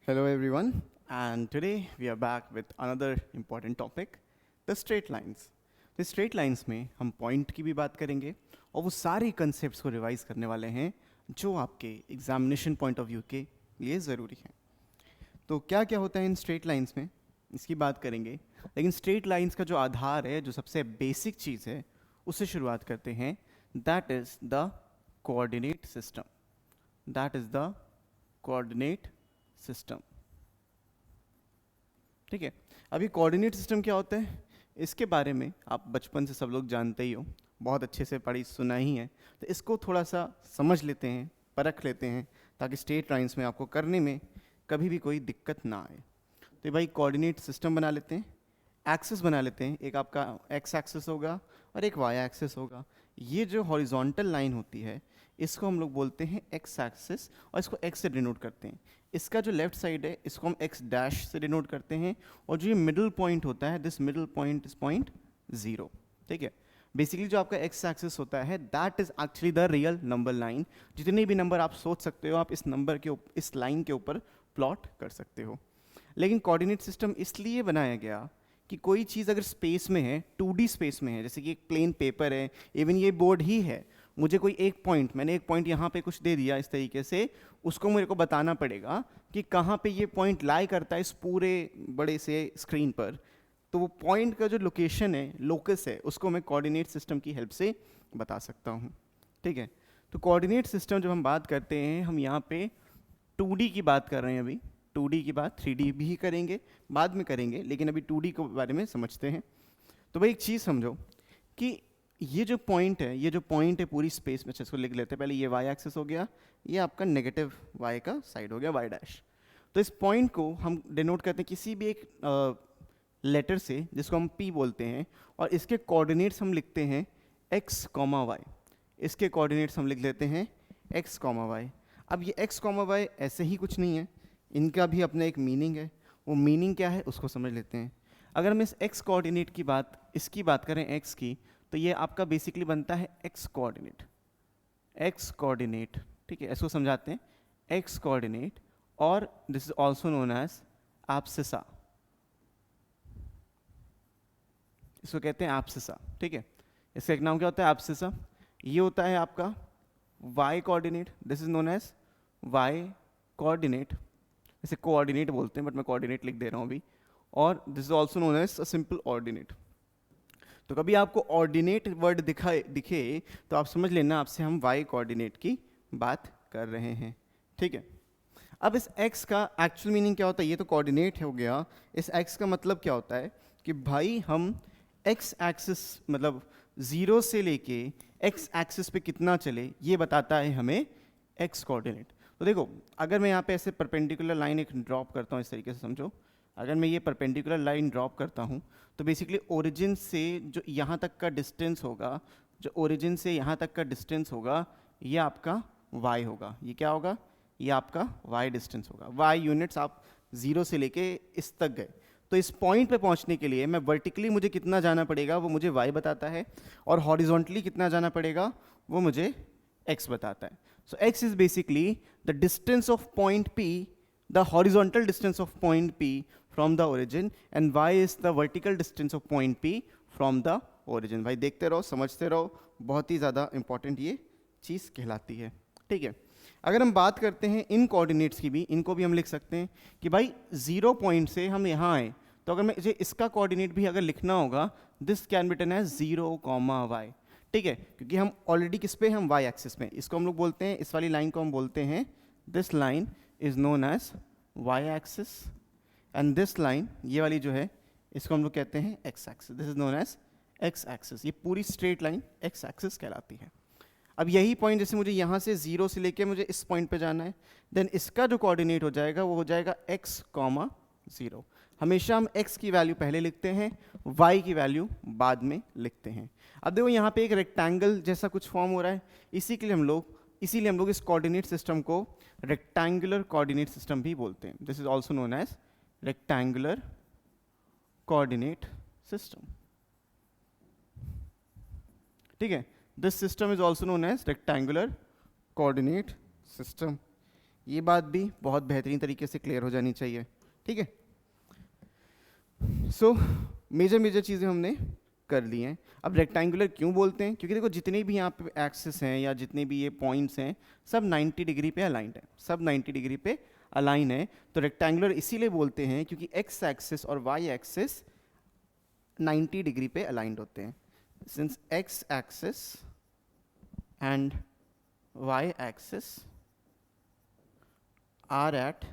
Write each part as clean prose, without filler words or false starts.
Hello everyone, and today we are back with another important topic, the straight lines. तो straight lines में हम point की भी बात करेंगे और वो सारे concepts को revise करने वाले हैं जो आपके examination point of view के लिए ज़रूरी हैं. तो क्या क्या होता है इन straight lines में इसकी बात करेंगे, लेकिन straight lines का जो आधार है, जो सबसे basic चीज़ है, उससे शुरुआत करते हैं. That is the coordinate system. That is the coordinate system. ठीक है, अभी कोऑर्डिनेट सिस्टम क्या होता है इसके बारे में आप बचपन से सब लोग जानते ही हो, बहुत अच्छे से पढ़ी सुना ही है. तो इसको थोड़ा सा समझ लेते हैं, परख लेते हैं, ताकि स्ट्रेट लाइंस में आपको करने में कभी भी कोई दिक्कत ना आए. तो भाई कोऑर्डिनेट सिस्टम बना लेते हैं, एक्सिस बना लेते हैं. एक आपका एक्स एक्सिस होगा और एक वाई एक्सिस होगा. ये जो हॉरिजॉन्टल लाइन होती है इसको हम लोग बोलते हैं एक्स एक्सिस और इसको एक्स से डिनोट करते हैं. इसका जो लेफ्ट साइड है इसको हम एक्स डैश से डिनोट करते हैं और जो ये मिडिल पॉइंट होता है this middle point is point 0. ठीक है, बेसिकली जो आपका एक्स एक्सिस होता है that is actually the real number line. जितने भी नंबर आप सोच सकते हो आप इस नंबर के इस लाइन के ऊपर प्लॉट कर सकते हो. लेकिन कोऑर्डिनेट सिस्टम इसलिए बनाया गया कि कोई चीज़ अगर स्पेस में है, 2D स्पेस में है, जैसे कि एक प्लेन पेपर है, इवन ये बोर्ड ही है, मुझे कोई एक पॉइंट, मैंने एक पॉइंट यहाँ पे कुछ दे दिया इस तरीके से, उसको मेरे को बताना पड़ेगा कि कहाँ पे ये पॉइंट लाई करता है इस पूरे बड़े से स्क्रीन पर. तो वो पॉइंट का जो लोकेशन है, लोकस है, उसको मैं कोऑर्डिनेट सिस्टम की हेल्प से बता सकता हूँ. ठीक है, तो कोऑर्डिनेट सिस्टम जब हम बात करते हैं, हम यहाँ पे 2D की बात कर रहे हैं. अभी 2D की बात 3D भी करेंगे, बाद में करेंगे, लेकिन अभी 2D के बारे में समझते हैं. तो भाई एक चीज़ समझो कि ये जो पॉइंट है पूरी स्पेस में, अच्छा इसको लिख लेते हैं पहले. ये वाई एक्सिस हो गया, ये आपका नेगेटिव वाई का साइड हो गया, वाई डैश. तो इस पॉइंट को हम डिनोट करते हैं किसी भी एक लेटर से जिसको हम पी बोलते हैं, और इसके कोऑर्डिनेट्स हम लिखते हैं एक्स कॉमा वाई. इसके कोऑर्डिनेट्स हम लिख लेते हैं एक्स कॉमा वाई. अब ये एक्स कॉमा वाई ऐसे ही कुछ नहीं है, इनका भी अपना एक मीनिंग है. वो मीनिंग क्या है उसको समझ लेते हैं. अगर हम इस एक्स कोऑर्डिनेट की बात, इसकी बात करें एक्स की, तो ये आपका बेसिकली बनता है एक्स कोऑर्डिनेट. एक्स कोऑर्डिनेट, ठीक है, इसको समझाते हैं. एक्स कोऑर्डिनेट, और this is also known as abscissa. इसको कहते हैं एब्सिसा. ठीक है, इसका एक नाम क्या होता है, एब्सिसा. ये होता है आपका y coordinate, this is known as y coordinate. इसे कोऑर्डिनेट बोलते हैं बट मैं कोऑर्डिनेट लिख दे रहा हूँ अभी. और this is also known as a simple ordinate. तो कभी आपको ऑर्डिनेट वर्ड दिखे तो आप समझ लेना आपसे हम वाई कोऑर्डिनेट की बात कर रहे हैं. ठीक है, अब इस x का एक्चुअल मीनिंग क्या होता है, ये तो कोऑर्डिनेट हो गया. इस x का मतलब क्या होता है कि भाई हम x एक्सिस मतलब 0 से लेके x एक्सिस पे कितना चले ये बताता है हमें x कोऑर्डिनेट. तो देखो, अगर मैं यहाँ पे ऐसे परपेंडिकुलर लाइन एक ड्रॉप करता हूँ, इस तरीके से समझो. अगर मैं ये परपेंडिकुलर लाइन ड्रॉप करता हूँ तो बेसिकली ओरिजिन से जो यहाँ तक का डिस्टेंस होगा, जो ओरिजिन से यहाँ तक का डिस्टेंस होगा, ये आपका y होगा. ये क्या होगा, ये आपका y डिस्टेंस होगा. y यूनिट्स आप 0 से लेके इस तक गए, तो इस पॉइंट पे पहुंचने के लिए मैं वर्टिकली मुझे कितना जाना पड़ेगा वो मुझे y बताता है, और हॉरिजॉन्टली कितना जाना पड़ेगा वो मुझे x बताता है. सो x is basically the distance of point p, the horizontal distance of point P from the origin, and y is the vertical distance of point P from the origin. भाई देखते रहो, समझते रहो, बहुत ही ज़्यादा इंपॉर्टेंट ये चीज़ कहलाती है. ठीक है, अगर हम बात करते हैं इन कोऑर्डिनेट्स की भी, इनको भी हम लिख सकते हैं कि भाई 0 पॉइंट से हम यहाँ आए, तो अगर मुझे इसका कोऑर्डिनेट भी अगर लिखना होगा, this can be written as 0 comma y. ठीक है, क्योंकि हम ऑलरेडी किस पे, हम वाई एक्सिस में. इसको हम लोग बोलते हैं, इस वाली लाइन को हम बोलते हैं, this line is known as y axis, and this line, ये वाली जो है, इसको हम लोग कहते हैं x axis. this is known as x axis. ये पूरी straight line x axis कहलाती है. अब यही पॉइंट जैसे मुझे यहाँ से 0 से लेके मुझे इस पॉइंट पे जाना है, देन इसका जो कोऑर्डिनेट हो जाएगा वो हो जाएगा x कॉमा 0. हमेशा हम x की वैल्यू पहले लिखते हैं, y की वैल्यू बाद में लिखते हैं. अब देखो यहाँ पे एक रेक्टेंगल जैसा कुछ फॉर्म हो रहा है, इसीलिए हम लोग इस कोऑर्डिनेट सिस्टम को रेक्टेंगुलर कोऑर्डिनेट सिस्टम भी बोलते हैं. This is also known as rectangular coordinate system. ठीक है, this system is also known as rectangular coordinate system. ये बात भी बहुत बेहतरीन तरीके से क्लियर हो जानी चाहिए, ठीक है। सो मेजर चीज़ें हमने कर ली हैं। अब रेक्टेंगुलर क्यों बोलते हैं? क्योंकि देखो जितने भी यहाँ पे एक्सिस हैं या जितने भी ये पॉइंट्स हैं सब 90 डिग्री पे अलाइंड है, सब 90 डिग्री पे अलाइन है। तो रेक्टेंगुलर इसीलिए बोलते हैं क्योंकि एक्स एक्सिस और वाई एक्सिस 90 डिग्री पे अलाइंड होते हैं। Since x axis and y axis are at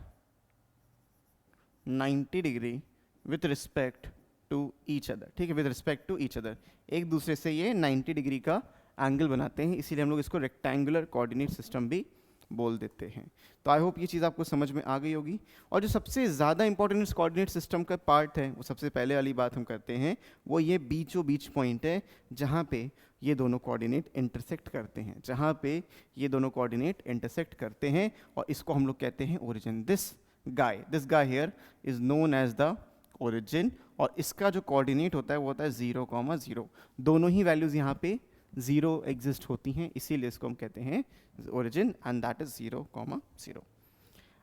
90 degree with respect to each other, ठीक है, with respect to each other, एक दूसरे से ये 90 डिग्री का एंगल बनाते हैं, इसीलिए हम लोग इसको रेक्टेंगुलर कोऑर्डिनेट सिस्टम भी बोल देते हैं। तो आई होप ये चीज़ आपको समझ में आ गई होगी। और जो सबसे ज़्यादा इंपॉर्टेंट इस कोऑर्डिनेट सिस्टम का पार्ट है, वो सबसे पहले वाली बात हम करते हैं, वो ये बीचों बीच पॉइंट है जहाँ पे ये दोनों कोऑर्डिनेट इंटरसेक्ट करते हैं, जहाँ पे ये दोनों कोऑर्डिनेट इंटरसेक्ट करते हैं, और इसको हम लोग कहते हैं origin. This guy here is known as the origin, और इसका जो कोऑर्डिनेट होता है वो होता है 0,0। दोनों ही वैल्यूज़ यहाँ पे 0 एग्जिस्ट होती हैं, इसीलिए इसको हम कहते हैं ओरिजिन, एंड दैट इज 0,0।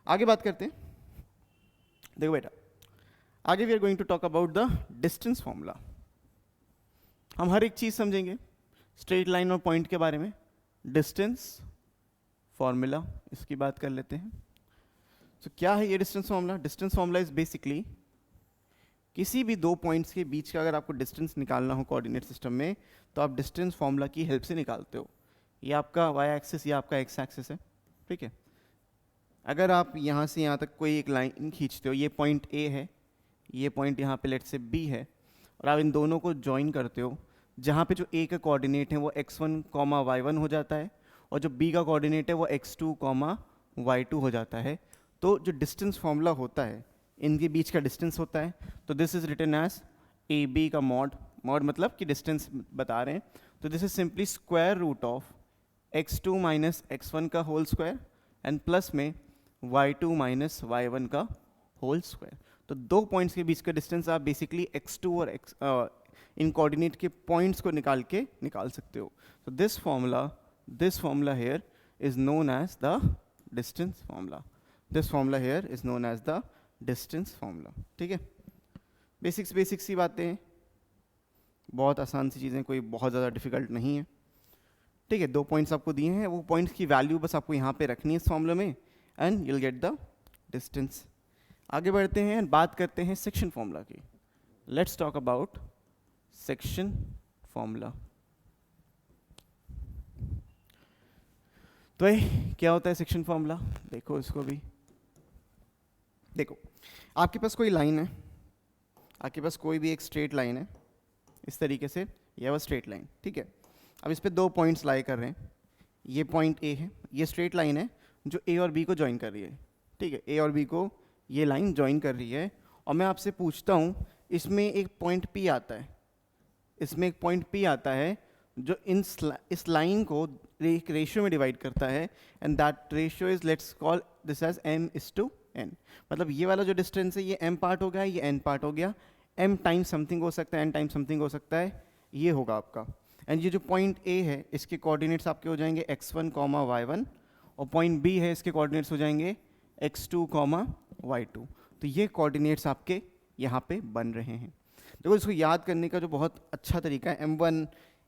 आगे बात करते हैं। देखो बेटा, आगे we are going to talk about the distance formula. हम हर एक चीज़ समझेंगे स्ट्रेट लाइन और पॉइंट के बारे में। डिस्टेंस फॉर्मूला, इसकी बात कर लेते हैं। तो क्या है ये distance formula? Distance formula is basically किसी भी दो पॉइंट्स के बीच का अगर आपको डिस्टेंस निकालना हो कोऑर्डिनेट सिस्टम में, तो आप डिस्टेंस फॉर्मूला की हेल्प से निकालते हो। ये आपका वाई एक्सिस, ये आपका एक्स एक्सिस है, ठीक है। अगर आप यहाँ से यहाँ तक कोई एक लाइन खींचते हो, ये पॉइंट ए है, ये पॉइंट यहाँ पे लेट से बी है, और आप इन दोनों को ज्वाइन करते हो, जहाँ पे जो ए का कोऑर्डिनेट है वो x1, y1 हो जाता है, और जो बी का कोऑर्डिनेट है वो x2, y2 हो जाता है। तो जो डिस्टेंस फॉर्मूला होता है, इनके बीच का डिस्टेंस होता है, तो this is written as A B का मॉड मतलब कि डिस्टेंस बता रहे हैं। तो this is simply square root of x2 minus x1 का होल स्क्वायर एंड प्लस में y2 माइनस y1 का होल स्क्वायर। तो दो पॉइंट्स के बीच का डिस्टेंस आप बेसिकली x2 और इन कोऑर्डिनेट के पॉइंट्स को निकाल सकते हो। तो this formula here is known as the distance formula. This formula here is known as the distance formula, ठीक है। बेसिक्स सी बातें हैं, बहुत आसान सी चीज़ें, कोई बहुत ज़्यादा डिफिकल्ट नहीं है, ठीक है। दो पॉइंट्स आपको दिए हैं, वो पॉइंट्स की वैल्यू बस आपको यहाँ पे रखनी है इस फॉर्मूला में, and you'll get the distance. आगे बढ़ते हैं, बात करते हैं सेक्शन फॉर्मूला की। Let's talk about section formula. तो क्या होता है सेक्शन फॉर्मूला? देखो इसको भी, देखो आपके पास कोई लाइन है, आपके पास कोई भी एक स्ट्रेट लाइन है इस तरीके से, यह वो स्ट्रेट लाइन, ठीक है। अब इस पे दो पॉइंट्स लाई कर रहे हैं, ये पॉइंट ए है, ये स्ट्रेट लाइन है जो ए और बी को ज्वाइन कर रही है, ठीक है। ए और बी को ये लाइन ज्वाइन कर रही है, और मैं आपसे पूछता हूँ, इसमें एक पॉइंट पी आता है, इसमें एक पॉइंट पी आता है जो इस लाइन को एक रेशियो में डिवाइड करता है, and that ratio is, let's call this as m/n। मतलब ये वाला जो डिस्टेंस है ये m पार्ट हो गया, ये n पार्ट हो गया, m टाइम्स समथिंग हो सकता है, n टाइम्स समथिंग हो सकता है, ये होगा आपका। एंड ये जो पॉइंट A है इसके कोऑर्डिनेट्स आपके हो जाएंगे x1, y1, और पॉइंट B है इसके कोऑर्डिनेट्स हो जाएंगे x2, y2। तो ये कोऑर्डिनेट्स आपके यहाँ पे बन रहे हैं। देखो इसको याद करने का जो बहुत अच्छा तरीका है,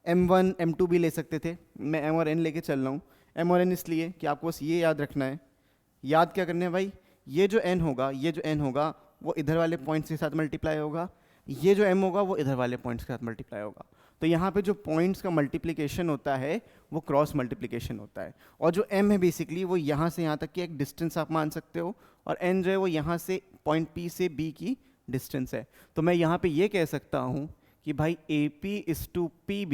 m1 m2 भी ले सकते थे, मैं m और n लेके चल रहा हूँ। m और n इसलिए कि आपको बस ये याद रखना है। याद क्या करना है भाई, ये जो n होगा वो इधर वाले पॉइंट्स के साथ मल्टीप्लाई होगा, ये जो m होगा वो इधर वाले पॉइंट्स के साथ मल्टीप्लाई होगा। तो यहाँ पे जो पॉइंट्स का मल्टीप्लिकेशन होता है वो क्रॉस मल्टीप्लिकेशन होता है, और जो m है बेसिकली वो यहाँ से यहाँ तक की एक डिस्टेंस आप मान सकते हो, और n जो है वो यहाँ से पॉइंट P से B की डिस्टेंस है। तो मैं यहाँ पे ये कह सकता हूँ कि भाई AP is to PB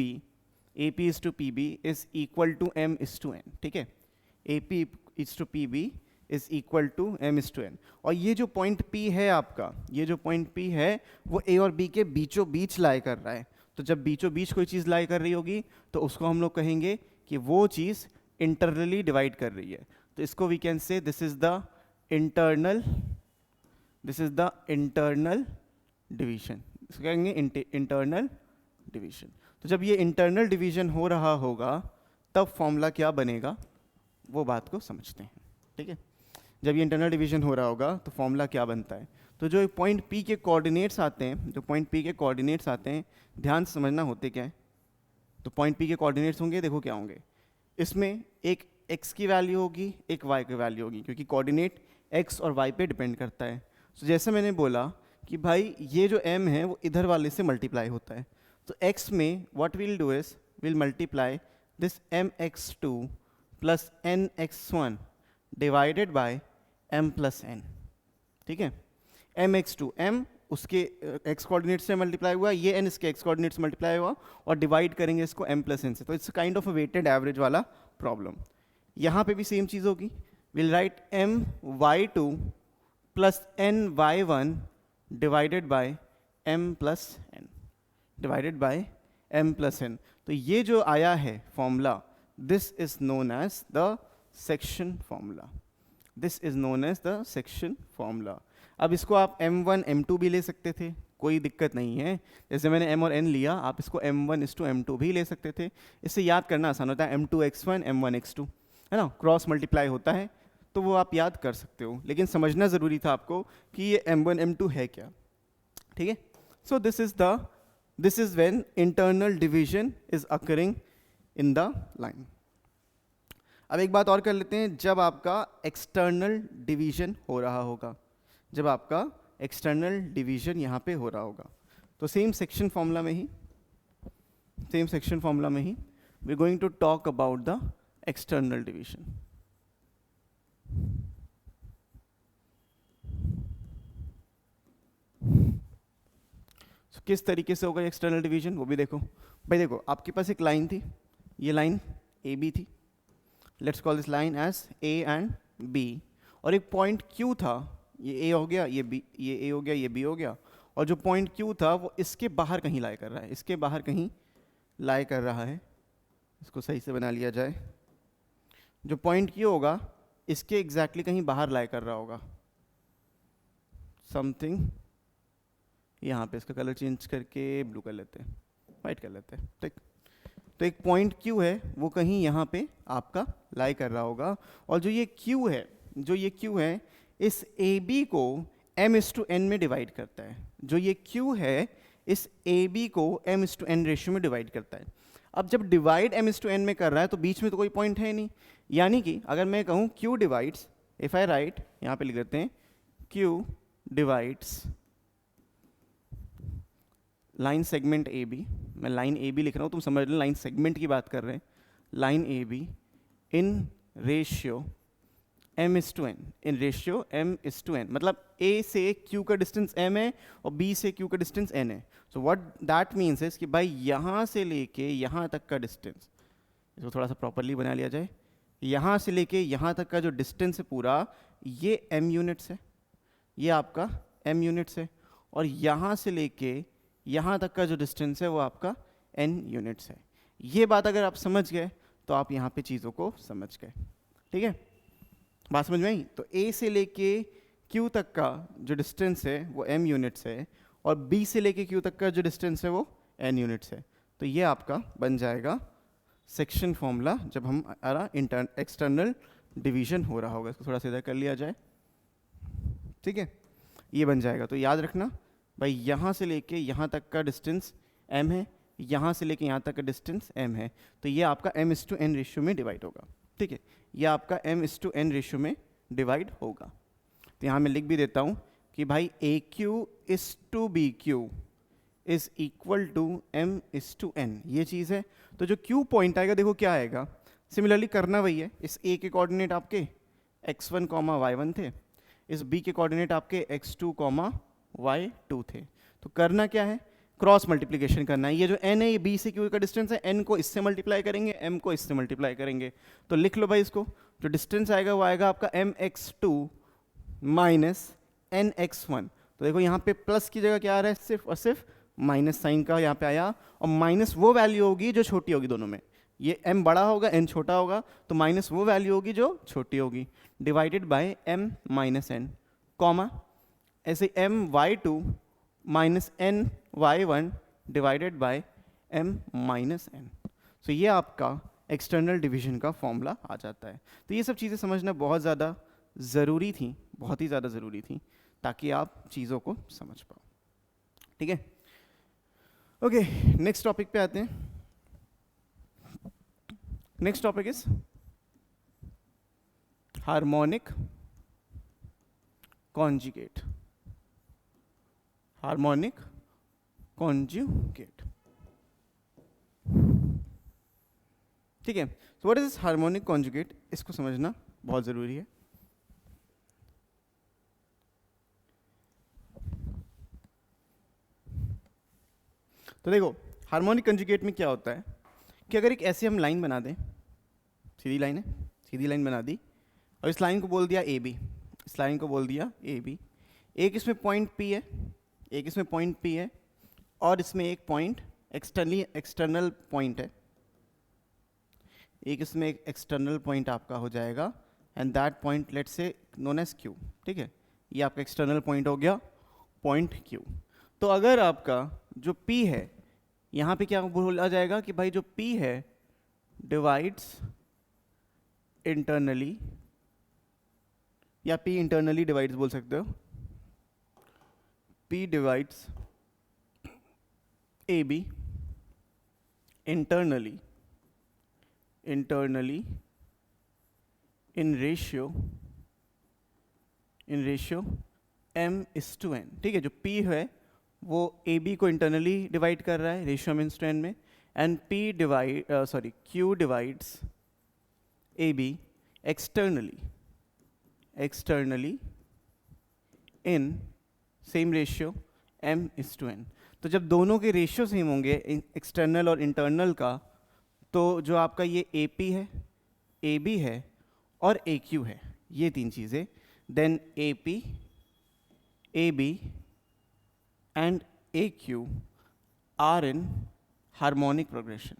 is equal to m/n, ठीक है। AP is to PB is equal to m/n, और ये जो पॉइंट P है आपका, ये जो पॉइंट P है वो A और B के बीचों बीच लाई कर रहा है। तो जब बीचों बीच कोई चीज़ लाई कर रही होगी तो उसको हम लोग कहेंगे कि वो चीज़ इंटरनली डिवाइड कर रही है। तो इसको we can say this is the internal division, इसको कहेंगे इंटरनल डिवीजन। तो जब ये इंटरनल डिवीजन हो रहा होगा तब फॉर्मूला क्या बनेगा वो बात को समझते हैं, ठीक है। जब ये इंटरनल डिवीजन हो रहा होगा तो फॉर्मूला क्या बनता है। तो जो पॉइंट पी के कोऑर्डिनेट्स आते हैं, जो पॉइंट पी के कोऑर्डिनेट्स आते हैं, ध्यान से समझना होते क्या है। तो पॉइंट पी के कोऑर्डिनेट्स होंगे, देखो क्या होंगे, इसमें एक x की वैल्यू होगी, एक y की वैल्यू होगी, क्योंकि कोऑर्डिनेट x और y पे डिपेंड करता है। तो जैसे मैंने बोला कि भाई ये जो m है वो इधर वाले से मल्टीप्लाई होता है, तो x में what will do is will multiply this mx2 plus nx1 divided by m plus n, ठीक है। mx2 m उसके x कोऑर्डिनेट से मल्टीप्लाई हुआ, ये n इसके x कोऑर्डिनेट से मल्टीप्लाई हुआ, और डिवाइड करेंगे इसको m प्लस n से। तो it's kind of a weighted average वाला प्रॉब्लम। यहाँ पे भी सेम चीज़ होगी, will write m y2 plus n y1 divided by m plus n, divided by m plus n। तो ये जो आया है formula, this is known as the section formula, this is known as the section formula. अब इसको आप m1 m2 भी ले सकते थे, कोई दिक्कत नहीं है। जैसे मैंने m और n लिया, आप इसको m1:m2 भी ले सकते थे। इससे याद करना आसान होता है, m2x1 m1x2, है ना, क्रॉस मल्टीप्लाई होता है, तो वो आप याद कर सकते हो। लेकिन समझना ज़रूरी था आपको कि ये m1 m2 है क्या, ठीक है। सो this is when internal division is occurring in the line. अब एक बात और कर लेते हैं, जब आपका एक्सटर्नल डिवीजन हो रहा होगा, जब आपका एक्सटर्नल डिवीजन यहाँ पे हो रहा होगा, तो सेम सेक्शन फॉर्मूला में ही we are going to talk about the external division. किस तरीके से होगा एक्सटर्नल डिवीजन वो भी देखो। भाई देखो, आपके पास एक लाइन थी, ये लाइन ए बी थी, let's call this line as A and B, और एक पॉइंट क्यू था, ये ए हो गया, ये बी, ये ए हो गया, ये बी हो गया, और जो पॉइंट क्यू था वो इसके बाहर कहीं लाई कर रहा है, इसके बाहर कहीं लाई कर रहा है। इसको सही से बना लिया जाए, जो पॉइंट क्यू होगा इसके एग्जैक्टली कहीं बाहर लाई कर रहा होगा, समथिंग यहाँ पे। इसका कलर चेंज करके ब्लू कर लेते हैं, वाइट कर लेते हैं, ठीक। तो एक पॉइंट क्यू है वो कहीं यहाँ पे आपका लाई कर रहा होगा, और जो ये क्यू है इस ए बी को m:n में डिवाइड करता है। जो ये q है इस ए बी को m:n रेशियो में डिवाइड करता है। अब जब डिवाइड m:n में कर रहा है तो बीच में तो कोई पॉइंट है नहीं, यानी कि अगर मैं कहूँ q divides, if I write, यहाँ पे लिख देते हैं q divides line segment A B, मैं लाइन ए बी लिख रहा हूँ, तुम समझ लो लाइन सेगमेंट की बात कर रहे हैं, line A be in ratio m:n, in ratio m:n, मतलब a से q का डिस्टेंस m है और b से q का डिस्टेंस n है। So what that means is कि भाई यहाँ से लेके यहाँ तक का डिस्टेंस, इसको थोड़ा सा प्रॉपरली बना लिया जाए, यहाँ से लेके यहाँ तक का जो डिस्टेंस है पूरा, ये m यूनिट्स है, ये आपका m यूनिट्स है, और यहाँ से लेके यहाँ तक का जो डिस्टेंस है वो आपका n यूनिट्स है। ये बात अगर आप समझ गए तो आप यहाँ पे चीज़ों को समझ गए, ठीक है, बात समझ में आई। तो A से लेके Q तक का जो डिस्टेंस है वो m यूनिट्स है, और B से लेके Q तक का जो डिस्टेंस है वो n यूनिट्स है। तो ये आपका बन जाएगा सेक्शन फॉर्मूला जब हमारा एक्सटर्नल डिवीजन हो रहा होगा। इसको थोड़ा सीधा कर लिया जाए, ठीक है, ये बन जाएगा। तो याद रखना भाई, यहाँ से लेके यहाँ तक का डिस्टेंस m है, यहाँ से लेके यहाँ तक का डिस्टेंस m है, तो ये आपका m:n रेशियो में डिवाइड होगा, ठीक है, ये आपका m:n रेशियो में डिवाइड होगा। तो यहाँ मैं लिख भी देता हूँ कि भाई AQ:BQ is equal to m:n, ये चीज़ है। तो जो Q पॉइंट आएगा देखो क्या आएगा, सिमिलरली करना वही है, इस A के कोऑर्डिनेट आपके x1, y1 थे, इस B के कोऑर्डिनेट आपके x2, y2 थे। तो करना क्या है, क्रॉस मल्टीप्लिकेशन करना है। ये जो n है ये b से q का डिस्टेंस है, n को इससे मल्टीप्लाई करेंगे, m को इससे मल्टीप्लाई करेंगे। तो लिख लो भाई, इसको जो डिस्टेंस आएगा वो आएगा आपका mx2 माइनस nx1। तो देखो यहाँ पे प्लस की जगह क्या आ रहा है, सिर्फ और सिर्फ माइनस साइन का यहाँ पे आया, और माइनस वो वैल्यू होगी जो छोटी होगी दोनों में, ये m बड़ा होगा n छोटा होगा, तो माइनस वो वैल्यू होगी जो छोटी होगी, divided by m minus n, comma ऐसे my2 minus ny1 divided by m minus n। सो ये आपका एक्सटर्नल डिवीजन का फॉर्मूला आ जाता है। तो ये सब चीज़ें समझना बहुत ज़्यादा ज़रूरी थी, बहुत ही ज़्यादा ज़रूरी थी, ताकि आप चीज़ों को समझ पाओ। ठीक है, ओके, नेक्स्ट टॉपिक पे आते हैं। Next topic is harmonic conjugate. Harmonic conjugate, ठीक है। So what is harmonic conjugate, इसको समझना बहुत ज़रूरी है। तो देखो, हार्मोनिक कॉन्जुगेट में क्या होता है कि अगर एक ऐसी हम लाइन बना दें, सीधी लाइन है, सीधी लाइन बना दी, और इस लाइन को बोल दिया ए बी, इस लाइन को बोल दिया ए बी, एक इसमें पॉइंट पी है, एक इसमें पॉइंट पी है, और इसमें एक पॉइंट एक्सटर्नल पॉइंट है, एक इसमें एक एक्सटर्नल पॉइंट आपका हो जाएगा, and that point let's say known as Q. ठीक है, ये आपका एक्सटर्नल पॉइंट हो गया, पॉइंट क्यू। तो अगर आपका जो P है, यहाँ पे क्या बोला जाएगा कि भाई जो P है डिवाइड्स इंटरनली, या P इंटरनली डिवाइड्स बोल सकते हो, P divides AB internally in ratio m/n। ठीक है, जो P है वो AB को इंटरनली डिवाइड कर रहा है रेशियो m/n में, and Q divides AB externally in same ratio m/n। तो जब दोनों के रेशियो सेम होंगे, एक्सटर्नल और इंटरनल का, तो जो आपका ये AP है, AB है और AQ है, ये तीन चीज़ें, then AP, AB and AQ are in harmonic progression,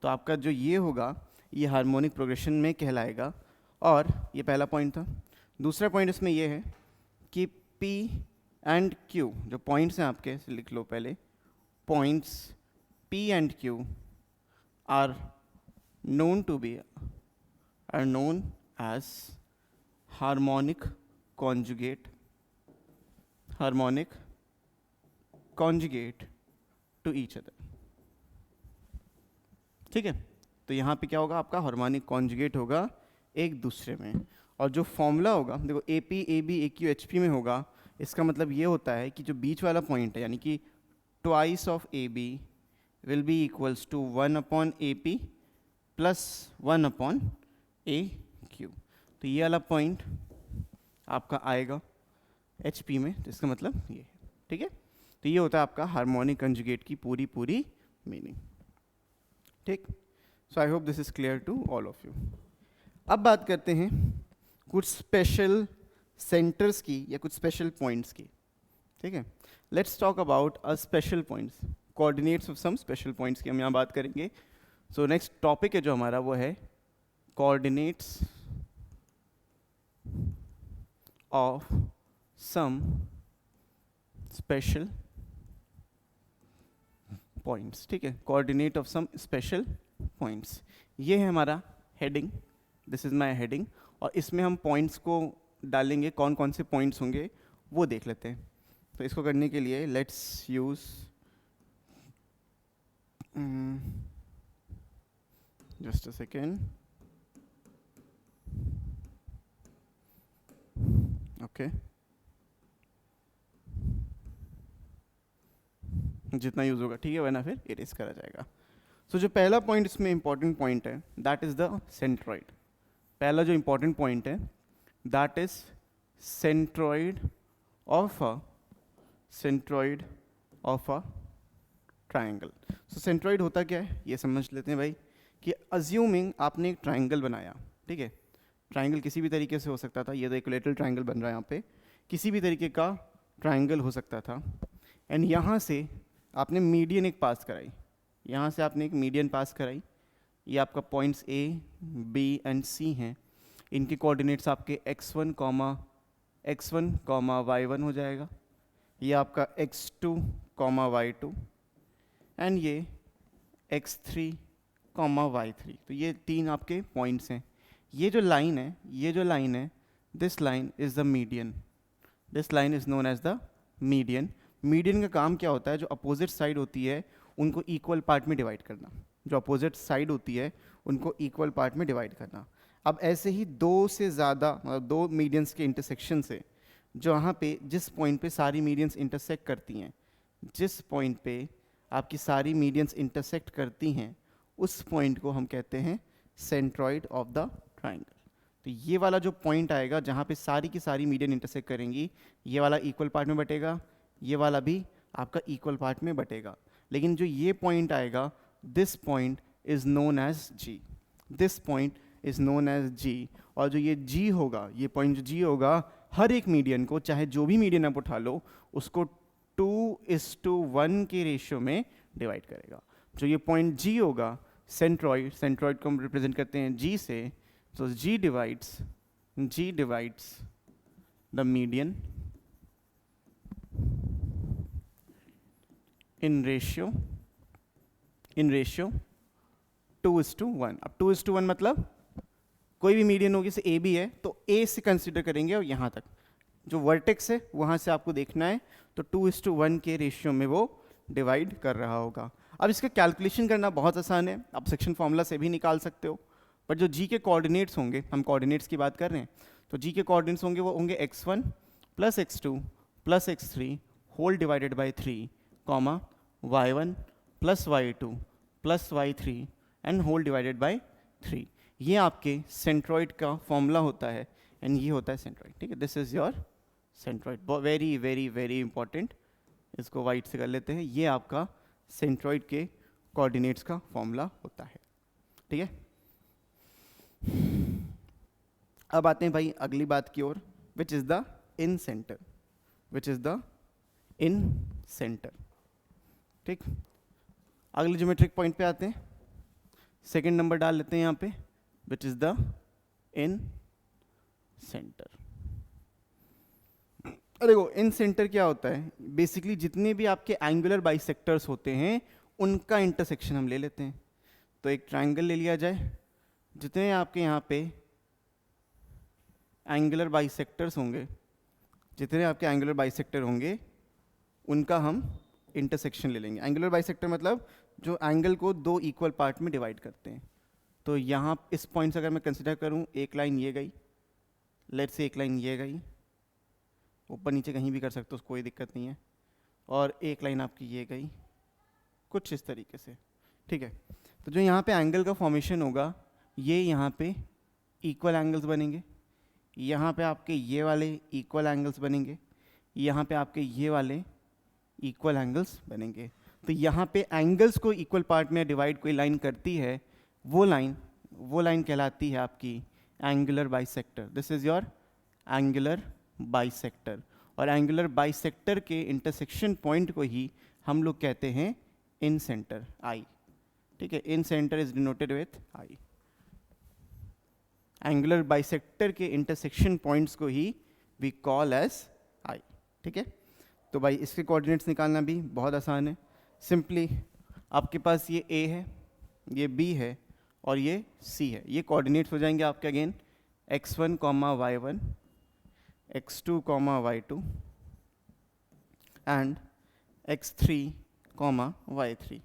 तो आपका जो ये होगा ये हार्मोनिक प्रोग्रेशन में कहलाएगा। और ये पहला पॉइंट था। दूसरा पॉइंट इसमें ये है कि P एंड Q, जो पॉइंट्स हैं आपके, लिख लो पहले, points P and Q are known as harmonic conjugate to each other। ठीक है, तो यहाँ पे क्या होगा, आपका हार्मोनिक कॉन्जुगेट होगा एक दूसरे में। और जो फॉर्मूला होगा, देखो AP, AB, AQ, HP में होगा, इसका मतलब ये होता है कि जो बीच वाला पॉइंट है, यानी कि twice of AB will be equals to 1/AP plus 1/AQ। तो ये वाला पॉइंट आपका आएगा HP में, तो इसका मतलब ये है। ठीक है, तो ये होता है आपका हार्मोनिक कंजुगेट की पूरी मीनिंग। ठीक, so I hope this is clear to all of you. अब बात करते हैं कुछ स्पेशल सेंटर्स की या कुछ स्पेशल पॉइंट्स की। ठीक है, let's talk about a special points, coordinates of some special points की हम यहाँ बात करेंगे। सो नेक्स्ट टॉपिक है जो हमारा, वो है coordinates of some special points. ठीक है, coordinate of some special points, ये है हमारा heading, this is my heading, और इसमें हम पॉइंट्स को डालेंगे, कौन कौन से पॉइंट्स होंगे वो देख लेते हैं। तो इसको करने के लिए let's use just a second, okay, जितना यूज होगा, ठीक है, वरना फिर इरेज करा जाएगा। सो जो पहला पॉइंट इसमें इंपॉर्टेंट पॉइंट है, दैट इज द सेंट्रॉइड। पहला जो इंपॉर्टेंट पॉइंट है that is centroid of a triangle. So centroid होता क्या है ये समझ लेते हैं भाई, कि अज्यूमिंग आपने एक ट्राइंगल बनाया। ठीक है, ट्राइंगल किसी भी तरीके से हो सकता था, ये तो इक्विलेटरल ट्राइंगल बन रहा है यहाँ पे, किसी भी तरीके का ट्राइंगल हो सकता था, एंड यहाँ से आपने मीडियन एक पास कराई, यहाँ से आपने एक मीडियन पास कराई, ये आपका points A, B and C हैं, इनके कोऑर्डिनेट्स आपके x1, y1 हो जाएगा, ये आपका x2, y2 एंड ये x3, y3। तो ये तीन आपके पॉइंट्स हैं, ये जो लाइन है, ये जो लाइन है, this line is the median, this line is known as the median. Median का काम क्या होता है, जो अपोजिट साइड होती है उनको इक्वल पार्ट में डिवाइड करना, जो अपोजिट साइड होती है उनको इक्वल पार्ट में डिवाइड करना। अब ऐसे ही दो से ज़्यादा मतलब दो मीडियंस के इंटरसेक्शन से, जहाँ पे जिस पॉइंट पे सारी मीडियंस इंटरसेक्ट करती हैं, जिस पॉइंट पे आपकी सारी मीडियंस इंटरसेक्ट करती हैं, उस पॉइंट को हम कहते हैं सेंट्रॉइड ऑफ द ट्राइंगल। तो ये वाला जो पॉइंट आएगा जहाँ पे सारी की सारी मीडियन इंटरसेक्ट करेंगी, ये वाला इक्वल पार्ट में बटेगा, ये वाला भी आपका इक्वल पार्ट में बटेगा। लेकिन जो ये पॉइंट आएगा, this point is known as G, this point is known as G. और जो ये जी होगा, ये पॉइंट जो जी होगा, हर एक मीडियन को, चाहे जो भी मीडियन आप उठा लो, उसको 2:1 के रेशियो में डिवाइड करेगा। जो ये पॉइंट जी होगा, सेंट्रॉइड, सेंट्रॉइड को हम रिप्रेजेंट करते हैं जी से, तो G divides the median in ratio 2:1। अब 2:1 मतलब कोई भी मीडियन होगी, जैसे ए बी है तो ए से कंसिडर करेंगे और यहाँ तक जो वर्टेक्स है वहाँ से आपको देखना है, तो 2:1 के रेशियो में वो डिवाइड कर रहा होगा। अब इसका कैलकुलेशन करना बहुत आसान है, आप सेक्शन फॉर्मूला से भी निकाल सकते हो। पर जो जी के कोऑर्डिनेट्स होंगे, हम कोऑर्डिनेट्स की बात कर रहे हैं, तो जी के कोऑर्डिनेट्स होंगे वो होंगे x1 + x2 + x3 whole divided by 3, comma y1 + y2 + y3 and whole divided by 3। ये आपके सेंट्रॉइड का फॉर्मूला होता है एंड ये होता है सेंट्रॉइड। ठीक है, this is your centroid, very very very important. इसको वाइट से कर लेते हैं, ये आपका सेंट्रॉइड के कोऑर्डिनेट्स का फॉर्मूला होता है। ठीक है, अब आते हैं भाई अगली बात की ओर, which is the incentre, which is the incentre. ठीक, अगले ज्योमेट्रिक पॉइंट पे आते हैं, सेकंड नंबर डाल लेते हैं यहाँ पे, विच इज द इन सेंटर। देखो इन सेंटर क्या होता है, बेसिकली जितने भी आपके एंगुलर बाइसेक्टर्स होते हैं उनका इंटरसेक्शन हम ले लेते हैं। तो एक ट्राइंगल ले लिया जाए, जितने आपके यहाँ पे एंगुलर बाइसेक्टर्स होंगे, जितने आपके एंगुलर बाइसेक्टर होंगे उनका हम इंटरसेक्शन ले लेंगे। एंगुलर बाइसेक्टर मतलब जो एंगल को दो इक्वल पार्ट में डिवाइड करते हैं। तो यहाँ इस पॉइंट से अगर मैं कंसिडर करूँ, एक लाइन ये गई, लेट्स से एक लाइन ये गई, ऊपर नीचे कहीं भी कर सकते हो, कोई दिक्कत नहीं है, और एक लाइन आपकी ये गई, कुछ इस तरीके से। ठीक है, तो जो यहाँ पे एंगल का फॉर्मेशन होगा, ये यहाँ पे इक्वल एंगल्स बनेंगे, यहाँ पे आपके ये वाले इक्वल एंगल्स बनेंगे, यहाँ पे आपके ये वाले इक्वल एंगल्स बनेंगे। तो यहाँ पे एंगल्स को इक्वल पार्ट में डिवाइड कोई लाइन करती है, वो लाइन कहलाती है आपकी angular bisector. This is your angular bisector. और एंगुलर बाइसेक्टर के इंटरसेक्शन पॉइंट को ही हम लोग कहते हैं इन सेंटर, आई। ठीक है, incentre is denoted with I. Angular bisector के इंटरसेक्शन पॉइंट्स को ही वी कॉल एज आई। ठीक है, तो भाई इसके कोऑर्डिनेट्स निकालना भी बहुत आसान है। सिंपली आपके पास ये A है, ये B है और ये C है। ये कोऑर्डिनेट्स हो जाएंगे आपके again x1, y1, x2, y2 and x3, y3।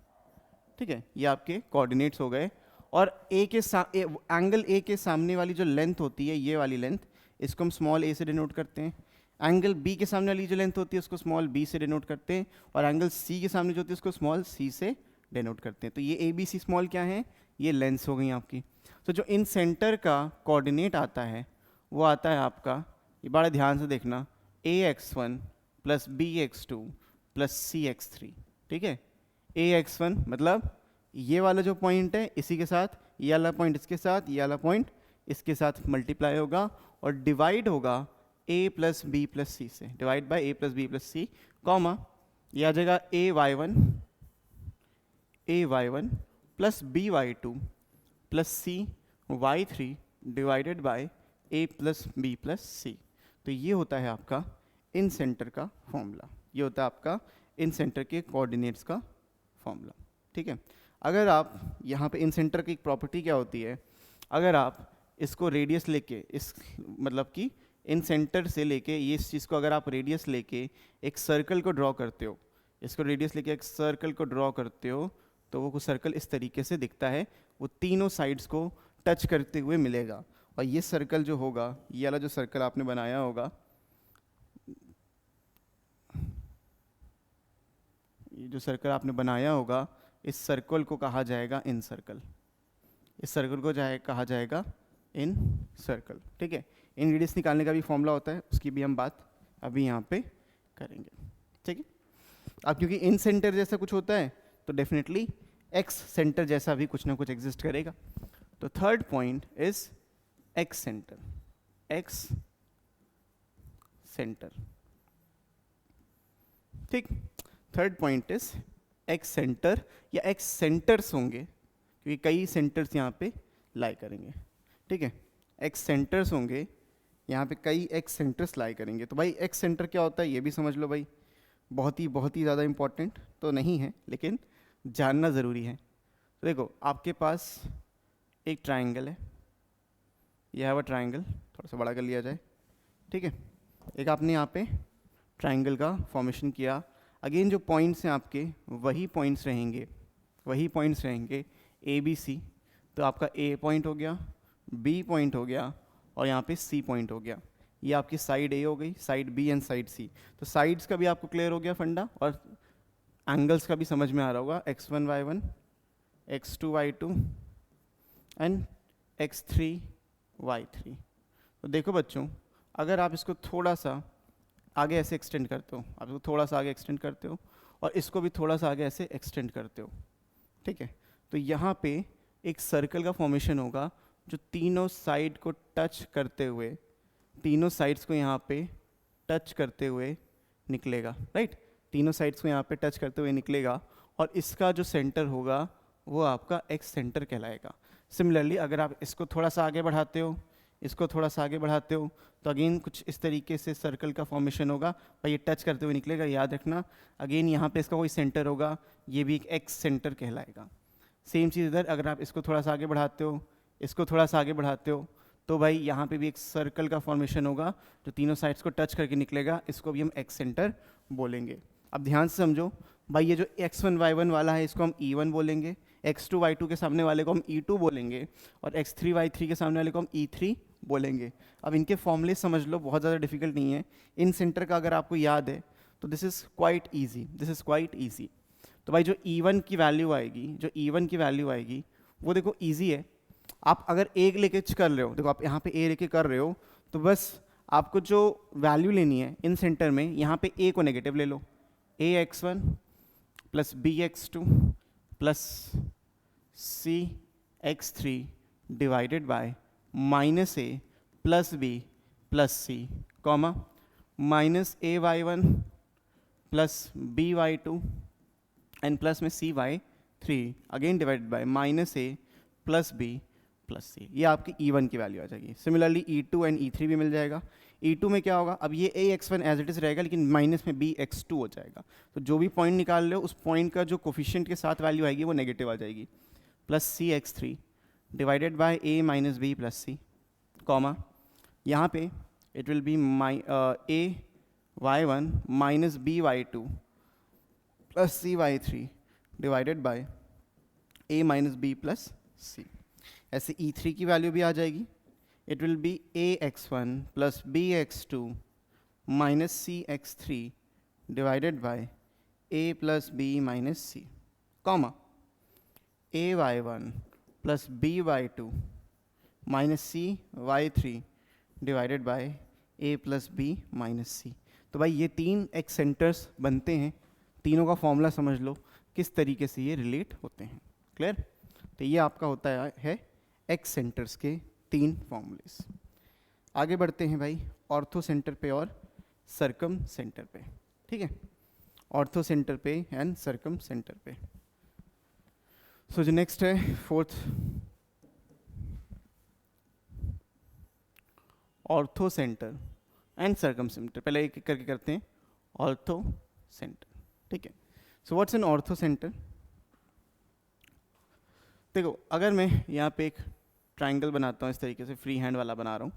ठीक है, ये आपके कोऑर्डिनेट्स हो गए। और एंगल A के सामने वाली जो लेंथ होती है, ये वाली लेंथ, इसको हम स्मॉल a से डिनोट करते हैं। एंगल B के सामने वाली जो लेंथ होती है उसको स्मॉल b से डिनोट करते हैं, और एंगल C के सामने जो होती है उसको स्मॉल c से डिनोट करते हैं। तो ये ABC स्मॉल क्या है, ये लेंथ्स हो गई आपकी। तो जो इन सेंटर का कोऑर्डिनेट आता है वो आता है आपका, ये बड़ा ध्यान से देखना, ax1 + bx2 + cx3। ठीक है, ax1 मतलब ये वाला जो पॉइंट है इसी के साथ, ये वाला पॉइंट इसके साथ, ये वाला पॉइंट इसके साथ मल्टीप्लाई होगा और डिवाइड होगा a + b + c से, divide by a + b + c, comma ये आ जाएगा ay1 + by2 + cy3 divided by a + b + c। तो ये होता है आपका इन सेंटर का फॉर्मूला, ये होता है आपका इन सेंटर के कोऑर्डिनेट्स का फॉर्मूला। ठीक है, अगर आप यहाँ पे इन सेंटर की एक प्रॉपर्टी क्या होती है, अगर आप इसको रेडियस लेके, इस मतलब कि इन सेंटर से लेके ये इस चीज़ को अगर आप रेडियस लेके एक सर्कल को ड्रॉ करते हो, इसको रेडियस लेके एक सर्कल को ड्रॉ करते हो, तो वो कुछ सर्कल इस तरीके से दिखता है, वो तीनों साइड्स को टच करते हुए मिलेगा। और ये सर्कल जो होगा, ये वाला जो सर्कल आपने बनाया होगा, ये जो सर्कल आपने बनाया होगा, इस सर्कल को कहा जाएगा इन सर्कल, इस सर्कल को कहा जाएगा इन सर्कल। ठीक है, इन रेडियस निकालने का भी फॉर्मूला होता है, उसकी भी हम बात अभी यहाँ पे करेंगे। ठीक है, अब क्योंकि इन सेंटर जैसा कुछ होता है तो डेफिनेटली एक्स सेंटर जैसा भी कुछ ना कुछ एग्जिस्ट करेगा। तो third point is excentre, excentre. ठीक, third point is excentre या एक्स सेंटर्स होंगे, क्योंकि कई सेंटर्स यहाँ पे लाई करेंगे। ठीक है, एक्स सेंटर्स होंगे, यहाँ पे कई एक्स सेंटर्स लाई करेंगे। तो भाई एक्स सेंटर क्या होता है ये भी समझ लो भाई, बहुत ही ज़्यादा इंपॉर्टेंट तो नहीं है लेकिन जानना ज़रूरी है। तो देखो आपके पास एक ट्राइंगल है, यह है वो ट्राइंगल, थोड़ा सा बड़ा कर लिया जाए। ठीक है, एक आपने यहाँ पे ट्राइंगल का फॉर्मेशन किया। अगेन जो पॉइंट्स हैं आपके वही पॉइंट्स रहेंगे, वही पॉइंट्स रहेंगे ए बी सी। तो आपका ए पॉइंट हो गया, बी पॉइंट हो गया और यहाँ पे सी पॉइंट हो गया। ये आपकी साइड ए हो गई, साइड बी एंड साइड सी। तो साइड्स का भी आपको क्लियर हो गया फंडा, और एंगल्स का भी समझ में आ रहा होगा, x1 y1, x2 y2 and x3 y3। तो देखो बच्चों, अगर आप इसको थोड़ा सा आगे ऐसे एक्सटेंड करते हो, आप इसको थोड़ा सा आगे एक्सटेंड करते हो और इसको भी थोड़ा सा आगे ऐसे एक्सटेंड करते हो, ठीक है, तो यहाँ पे एक सर्कल का फॉर्मेशन होगा जो तीनों साइड को टच करते हुए, तीनों साइड्स को यहाँ पे टच करते हुए निकलेगा। राइट, तीनों साइड्स को यहाँ पे टच करते हुए निकलेगा और इसका जो सेंटर होगा वो आपका एक्स सेंटर कहलाएगा। सिमिलरली अगर आप इसको थोड़ा सा आगे बढ़ाते हो, इसको थोड़ा सा आगे बढ़ाते हो, तो अगेन कुछ इस तरीके से सर्कल का फॉर्मेशन होगा और ये टच करते हुए निकलेगा, याद रखना। अगेन यहाँ पे इसका कोई सेंटर होगा, ये भी एक एक्स सेंटर कहलाएगा। सेम चीज़ इधर, अगर आप इसको थोड़ा सा आगे बढ़ाते हो, इसको थोड़ा सा आगे बढ़ाते हो, तो भाई यहाँ पे भी एक सर्कल का फॉर्मेशन होगा जो तीनों साइड्स को टच करके निकलेगा, इसको भी हम एक्स सेंटर बोलेंगे। अब ध्यान से समझो भाई, ये जो x1 y1 वाला है इसको हम e1 बोलेंगे, x2 y2 के सामने वाले को हम e2 बोलेंगे और x3 y3 के सामने वाले को हम e3 बोलेंगे। अब इनके फॉर्मूले समझ लो, बहुत ज़्यादा डिफिकल्ट नहीं है। इन सेंटर का अगर आपको याद है तो this is quite easy, this is quite easy. तो भाई जो e1 की वैल्यू आएगी, जो e1 की वैल्यू आएगी वो देखो ईजी है। आप अगर ए लेके कर रहे हो, देखो आप यहाँ पे ए लेके कर रहे हो, तो बस आपको जो वैल्यू लेनी है इन सेंटर में, यहाँ पे ए को नेगेटिव ले लो, A x1 plus B x2 plus C x3 divided by minus A plus B plus C, comma minus A y1 plus B y2 and plus में C y3 again divided by minus A plus B plus C. ये आपकी E1 की value आ जाएगी। Similarly E2 and E3 भी मिल जाएगा। E2 में क्या होगा, अब ये AX1 एज इट इज़ रहेगा लेकिन माइनस में BX2 हो जाएगा। तो जो भी पॉइंट निकाल लो उस पॉइंट का जो कोफिशिएंट के साथ वैल्यू आएगी वो नेगेटिव आ जाएगी, plus CX3 divided by A minus B plus C, comma यहाँ पे it will be A y1 minus B y2 plus C y3 divided by A minus B plus C. ऐसे E3 की value भी आ जाएगी, it will be AX1 plus BX2 minus CX3 divided by A plus B minus C, comma AY1 plus BY2 minus CY3 divided by A plus B minus C. तो भाई ये तीन x centres बनते हैं, तीनों का फॉर्मूला समझ लो किस तरीके से ये रिलेट होते हैं। क्लियर? तो ये आपका होता है एक्स सेंटर्स के तीन फॉर्मूलेस। आगे बढ़ते हैं भाई ऑर्थो सेंटर पे और सर्कम सेंटर पे। ठीक है, ऑर्थो सेंटर पे एंड सर्कम सेंटर पे। सो जो नेक्स्ट है fourth, ortho centre and circum centre. पहले एक एक करके करते हैं। ऑर्थो सेंटर, ठीक है। So what's an orthocentre? देखो अगर मैं यहाँ पे एक ट्राइंगल बनाता हूँ इस तरीके से, फ्री हैंड वाला बना रहा हूँ,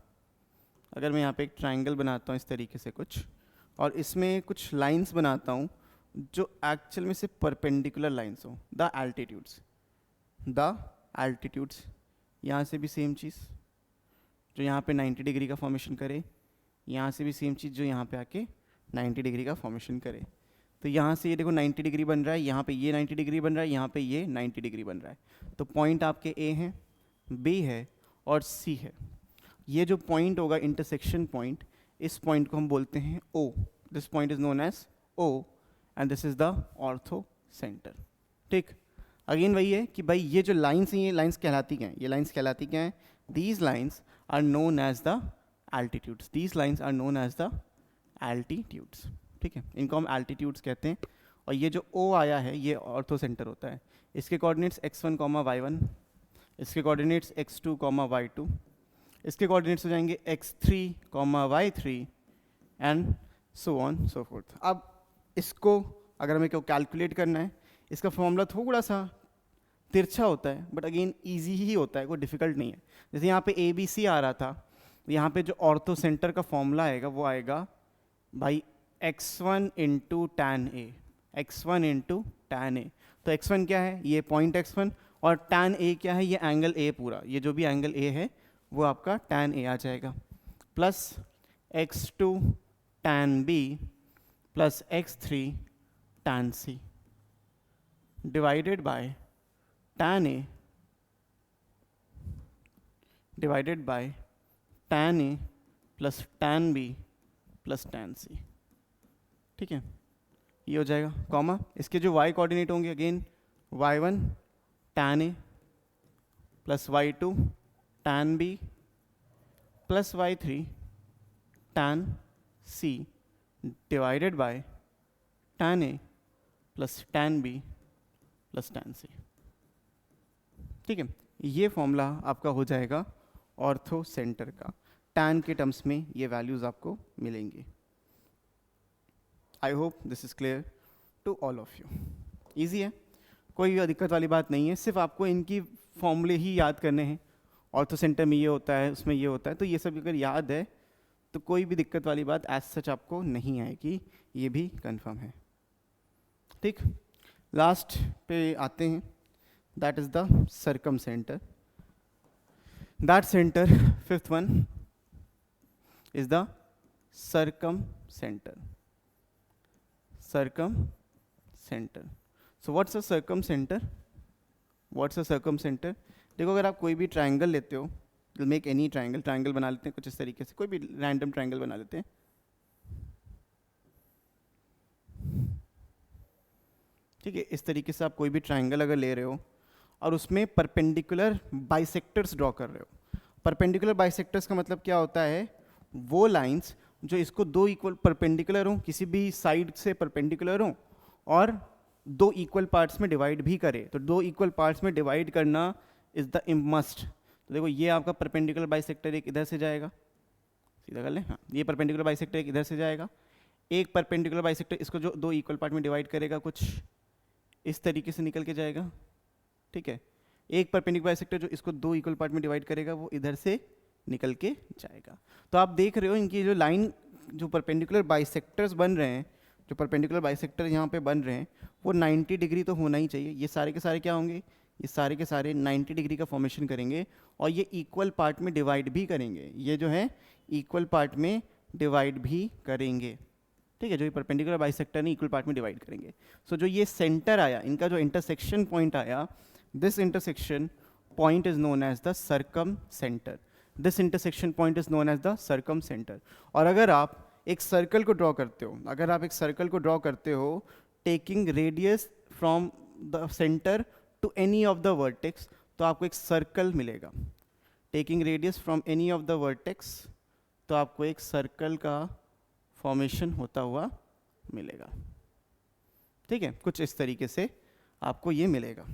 अगर मैं यहाँ पे एक ट्राइंगल बनाता हूँ इस तरीके से कुछ, और इसमें कुछ लाइंस बनाता हूँ जो एक्चुअल में से परपेंडिकुलर लाइंस हो, द एल्टीट्यूड्स, यहाँ से भी सेम चीज़ जो यहाँ पे 90 डिग्री का फॉर्मेशन करे, यहाँ से भी सेम चीज़ जो यहाँ पे आके 90 डिग्री का फॉर्मेशन करे। तो यहाँ से ये देखो 90 डिग्री बन रहा है, यहाँ पे ये 90 डिग्री बन रहा है, यहाँ पे ये 90 डिग्री बन रहा है। तो पॉइंट आपके ए हैं, बी है और सी है। ये जो पॉइंट होगा इंटरसेक्शन पॉइंट, इस पॉइंट को हम बोलते हैं O. This point is known as O and this is the orthocentre. ठीक, अगेन वही है कि भाई ये जो लाइन्स हैं, ये लाइन्स कहलाती क्या हैं? ये लाइन्स कहलाती क्या हैं? These lines are known as the altitudes. These lines are known as the altitudes. ठीक है, इनको हम एल्टीट्यूड्स कहते हैं। और ये जो ओ आया है ये ऑर्थो सेंटर होता है। इसके कोऑर्डिनेट्स x1, y1, इसके कोऑर्डिनेट्स x2, y2, इसके कोऑर्डिनेट्स हो जाएंगे x3, y3 and so on so fourth. अब इसको अगर हमें कैलकुलेट करना है, इसका फॉर्मूला थोड़ा सा तिरछा होता है बट अगेन इजी ही होता है, कोई डिफिकल्ट नहीं है। जैसे यहाँ पे ABC आ रहा था, यहाँ पे जो ऑर्थो सेंटर का फॉर्मूला आएगा वो आएगा भाई x1 into tan A, x1 into tan A। तो x1 क्या है? ये पॉइंट x1, और tan A क्या है? ये एंगल A पूरा, ये जो भी एंगल A है वो आपका tan A आ जाएगा, plus x2 tan B plus x3 tan C divided by tan A divided by tan A plus tan B plus tan C। ठीक है, ये हो जाएगा, कॉमा इसके जो y कोऑर्डिनेट होंगे again y1 tan A plus y2 tan B plus y3 tan C divided by tan A plus tan B plus tan C। ठीक है, ये फॉर्मूला आपका हो जाएगा ऑर्थो सेंटर का। tan के टर्म्स में ये वैल्यूज आपको मिलेंगी। I hope this is clear to all of you. Easy है, कोई दिक्कत वाली बात नहीं है, सिर्फ आपको इनकी फॉर्मूले ही याद करने हैं। ऑर्थो सेंटर में ये होता है, उसमें ये होता है, तो ये सब अगर याद है तो कोई भी दिक्कत वाली बात एज सच आपको नहीं आएगी, ये भी कंफर्म है। ठीक, लास्ट पे आते हैं, that is the circum centre. That centre, fifth one is the circum centre. Circum centre, so what's a circum centre? What's a circum centre? देखो, अगर आप कोई भी ट्राइंगल लेते हो, मेक एनी ट्राइंगल, ट्राइंगल बना लेते हैं कुछ इस तरीके से, कोई भी रैंडम ट्राइंगल बना लेते हैं। ठीक है, इस तरीके से आप कोई भी ट्राइंगल अगर ले रहे हो और उसमें परपेंडिकुलर बाइसेक्टर्स ड्रॉ कर रहे हो। परपेंडिकुलर बाइसेक्टर्स का मतलब क्या होता है? वो लाइंस जो इसको दो इक्वल परपेंडिकुलर हों, किसी भी साइड से परपेंडिकुलर हों और दो इक्वल पार्ट्स में डिवाइड भी करे। तो दो इक्वल पार्ट्स में डिवाइड करना इज द मस्ट। तो देखो, ये आपका परपेंडिकुलर बाइसेक्टर एक इधर से जाएगा, सीधा कर ले, हाँ, ये परपेंडिकुलर बाइसेक्टर एक इधर से जाएगा, एक परपेंडिकुलर बाइसेक्टर इसको जो दो इक्वल पार्ट में डिवाइड करेगा कुछ इस तरीके से निकल के जाएगा। ठीक है, एक परपेंडिकुलर बाइसेक्टर जो इसको दो इक्वल पार्ट में डिवाइड करेगा वो इधर से निकल के जाएगा। तो आप देख रहे हो इनकी जो लाइन, जो परपेंडिकुलर बाइसेक्टर्स बन रहे हैं, जो परपेंडिकुलर बाइसेक्टर यहाँ पे बन रहे हैं वो 90 डिग्री तो होना ही चाहिए। ये सारे के सारे क्या होंगे? ये सारे के सारे 90 डिग्री का फॉर्मेशन करेंगे और ये इक्वल पार्ट में डिवाइड भी करेंगे। ये जो है इक्वल पार्ट में डिवाइड भी करेंगे। ठीक है, जो ये परपेंडिकुलर बाइसेक्टर ने इक्वल पार्ट में डिवाइड करेंगे। सो जो ये सेंटर आया, इनका जो इंटरसेक्शन पॉइंट आया, this intersection point is known as the circumcentre. This intersection point is known as the circumcentre. और अगर आप एक सर्कल को ड्रॉ करते हो, अगर आप एक सर्कल को ड्रॉ करते हो taking radius from the centre to any of the vertex, तो आपको एक सर्कल मिलेगा। Taking radius from any of the vertex, तो आपको एक सर्कल का फॉर्मेशन होता हुआ मिलेगा। ठीक है, कुछ इस तरीके से आपको ये मिलेगा।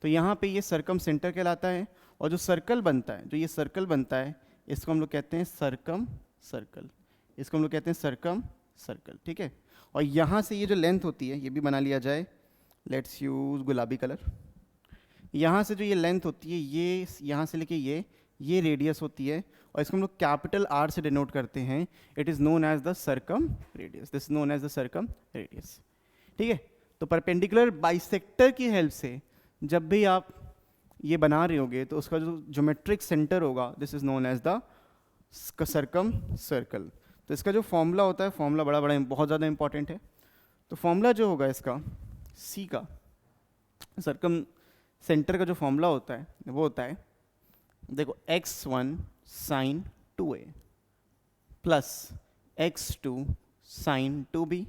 तो यहाँ पे ये सर्कम सेंटर कहलाता है। और जो सर्कल बनता है, जो ये सर्कल बनता है, इसको हम लोग कहते हैं सर्कम सर्कल, इसको हम लोग कहते हैं सर्कम सर्कल। ठीक है, और यहाँ से ये जो लेंथ होती है ये भी बना लिया जाए। लेट्स यूज गुलाबी कलर। यहाँ से जो ये लेंथ होती है, ये यहाँ से लेके ये रेडियस होती है, और इसको हम लोग कैपिटल आर से डिनोट करते हैं. It is known as the circumradius. This known as the circumradius. ठीक है. तो परपेंडिकुलर बाइसेक्टर की हेल्प से जब भी आप ये बना रहे होगे तो उसका जो ज्योमेट्रिक सेंटर होगा, this is known as the circumcircle. तो इसका जो फॉर्मूला होता है, फॉर्मूला बड़ा बहुत ज़्यादा इंपॉर्टेंट है. तो फॉर्मूला जो होगा इसका सी का, सर्कम सेंटर का जो फॉर्मूला होता है वो होता है, देखो, x1 sine 2a plus x2 sine 2b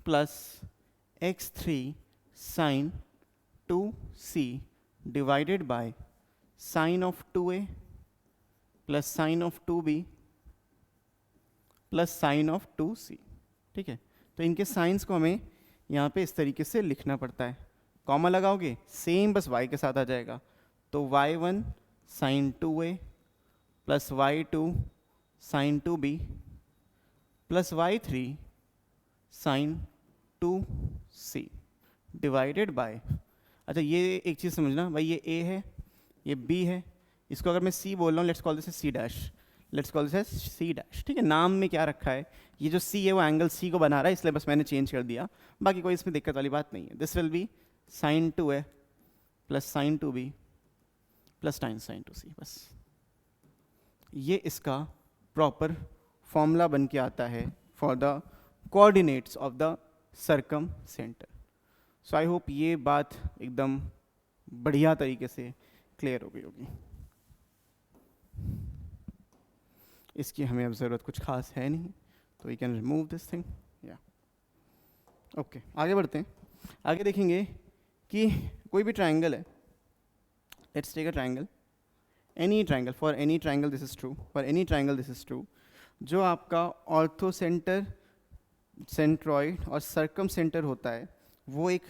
plus x3 sine 2c divided by sine of 2a plus sine of 2b plus sine of 2c. ठीक है. तो इनके साइंस को हमें यहाँ पे इस तरीके से लिखना पड़ता है. कॉमा लगाओगे सेम बस y के साथ आ जाएगा. तो y1 sine 2a plus y2 sine 2b plus y3 sine 2c divided by, अच्छा ये एक चीज़ समझना भाई, ये a है, ये b है, इसको अगर मैं c बोल रहा हूँ, let's call this c dash, let's call this c dash. ठीक है. नाम में क्या रखा है, ये जो c है वो एंगल c को बना रहा है, इसलिए बस मैंने चेंज कर दिया, बाकी कोई इसमें दिक्कत वाली बात नहीं है. This will be sine 2a plus sine 2b plus sine 2c. बस ये इसका प्रॉपर फॉर्मूला बन के आता है for the coordinates of the circum centre. So I hope ये बात एकदम बढ़िया तरीके से क्लियर हो गई होगी. इसकी हमें अब ज़रूरत कुछ खास है नहीं, तो we can remove this thing. या ओके, आगे बढ़ते हैं. आगे देखेंगे कि कोई भी ट्रायंगल है, let's take a triangle, any triangle, for any triangle this is true, for any triangle this is true, जो आपका ऑर्थो सेंटर, सेंट्रॉइड और सर्कम सेंटर होता है वो एक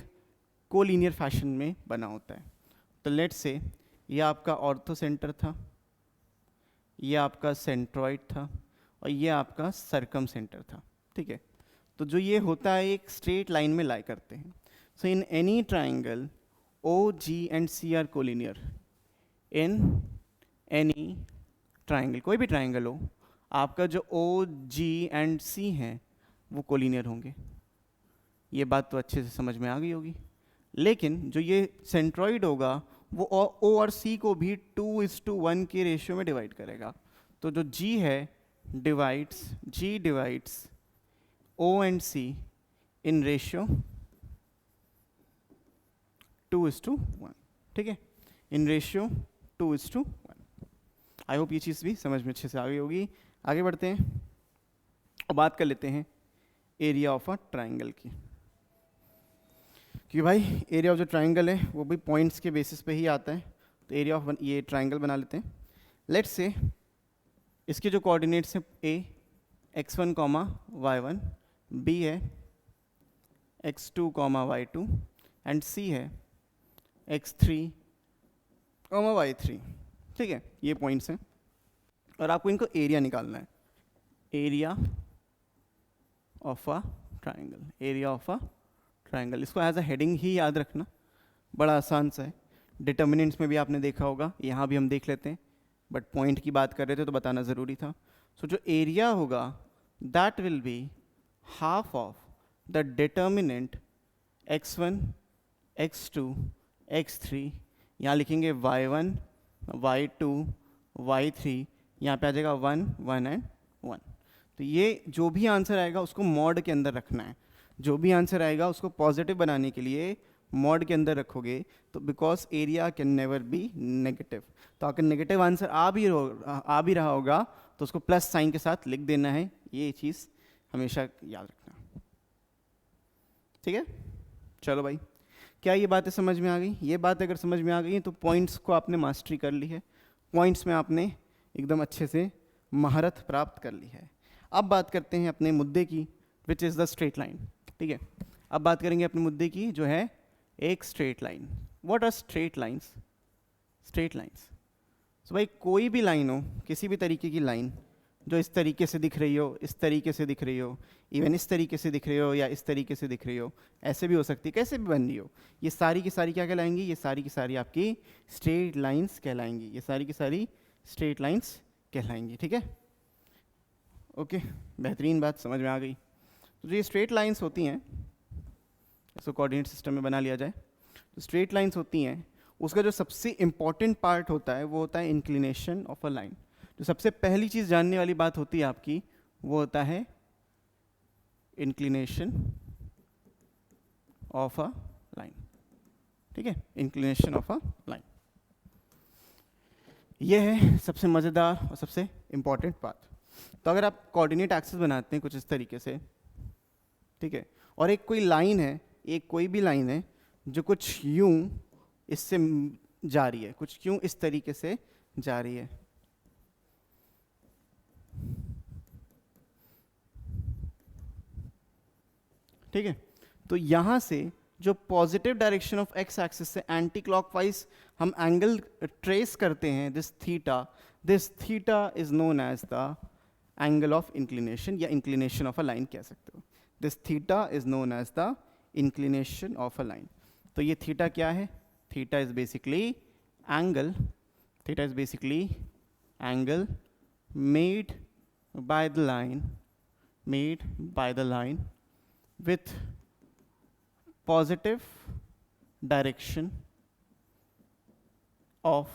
कोलिनियर फैशन में बना होता है. तो लेट्स से ये आपका ऑर्थो सेंटर था, ये आपका सेंट्रॉइड था, और ये आपका सर्कम सेंटर था. ठीक है. तो जो ये होता है एक स्ट्रेट लाइन में लाई करते हैं. So in any triangle O G and C are collinear. In any triangle, कोई भी ट्राइंगल हो, आपका जो ओ जी एंड सी हैं वो कोलिनियर होंगे. ये बात तो अच्छे से समझ में आ गई होगी. लेकिन जो ये सेंट्रॉइड होगा वो ओ और सी को भी 2:1 के रेशियो में डिवाइड करेगा. तो जो जी है G divides O and C in ratio 2:1. ठीक है. इन रेशियो 2:1. आई होप ये चीज़ भी समझ में अच्छे से आ गई होगी. आगे बढ़ते हैं और बात कर लेते हैं एरिया ऑफ अ ट्राइंगल की. क्योंकि भाई एरिया ऑफ जो ट्राइंगल है वो भी पॉइंट्स के बेसिस पे ही आता है. तो एरिया ऑफ ये ट्राइंगल बना लेते हैं. लेट्स से इसके जो कोऑर्डिनेट्स हैं ए x1 कॉमा y1, b है x2 comma y2 and c है x3 कॉमा y3. ठीक है. ये पॉइंट्स हैं और आपको इनको एरिया निकालना है. Area of a triangle, area of a triangle, इसको एज अ हेडिंग ही याद रखना, बड़ा आसान सा है. डिटर्मिनेंट्स में भी आपने देखा होगा, यहाँ भी हम देख लेते हैं, बट पॉइंट की बात कर रहे थे तो बताना ज़रूरी था. सो जो एरिया होगा that will be half of the determinant x1 x2 x3, यहाँ लिखेंगे y1 y2 y3, यहाँ पे आ जाएगा 1 1 एंड 1. तो ये जो भी आंसर आएगा उसको मॉड के अंदर रखना है. जो भी आंसर आएगा उसको पॉजिटिव बनाने के लिए मॉड के अंदर रखोगे. तो because area can never be negative, तो अगर नेगेटिव आंसर आ भी रहा होगा तो उसको प्लस साइन के साथ लिख देना है. ये चीज़ हमेशा याद रखना. ठीक है. चलो भाई, क्या ये बातें समझ में आ गई? ये बात अगर समझ में आ गई तो पॉइंट्स को आपने मास्टरी कर ली है, पॉइंट्स में आपने एकदम अच्छे से महारत प्राप्त कर ली है. अब बात करते हैं अपने मुद्दे की, which is the straight line. ठीक है. अब बात करेंगे अपने मुद्दे की जो है एक straight line. What are straight lines? Straight lines, so भाई कोई भी लाइन हो, किसी भी तरीके की लाइन जो इस तरीके से दिख रही हो, इस तरीके से दिख रही हो, इवन इस तरीके से दिख रही हो या इस तरीके से दिख रही हो, ऐसे भी हो सकती है, कैसे भी बन रही हो, ये सारी की सारी क्या कहलाएंगी, ये सारी की सारी आपकी स्ट्रेट लाइंस कहलाएंगी, ये सारी की सारी स्ट्रेट लाइंस कहलाएंगी। ठीक है, ओके, बेहतरीन बात समझ में आ गई। तो जो ये स्ट्रेट लाइंस होती हैं, इसको कोऑर्डिनेट सिस्टम में बना लिया जाए, तो स्ट्रेट लाइंस होती हैं, उसका जो सबसे इंपॉर्टेंट पार्ट होता है वो होता है इंक्लिनेशन ऑफ अ लाइन। जो सबसे पहली चीज़ जानने वाली बात होती है आपकी, वो होता है इंक्लिनेशन ऑफ अ लाइन। ठीक है, इंक्लिनेशन ऑफ अ लाइन, ये है सबसे मज़ेदार और सबसे इंपॉर्टेंट बात। तो अगर आप कोऑर्डिनेट एक्सिस बनाते हैं कुछ इस तरीके से, ठीक है, और एक कोई लाइन है, एक कोई भी लाइन है जो कुछ यूं इससे जा रही है, कुछ क्यों इस तरीके से जा रही है, ठीक है, तो यहां से जो positive direction of x axis से एंटी क्लॉकवाइज हम एंगल ट्रेस करते हैं, this theta is known as the angle of inclination या इंक्लिनेशन ऑफ अ लाइन कह सकते हो। This theta is known as the inclination of a line. तो ये थीटा क्या है, theta is basically angle, theta is basically angle made by the line with positive direction of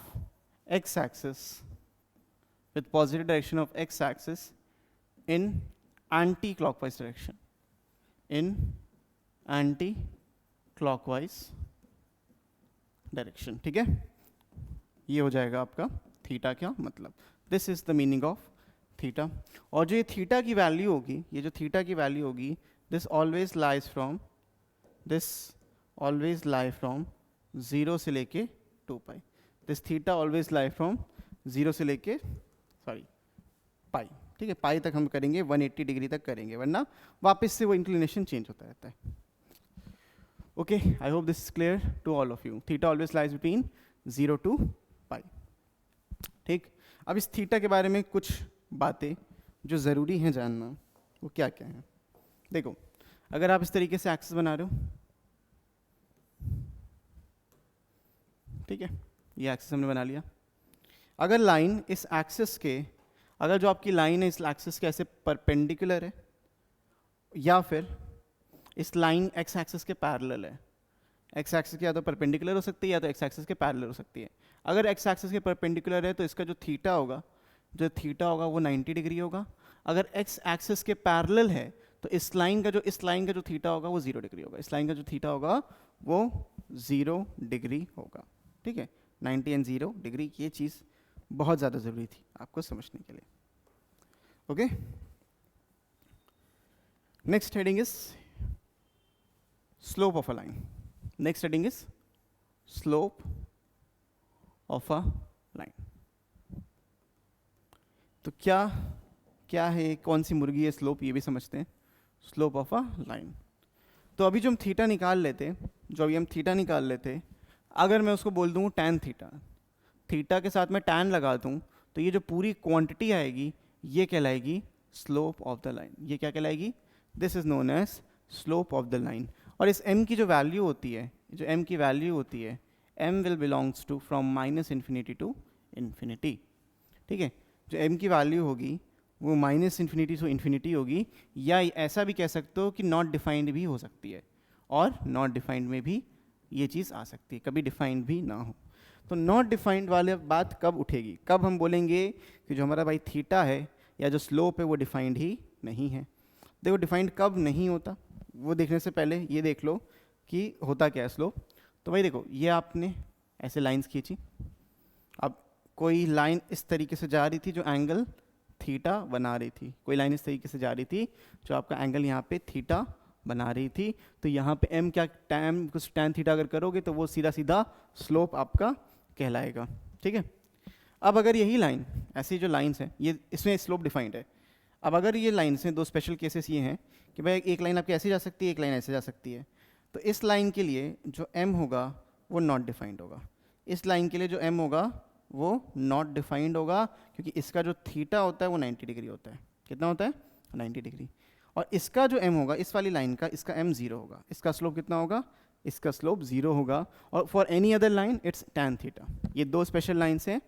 x-axis, with positive direction of x-axis in anti-clockwise direction, in anti-clockwise direction। ठीक है, ये हो जाएगा आपका थीटा क्या मतलब, this is the meaning of theta. और जो ये थीटा की वैल्यू होगी, ये जो थीटा की वैल्यू होगी, दिस ऑलवेज लाई फ्रॉम 0 से लेके 2 pi. This theta always lie from 0 से लेके पाई। ठीक है, पाई तक हम करेंगे, 180 डिग्री तक करेंगे, वरना वापस से वो इंक्लिनेशन चेंज होता रहता है। Okay, I hope this is clear to all of you. Theta always lies between 0 to pi. ठीक, अब इस थीटा के बारे में कुछ बातें जो ज़रूरी हैं जानना, वो क्या क्या हैं। देखो, अगर आप इस तरीके से एक्सिस बना रहे हो, ठीक है, ये एक्सिस हमने बना लिया। अगर लाइन इस एक्सिस के, अगर जो आपकी लाइन है इस एक्सिस के ऐसे परपेंडिकुलर है, या फिर इस लाइन एक्स एक्सिस के पैरेलल है, एक्स एक्सिस के या तो परपेंडिकुलर हो सकती है या तो एक्स एक्सिस के पैरेलल हो सकती है। अगर एक्स एक्सिस के परपेंडिकुलर है तो इसका जो थीटा होगा वो 90 डिग्री होगा। अगर एक्स एक्सिस के पैरेलल है तो इस लाइन का जो थीटा होगा वो 0 डिग्री होगा, इस लाइन का जो थीटा होगा वो 0 डिग्री होगा। ठीक है, 90 एंड 0 डिग्री, ये चीज़ बहुत ज़्यादा ज़रूरी थी आपको समझने के लिए। Okay, next heading is slope of a line. Next heading is slope of a line. तो क्या है, कौन सी मुर्गी है स्लोप, ये भी समझते हैं। स्लोप ऑफ अ लाइन, तो अभी जो हम थीटा निकाल लेते, अगर मैं उसको बोल दूँ tan थीटा, थीटा के साथ में tan लगा दूँ, तो ये जो पूरी क्वांटिटी आएगी ये कहलाएगी स्लोप ऑफ द लाइन। ये क्या कहलाएगी, this is known as slope of the line. और इस m की जो वैल्यू होती है, m will belongs to from -infinity to infinity. ठीक है, जो m की वैल्यू होगी वो -इन्फिनिटी टू इन्फिनिटी होगी, या ऐसा भी कह सकते हो कि नॉट डिफाइंड भी हो सकती है, और नॉट डिफाइंड में भी ये चीज़ आ सकती है, कभी डिफाइंड भी ना हो। तो नॉट डिफाइंड वाले बात कब उठेगी, कब हम बोलेंगे कि जो हमारा भाई थीटा है या जो स्लोप है वो डिफाइंड ही नहीं है। देखो, डिफाइंड कब नहीं होता वो देखने से पहले ये देख लो कि होता क्या है स्लोप। तो भाई देखो, ये आपने ऐसे लाइंस खींची, अब कोई लाइन इस तरीके से जा रही थी जो एंगल थीटा बना रही थी, कोई लाइन इस तरीके से जा रही थी जो आपका एंगल यहाँ पे थीटा बना रही थी, तो यहाँ पे m क्या कुछ tan थीटा अगर करोगे तो वो सीधा सीधा स्लोप आपका कहलाएगा। ठीक है, अब अगर यही लाइन, ऐसी जो लाइंस हैं ये, इसमें स्लोप डिफाइंड है। अब अगर ये लाइन्स हैं, दो स्पेशल केसेस ये हैं कि भाई एक लाइन आपकी ऐसे जा सकती है, एक लाइन ऐसे जा सकती है, तो इस लाइन के लिए जो m होगा वो नॉट डिफाइंड होगा, इस लाइन के लिए जो m होगा वो नॉट डिफाइंड होगा, क्योंकि इसका जो थीटा होता है वो 90 डिग्री होता है। कितना होता है? 90 डिग्री। और इसका जो m होगा, इस वाली लाइन का, इसका m 0 होगा। इसका स्लोप कितना होगा? इसका स्लोप 0 होगा। और for any other line it's tan theta. ये दो स्पेशल लाइन्स हैं।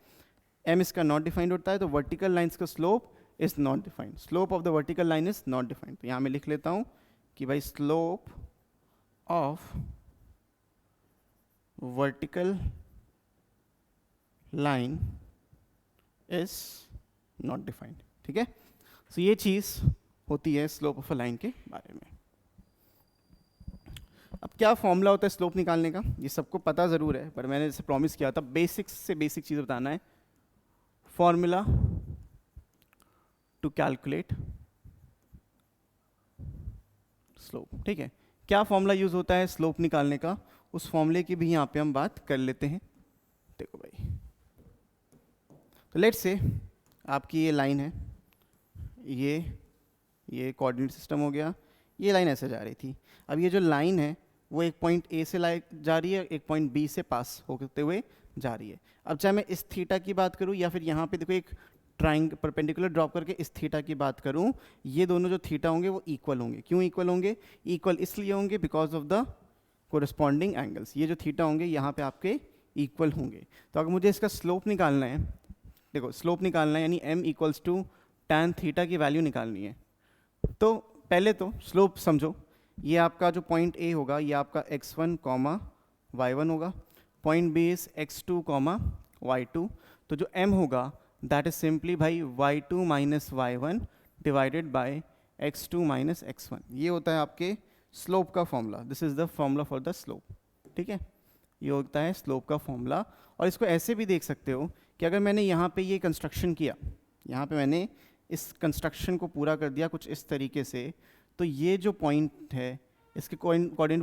m इसका नॉट डिफाइंड होता है, तो वर्टिकल लाइन्स का slope is not defined. Slope of the vertical line is not defined. तो यहाँ मैं लिख लेता हूँ कि भाई slope of vertical line is not defined. ठीक है, सो ये चीज़ होती है स्लोप ऑफ अ लाइन के बारे में। अब क्या फॉर्मूला होता है स्लोप निकालने का, ये सबको पता ज़रूर है, पर मैंने जैसे प्रॉमिस किया था बेसिक्स से बेसिक चीज़ बताना है। Formula to calculate slope. ठीक है, क्या फॉर्मूला यूज़ होता है स्लोप निकालने का, उस फॉर्मूले की भी यहाँ पे हम बात कर लेते हैं। देखो भाई, तो लेट्स से आपकी ये लाइन है, ये कोऑर्डिनेट सिस्टम हो गया, ये लाइन ऐसे जा रही थी। अब ये जो लाइन है वो एक पॉइंट ए से जा रही है, एक पॉइंट बी से पास होते हुए जा रही है। अब चाहे मैं इस थीटा की बात करूँ या फिर यहाँ पे देखो एक ट्राइंग परपेंडिकुलर ड्रॉप करके इस थीटा की बात करूँ, ये दोनों जो थीटा होंगे वो इक्वल होंगे। क्यों इक्वल होंगे? इक्वल इसलिए होंगे because of the corresponding angles. ये जो थीटा होंगे यहाँ पे आपके इक्वल होंगे। तो अगर मुझे इसका स्लोप निकालना है, देखो स्लोप निकालना है यानी m equals to tan theta की वैल्यू निकालनी है। तो पहले तो स्लोप समझो, ये आपका जो पॉइंट A होगा ये आपका x1, y1 होगा, point B is x2, y2। तो जो m होगा दैट इज सिंपली भाई y2 minus y1 divided bye x2 minus x1। ये होता है आपके स्लोप का formula. This is the formula for the slope. ठीक है, ये होता है स्लोप का फॉर्मूला। और इसको ऐसे भी देख सकते हो कि अगर मैंने यहाँ पे ये कंस्ट्रक्शन किया, यहाँ पे मैंने इस कंस्ट्रक्शन को पूरा कर दिया कुछ इस तरीके से, तो ये जो पॉइंट है इसके कोऑर्डिनेट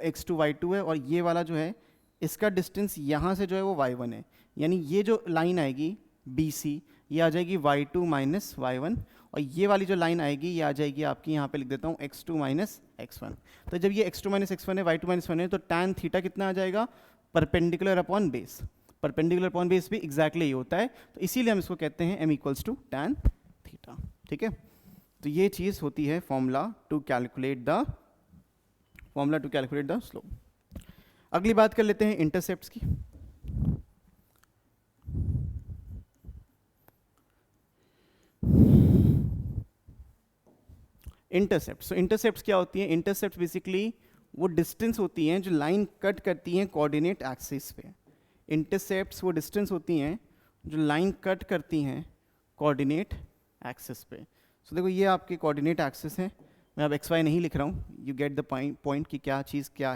x2 y2 है, और ये वाला जो है इसका डिस्टेंस यहाँ से जो है वो y1 है। यानी ये जो लाइन आएगी BC ये आ जाएगी y2 माइनस y1, और ये वाली जो लाइन आएगी ये आ जाएगी आपकी, यहाँ पे लिख देता हूँ x2 माइनस x1। तो जब ये x2 माइनस x1 है, y2 माइनस 1 है, तो tan थीटा कितना आ जाएगा? Perpendicular upon base. Perpendicular upon base भी एग्जैक्टली ये होता है, तो इसीलिए हम इसको कहते हैं m equals to tan theta. ठीक है, तो ये चीज़ होती है formula to calculate the slope. अगली बात कर लेते हैं इंटरसेप्ट्स की। इंटरसेप्ट, इंटरसेप्ट्स क्या होती हैं? इंटरसेप्ट बेसिकली वो डिस्टेंस होती हैं जो लाइन कट करती हैं कोऑर्डिनेट एक्सिस पे। इंटरसेप्ट्स वो डिस्टेंस होती हैं जो लाइन कट करती हैं कोऑर्डिनेट एक्सिस पे। सो देखो ये आपके कोऑर्डिनेट एक्सिस है, मैं अब XY नहीं लिख रहा हूँ, यू गेट द पॉइंट कि क्या चीज़ क्या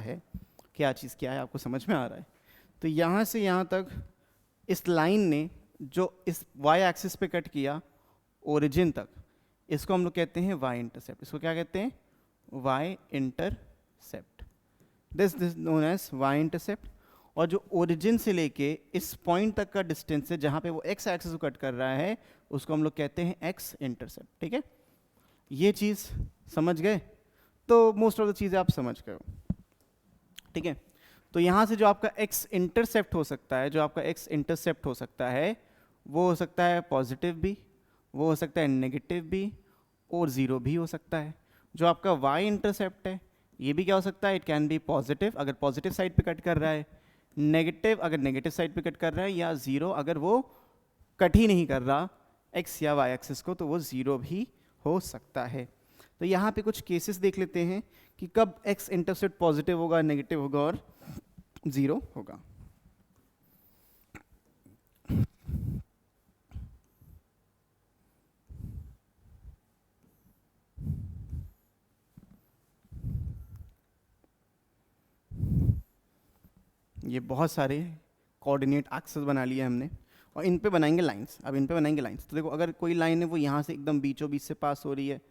है, आपको समझ में आ रहा है। तो यहाँ से यहाँ तक इस लाइन ने जो इस Y एक्सिस पे कट किया ओरिजिन तक, इसको हम लोग कहते हैं Y इंटरसेप्ट। इसको क्या कहते हैं? Y intercept. This known as Y intercept. और जो ओरिजिन से लेके इस पॉइंट तक का डिस्टेंस है जहाँ पे वो X एक्सिस को कट कर रहा है, उसको हम लोग कहते हैं X इंटरसेप्ट। ठीक है, ये चीज़ समझ गए? तो मोस्ट ऑफ द चीज़ें आप समझ गए हो। ठीक है, तो यहाँ से जो आपका X इंटरसेप्ट हो सकता है, वो हो सकता है पॉजिटिव भी, वो हो सकता है नेगेटिव भी, और ज़ीरो भी हो सकता है। जो आपका Y इंटरसेप्ट है ये भी क्या हो सकता है? इट कैन बी पॉजिटिव अगर पॉजिटिव साइड पे कट कर रहा है, नेगेटिव अगर नेगेटिव साइड पे कट कर रहा है, या ज़ीरो अगर वो कट ही नहीं कर रहा X या Y एक्सिस को, तो वो ज़ीरो भी हो सकता है। तो यहाँ पे कुछ केसेस देख लेते हैं कि कब X इंटरसेप्ट पॉजिटिव होगा, नेगेटिव होगा और ज़ीरो होगा। ये बहुत सारे कोऑर्डिनेट एक्सेस बना लिए हमने, और इन पे बनाएंगे लाइंस। अब इन पे बनाएंगे लाइंस, तो देखो अगर कोई लाइन है वो यहाँ से एकदम बीचों बीच से पास हो रही है,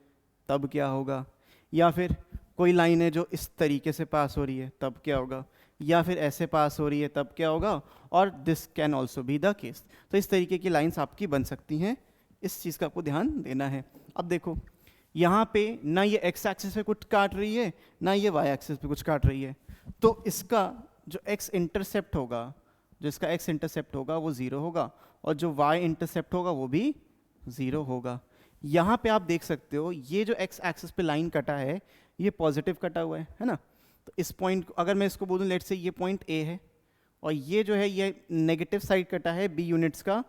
तब क्या होगा? या फिर कोई लाइन है जो इस तरीके से पास हो रही है, तब क्या होगा? या फिर ऐसे पास हो रही है, तब क्या होगा? और this can also be the case. तो इस तरीके की लाइंस आपकी बन सकती हैं, इस चीज़ का आपको ध्यान देना है। अब देखो यहाँ पे ना ये X एक्सिस पे कुछ काट रही है, ना ये Y एक्सिस पे कुछ काट रही है, तो इसका जो X इंटरसेप्ट होगा जो इसका एक्स इंटरसेप्ट होगा वो 0 होगा, और जो वाई इंटरसेप्ट होगा वो भी 0 होगा। यहाँ पे आप देख सकते हो ये जो एक्स एक्सिस पे लाइन कटा है ये पॉजिटिव कटा हुआ है ना। तो इस पॉइंट, अगर मैं इसको बोलूँ लेट से ये पॉइंट ए है, और ये जो है ये नेगेटिव साइड कटा है बी यूनिट्स का,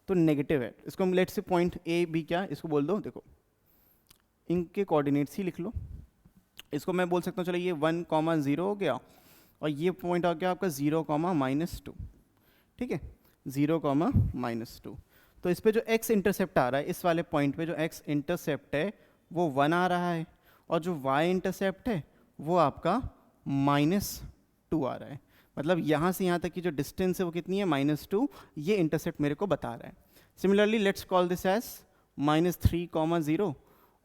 तो नेगेटिव है। इसको हम लेट से पॉइंट ए बी क्या, इसको बोल दो, देखो इनके कोऑर्डिनेट्स ही लिख लो। इसको मैं बोल सकता हूँ चलो ये 1,0 हो गया, और ये पॉइंट आ गया आपका 0,-2, ठीक है, 0,-2। तो इस पे जो x इंटरसेप्ट आ रहा है, इस वाले पॉइंट पे जो x इंटरसेप्ट है वो 1 आ रहा है, और जो y इंटरसेप्ट है वो आपका -2 आ रहा है। मतलब यहाँ से यहाँ तक की जो डिस्टेंस है वो कितनी है, -2। ये इंटरसेप्ट मेरे को बता रहा है। Similarly let's call this as -3,0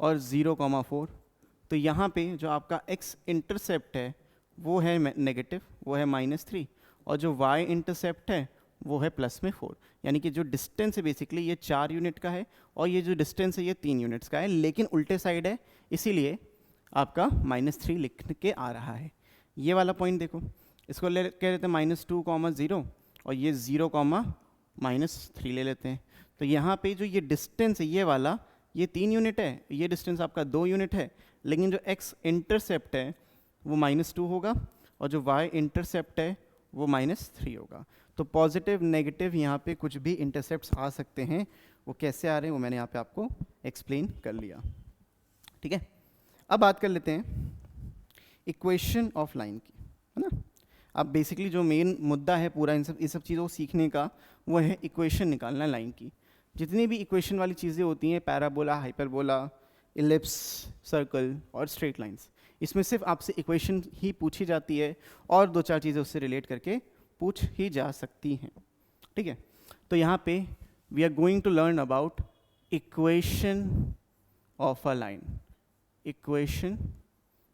और 0,4। तो यहाँ पे जो आपका x इंटरसेप्ट है वो है नेगेटिव, वो है -3, और जो y इंटरसेप्ट है वो है +4। यानी कि जो डिस्टेंस है बेसिकली ये 4 यूनिट का है, और ये जो डिस्टेंस है ये 3 यूनिट्स का है, लेकिन उल्टे साइड है, इसीलिए आपका -3 लिख के आ रहा है। ये वाला पॉइंट देखो, इसको कह लेते हैं -2,0, और ये 0,-3 ले लेते हैं। तो यहाँ पे जो ये डिस्टेंस है ये वाला, ये 3 यूनिट है, ये डिस्टेंस आपका 2 यूनिट है, लेकिन जो x इंटरसेप्ट है वो -2 होगा, और जो y इंटरसेप्ट है वो -3 होगा। तो पॉजिटिव नेगेटिव यहाँ पे कुछ भी इंटरसेप्ट्स आ सकते हैं, वो कैसे आ रहे हैं वो मैंने यहाँ पे आपको एक्सप्लेन कर लिया, ठीक है। अब बात कर लेते हैं इक्वेशन ऑफ लाइन की, है ना। अब बेसिकली जो मेन मुद्दा है पूरा इन सब चीज़ों को सीखने का, वो है इक्वेशन निकालना लाइन की। जितनी भी इक्वेशन वाली चीज़ें होती हैं, पैराबोला, हाइपरबोला, इलिप्स, सर्कल और स्ट्रेट लाइंस, इसमें सिर्फ आपसे इक्वेशन ही पूछी जाती है, और 2-4 चीज़ें उससे रिलेट करके पूछ ही जा सकती हैं, ठीक है। तो यहाँ पे we are going to learn about equation of a line, equation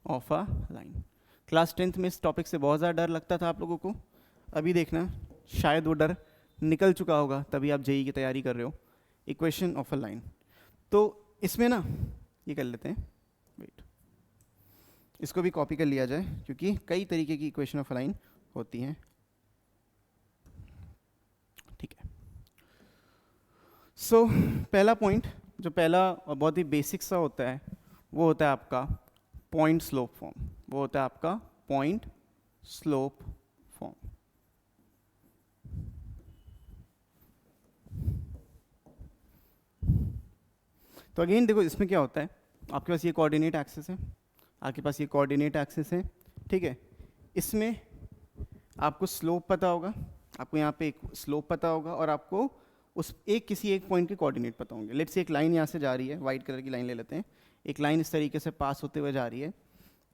of a line. Class 10th में इस टॉपिक से बहुत ज़्यादा डर लगता था आप लोगों को, अभी देखना शायद वो डर निकल चुका होगा, तभी आप जेई की तैयारी कर रहे हो। इक्वेशन ऑफ अ लाइन, तो इसमें ना ये कर लेते हैं, वेट, इसको भी कॉपी कर लिया जाए, क्योंकि कई तरीके की इक्वेशन ऑफ अ लाइन होती हैं, ठीक है। सो पहला पॉइंट, जो पहला और बहुत ही बेसिक सा होता है, वो होता है आपका पॉइंट स्लोप फॉर्म, वो होता है आपका पॉइंट स्लोप फॉर्म। तो अगेन देखो इसमें क्या होता है, आपके पास ये कोऑर्डिनेट एक्सिस है, आपके पास ये कोऑर्डिनेट एक्सिस है, ठीक है। इसमें आपको स्लोप पता होगा, आपको यहाँ पे एक स्लोप पता होगा, और आपको उस किसी एक पॉइंट के कोऑर्डिनेट पता होंगे। लेट्स से एक लाइन यहाँ से जा रही है, वाइट कलर की लाइन ले लेते हैं, एक लाइन इस तरीके से पास होते हुए जा रही है,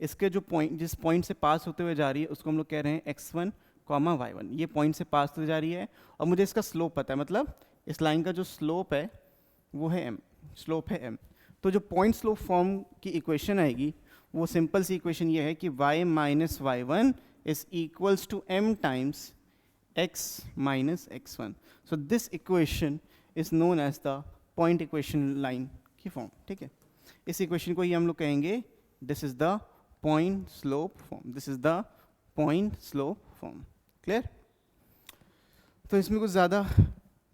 इसके जो पॉइंट, जिस पॉइंट से पास होते हुए जा रही है उसको हम लोग कह रहे हैं x1, y1। ये पॉइंट से पास होते जा रही है, और मुझे इसका स्लोप पता है, मतलब इस लाइन का जो स्लोप है वो है m, स्लोप है m। तो जो पॉइंट स्लोप फॉर्म की इक्वेशन आएगी, वो सिंपल सी इक्वेशन ये है कि y minus y1 is equals to m times x minus x1। So this equation is known as the point equation line की फॉर्म, ठीक है। इस इक्वेशन को ही हम लोग कहेंगे this is the point slope form, this is the point slope form, clear. तो इसमें कुछ ज़्यादा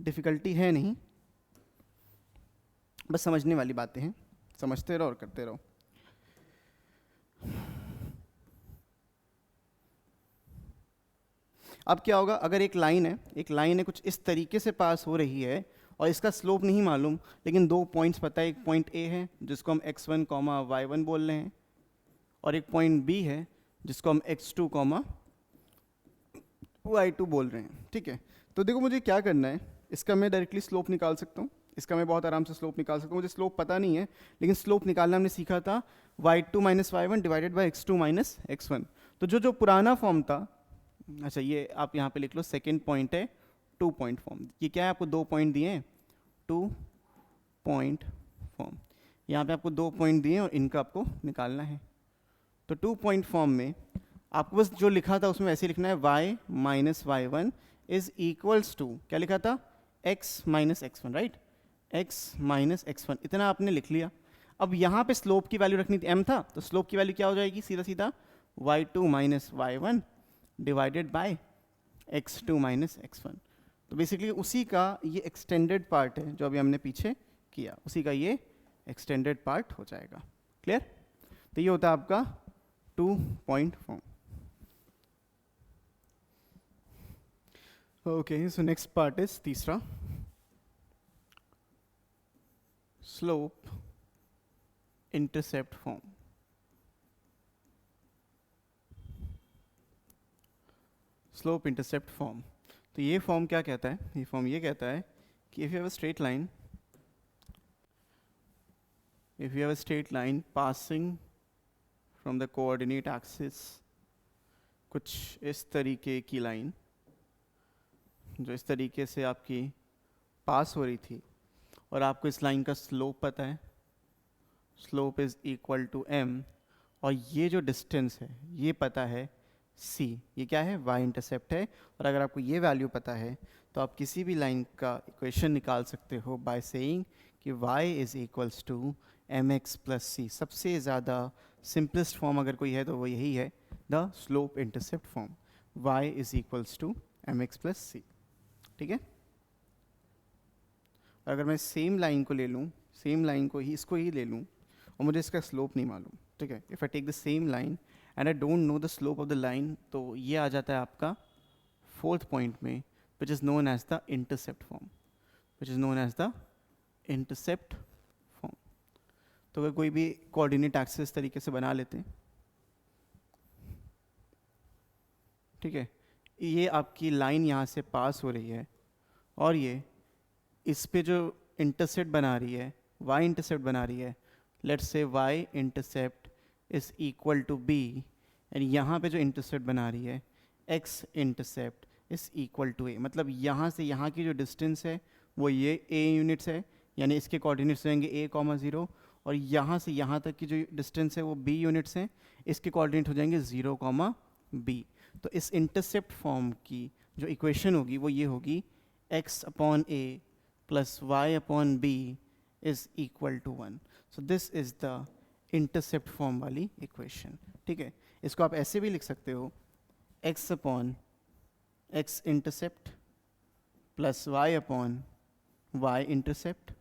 डिफिकल्टी है नहीं, बस समझने वाली बातें हैं, समझते रहो और करते रहो। अब क्या होगा, अगर एक लाइन है कुछ इस तरीके से पास हो रही है, और इसका स्लोप नहीं मालूम, लेकिन 2 पॉइंट्स पता है, एक पॉइंट ए है जिसको हम x1, y1 बोल रहे हैं, और एक पॉइंट बी है जिसको हम x2, y2 बोल रहे हैं, ठीक है। तो देखो मुझे क्या करना है, इसका मैं डायरेक्टली स्लोप निकाल सकता हूँ, इसका मैं बहुत आराम से स्लोप निकाल सकता हूँ। मुझे स्लोप पता नहीं है, लेकिन स्लोप निकालना हमने सीखा था y2 minus y1 divided by x2 minus x1। तो जो पुराना फॉर्म था, अच्छा ये आप यहाँ पे लिख लो, सेकेंड पॉइंट है 2 पॉइंट फॉर्म। ये क्या है, आपको 2 पॉइंट दिए हैं, 2 पॉइंट फॉर्म। यहाँ पे आपको 2 पॉइंट दिए हैं और इनका आपको निकालना है। तो 2 पॉइंट फॉर्म में आपको बस जो लिखा था उसमें वैसे लिखना है, y minus y1 is equals to, क्या लिखा था, x minus x1, right, x minus x1, इतना आपने लिख लिया। अब यहाँ पे स्लोप की वैल्यू रखनी थी, m था, तो स्लोप की वैल्यू क्या हो जाएगी, सीधा सीधा y2 minus y1 divided bye x2 minus x1। तो बेसिकली उसी का ये एक्सटेंडेड पार्ट है जो अभी हमने पीछे किया, उसी का ये एक्सटेंडेड पार्ट हो जाएगा। क्लियर? तो ये होता है आपका 2 point form. Okay, so next part is तीसरा, slope intercept form. Slope intercept form, तो ये फॉर्म क्या कहता है? ये फॉर्म ये कहता है कि if you have a straight line, if you have a straight line passing from the coordinate axis, कुछ इस तरीके की लाइन जो इस तरीके से आपकी पास हो रही थी, और आपको इस लाइन का स्लोप पता है, slope is equal to m, और ये जो डिस्टेंस है ये पता है c, ये क्या है? y इंटरसेप्ट है। और अगर आपको ये वैल्यू पता है तो आप किसी भी लाइन का इक्वेशन निकाल सकते हो बाय सेइंग कि y is equals to mx plus C. सबसे ज़्यादा सिंपलेस्ट फॉर्म अगर कोई है तो वो यही है, the slope intercept form, y is equals to mx plus C. ठीक है? और अगर मैं सेम लाइन को ले लूँ, सेम लाइन को ही, इसको ही ले लूँ, और मुझे इसका स्लोप नहीं मालूम, ठीक है, if I take the same line and I don't know the slope of the line, तो ये आ जाता है आपका फोर्थ पॉइंट में, which is known as the intercept form, which is known as the intercept form. तो अगर कोई भी कोऑर्डिनेट एक्सिस तरीके से बना लेते हैं, ठीक है, ये आपकी लाइन यहाँ से पास हो रही है, और ये इस पे जो इंटरसेप्ट बना रही है, y इंटरसेप्ट बना रही है, let's say y intercept is equal to b, and यहाँ पे जो इंटरसेप्ट बना रही है x intercept is equal to a। मतलब यहाँ से यहाँ की जो डिस्टेंस है वो ये a यूनिट्स है, यानी इसके कोऑर्डिनेट्स रहेंगे a, 0, और यहाँ से यहाँ तक की जो डिस्टेंस है वो b यूनिट्स हैं, इसके कोऑर्डिनेट हो जाएंगे 0, b। तो इस इंटरसेप्ट फॉर्म की जो इक्वेशन होगी वो ये होगी, x upon a plus y upon b is equal to 1। So this is the intercept form वाली इक्वेशन। ठीक है, इसको आप ऐसे भी लिख सकते हो, x upon x intercept plus y upon y intercept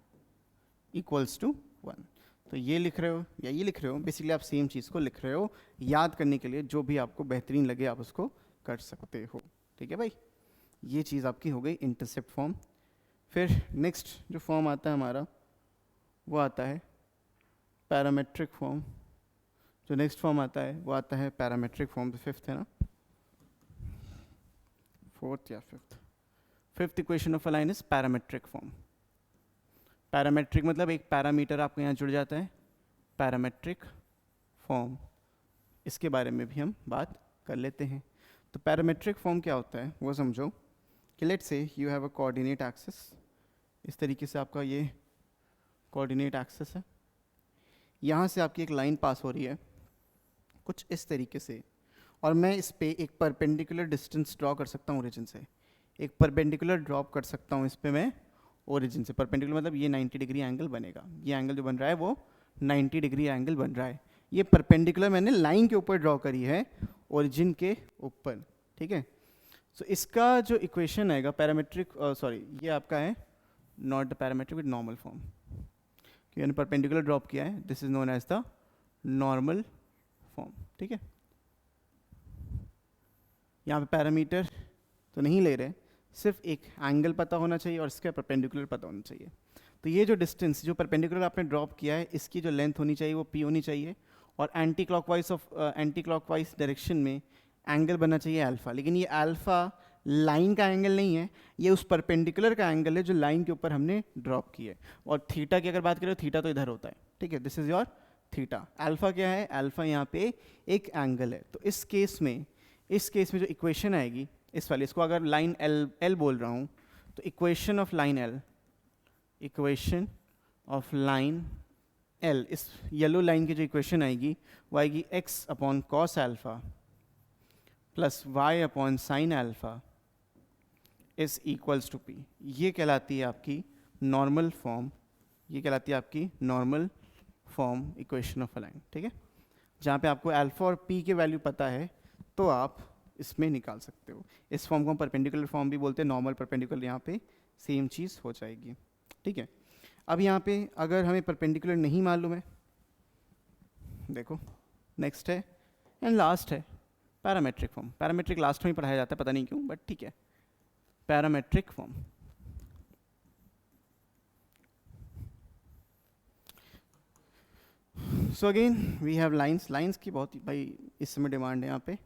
equals to 1। तो ये लिख रहे हो या ये लिख रहे हो, बेसिकली आप सेम चीज़ को लिख रहे हो। याद करने के लिए जो भी आपको बेहतरीन लगे आप उसको कर सकते हो। ठीक है भाई, ये चीज़ आपकी हो गई इंटरसेप्ट फॉर्म। फिर नेक्स्ट जो फॉर्म आता है हमारा वो आता है पैरामेट्रिक फॉर्म। जो नेक्स्ट फॉर्म आता है वो आता है पैरामेट्रिक फॉर्म। तो फिफ्थ है ना, फोर्थ या fifth equation of a line is parametric form. Parametric मतलब एक पैरामीटर आपको यहाँ जुड़ जाता है, पैरामेट्रिक फॉर्म, इसके बारे में भी हम बात कर लेते हैं। तो पैरामेट्रिक फॉर्म क्या होता है वो समझो कि let's say you have a coordinate axis, इस तरीके से आपका ये कोऑर्डिनेट एक्सिस है, यहाँ से आपकी एक लाइन पास हो रही है कुछ इस तरीके से, और मैं इस पे एक परपेंडिकुलर डिस्टेंस ड्रॉ कर सकता हूँ ओरिजिन से, एक परपेंडिकुलर ड्रॉप कर सकता हूँ इस पे मैं ओरिजिन से। परपेंडिकुलर मतलब ये 90 डिग्री एंगल बनेगा, ये एंगल जो बन रहा है वो 90 डिग्री एंगल बन रहा है। ये परपेंडिकुलर मैंने लाइन के ऊपर ड्रॉ करी है, ओरिजिन के ऊपर। ठीक है, सो इसका जो इक्वेशन आएगा पैरामेट्रिक, सॉरी ये आपका है not the parametric with normal form, क्योंकि मैंने परपेंडिकुलर ड्रॉप किया है, this is known as the normal form. ठीक है, यहाँ पे पैरामीटर तो नहीं ले रहे, सिर्फ एक एंगल पता होना चाहिए और इसका परपेंडिकुलर पता होना चाहिए। तो ये जो डिस्टेंस जो परपेंडिकुलर आपने ड्रॉप किया है, इसकी जो लेंथ होनी चाहिए वो p होनी चाहिए, और एंटी क्लॉकवाइज डायरेक्शन में एंगल बनना चाहिए अल्फ़ा। लेकिन ये अल्फ़ा लाइन का एंगल नहीं है, ये उस परपेंडिकुलर का एंगल है जो लाइन के ऊपर हमने ड्रॉप की है। और थीटा की अगर बात करें तो थीटा तो इधर होता है। ठीक है, this is your theta. Alpha क्या है? अल्फ़ा यहाँ पे एक एंगल है। तो इस केस में जो इक्वेशन आएगी इस वाली, इसको अगर लाइन एल बोल रहा हूँ तो इक्वेशन ऑफ लाइन एल, इस येलो लाइन की जो इक्वेशन आएगी वो आएगी x अपॉन cos alpha plus y upon sine alpha is equals to p। ये कहलाती है आपकी नॉर्मल फॉर्म, ये कहलाती है आपकी normal form equation of a line. ठीक है, जहाँ पे आपको अल्फ़ा और p के वैल्यू पता है तो आप इसमें निकाल सकते हो। इस फॉर्म को हम परपेंडिकुलर फॉर्म भी बोलते हैं, नॉर्मल परपेंडिकुलर यहाँ पे सेम चीज़ हो जाएगी, ठीक है। अब यहाँ पे अगर हमें परपेंडिकुलर नहीं मालूम है, देखो नेक्स्ट है एंड लास्ट है पैरामेट्रिक फॉर्म। पैरामेट्रिक लास्ट में ही पढ़ाया जाता है, पता नहीं क्यों, बट ठीक है। Parametric form, so again we have lines. Lines की बहुत भाई इस समय डिमांड है यहाँ पे।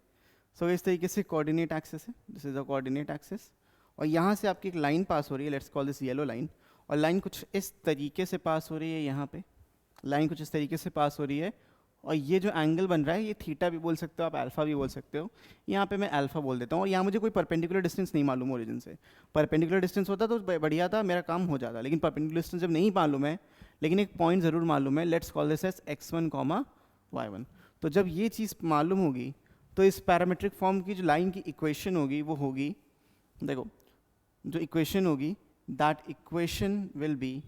सो इस तरीके से कोऑर्डिनेट एक्सिस है, this is a coordinate axis, और यहाँ से आपकी एक लाइन पास हो रही है, let's call this yellow line, और लाइन कुछ इस तरीके से पास हो रही है, यहाँ पे लाइन कुछ इस तरीके से पास हो रही है, और ये जो एंगल बन रहा है ये थीटा भी बोल सकते हो आप, अल्फा भी बोल सकते हो। यहाँ पे मैं अल्फा बोल देता हूँ, और यहाँ मुझे कोई परपेंडिकुलर डिस्टेंस नहीं मालूम ओरिजिन से। परपेंडिकुलर डिस्टेंस होता तो बढ़िया था, मेरा काम हो जाता, लेकिन परपेंडिकुलर डिस्टेंस जब नहीं मालूम है, लेकिन एक पॉइंट ज़रूर मालूम है, let's call this as x1, y1। तो जब ये चीज़ मालूम होगी तो इस पैरामेट्रिक फॉर्म की जो लाइन की इक्वेशन होगी वो होगी, देखो जो इक्वेशन होगी, that equation will be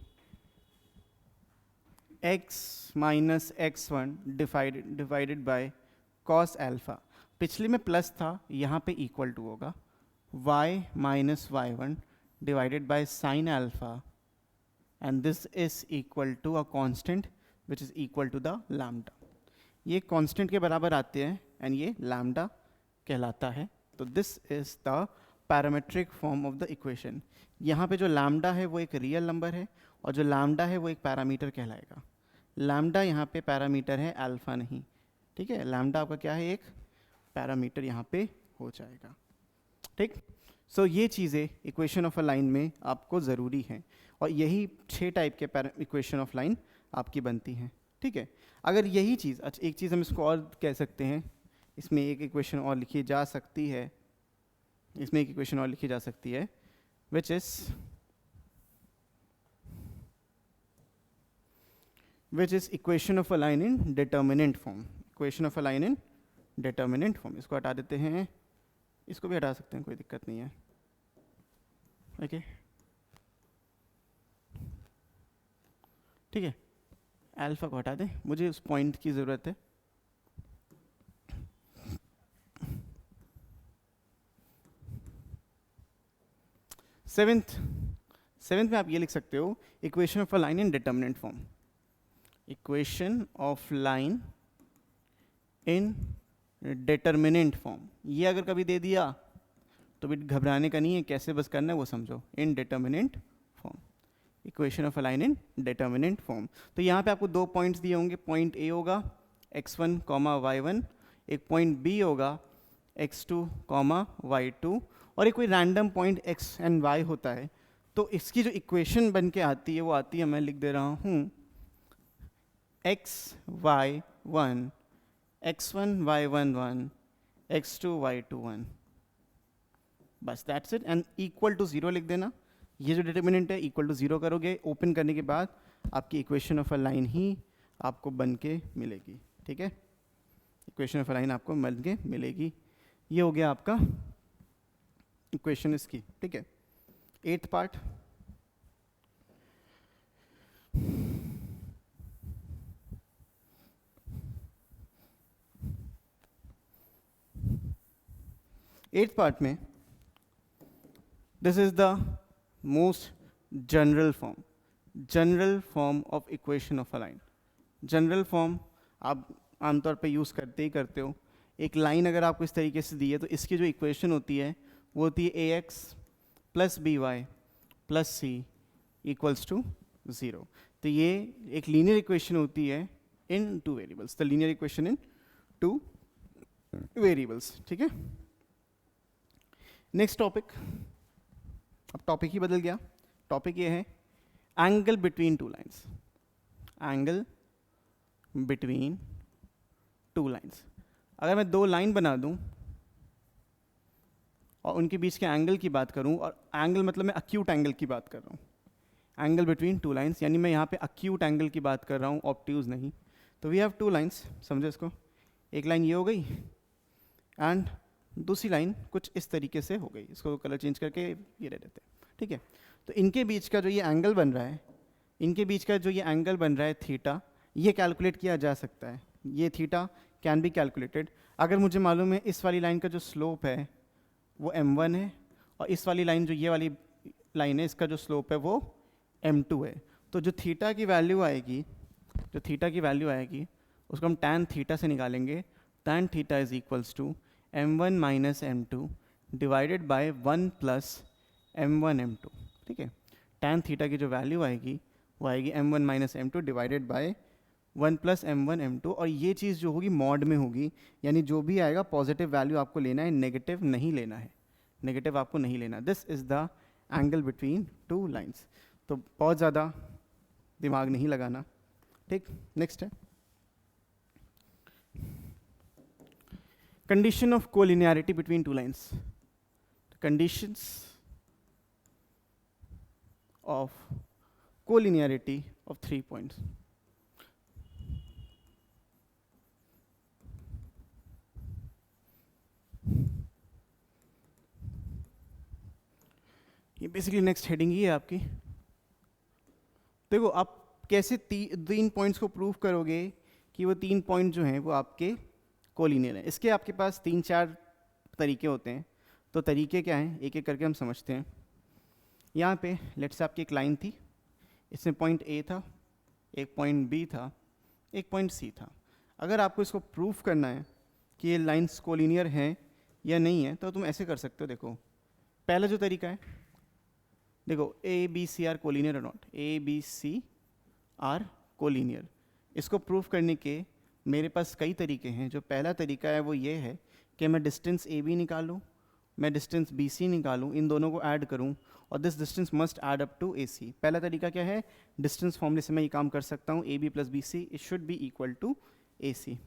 x minus x1 divided by cos alpha. पिछले में प्लस था, यहाँ पे इक्वल टू होगा y minus y1 divided by sine alpha, and this is equal to a constant which is equal to the lambda. ये constant के बराबर आते हैं एंड ये लैम्डा कहलाता है। तो this is the parametric form of the equation. यहाँ पे जो लैम्डा है वो एक रियल नंबर है, और जो लैम्डा है वो एक पैरामीटर कहलाएगा। लैम्डा यहाँ पे पैरामीटर है, अल्फा नहीं, ठीक है। लैम्डा आपका क्या है, एक पैरामीटर यहाँ पे हो जाएगा, ठीक। सो ये चीज़ें इक्वेशन ऑफ अ लाइन में आपको ज़रूरी हैं, और यही 6 टाइप के इक्वेशन ऑफ लाइन आपकी बनती हैं, ठीक है। अगर यही चीज़, अच्छा एक चीज़ हम इसको और कह सकते हैं, इसमें एक इक्वेशन और लिखी जा सकती है, इसमें एक इक्वेशन और लिखी जा सकती है, which is equation of a line in determinant form. Equation of a line in determinant form, इसको हटा देते हैं, इसको भी हटा सकते हैं, कोई दिक्कत नहीं है, ओके ठीक है। अल्फा को हटा दें, मुझे उस पॉइंट की ज़रूरत है। सेवेंथ में आप ये लिख सकते हो, equation of a line in determinant form. Equation of line in determinant form, ये अगर कभी दे दिया तो भी घबराने का नहीं है, कैसे बस करना है वो समझो, इन determinant form. Equation of a line in determinant form. तो यहाँ पे आपको 2 पॉइंट्स दिए होंगे, पॉइंट ए होगा x1, y1, एक पॉइंट बी होगा x2, y2, और एक कोई random point x and y होता है। तो इसकी जो इक्वेशन बन के आती है वो आती है, मैं लिख दे रहा हूँ x1, y11, x2, y21, बस that's it, and equal to 0 लिख देना। ये जो डिटर्मिनेंट है इक्वल टू 0 करोगे, ओपन करने के बाद आपकी इक्वेशन ऑफ अ लाइन ही आपको बन के मिलेगी, ठीक है। इक्वेशन ऑफ अ लाइन आपको बन के मिलेगी। ये हो गया आपका इक्वेशन इसकी, ठीक है। 8th पार्ट, में this is the most general form of equation of a line. General form आप आमतौर पे यूज़ करते ही करते हो। एक लाइन अगर आपको इस तरीके से दी है तो इसकी जो इक्वेशन होती है वो होती है ax plus B Y plus C equals to 0। तो ये एक लीनियर इक्वेशन होती है in 2 variables, the linear equation in 2 variables, ठीक है। नेक्स्ट टॉपिक, अब टॉपिक ही बदल गया। टॉपिक ये है angle between 2 lines. Angle between 2 lines, अगर मैं 2 लाइन बना दूं और उनके बीच के एंगल की बात करूं, और एंगल मतलब मैं अक्यूट एंगल की बात कर रहा हूं। एंगल बिटवीन 2 लाइन्स यानी मैं यहाँ पे अक्यूट एंगल की बात कर रहा हूँ, ऑब्ट्यूज नहीं। तो वी हैव 2 लाइन्स, समझो इसको। एक लाइन ये हो गई एंड दूसरी लाइन कुछ इस तरीके से हो गई, इसको कलर चेंज करके ये रह देते हैं, ठीक है। तो इनके बीच का जो ये एंगल बन रहा है, इनके बीच का जो ये एंगल बन रहा है थीटा, ये कैलकुलेट किया जा सकता है। ये थीटा कैन बी कैलकुलेटेड। अगर मुझे मालूम है इस वाली लाइन का जो स्लोप है वो m1 है, और इस वाली लाइन जो ये वाली लाइन है इसका जो स्लोप है वो m2 है, तो जो थीटा की वैल्यू आएगी, उसको हम tan थीटा से निकालेंगे. tan theta is equals to m1 minus m2 divided by 1 plus m1 m2. ठीक है, tan थीटा की जो वैल्यू आएगी वो आएगी m1 minus m2 divided by 1 plus m1 m2, और ये चीज़ जो होगी मॉड में होगी, यानी जो भी आएगा पॉजिटिव वैल्यू आपको लेना है, नेगेटिव नहीं लेना है, नेगेटिव आपको नहीं लेना. This is the angle between two lines. तो बहुत ज़्यादा दिमाग नहीं लगाना. ठीक, नेक्स्ट है condition of collinearity between two lines. Conditions of collinearity of 3 points. ये बेसिकली नेक्स्ट हेडिंग ही है आपकी. देखो आप कैसे 3 पॉइंट्स को प्रूव करोगे कि वो 3 पॉइंट जो हैं वो आपके कोलिनियर हैं. इसके आपके पास 3-4 तरीके होते हैं. तो तरीके क्या हैं, एक एक करके हम समझते हैं. यहाँ पे लेट्स से आपकी एक लाइन थी, इसमें पॉइंट ए था, एक पॉइंट बी था, एक पॉइंट सी था. अगर आपको इसको प्रूफ करना है कि ये लाइन्स कोलिनियर हैं या नहीं है, तो तुम ऐसे कर सकते हो. देखो पहला जो तरीका है, देखो A B C are collinear और not, A B C are collinear. इसको प्रूफ करने के मेरे पास कई तरीके हैं. जो पहला तरीका है वो ये है कि मैं डिस्टेंस ए बी निकालूँ, मैं डिस्टेंस बी सी निकालूँ, इन दोनों को ऐड करूँ, और this distance must add up to A C. पहला तरीका क्या है, डिस्टेंस फॉर्मूले से मैं ये काम कर सकता हूँ, A B plus B C it should be equal to A C.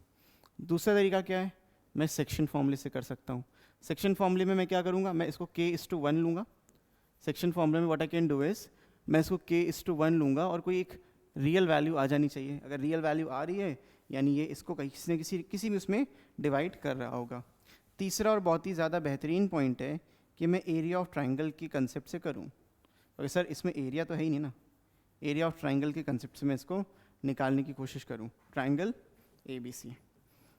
दूसरा तरीका क्या है, मैं सेक्शन फॉर्मूले से कर सकता हूँ. सेक्शन फॉर्मूले में मैं क्या करूँगा, मैं इसको k/1 लूँगा. सेक्शन फॉर्मूले में what I can do is, मैं इसको k/1 लूँगा और कोई एक रियल वैल्यू आ जानी चाहिए. अगर रियल वैल्यू आ रही है यानी ये इसको किसी न किसी भी उसमें डिवाइड कर रहा होगा. तीसरा और बहुत ही ज़्यादा बेहतरीन पॉइंट है कि मैं एरिया ऑफ ट्राइंगल की कंसेप्ट से करूँ. और सर इसमें एरिया तो है ही नहीं ना, एरिया ऑफ ट्राइंगल के कंसेप्ट से मैं इसको निकालने की कोशिश करूँ. Triangle A B C.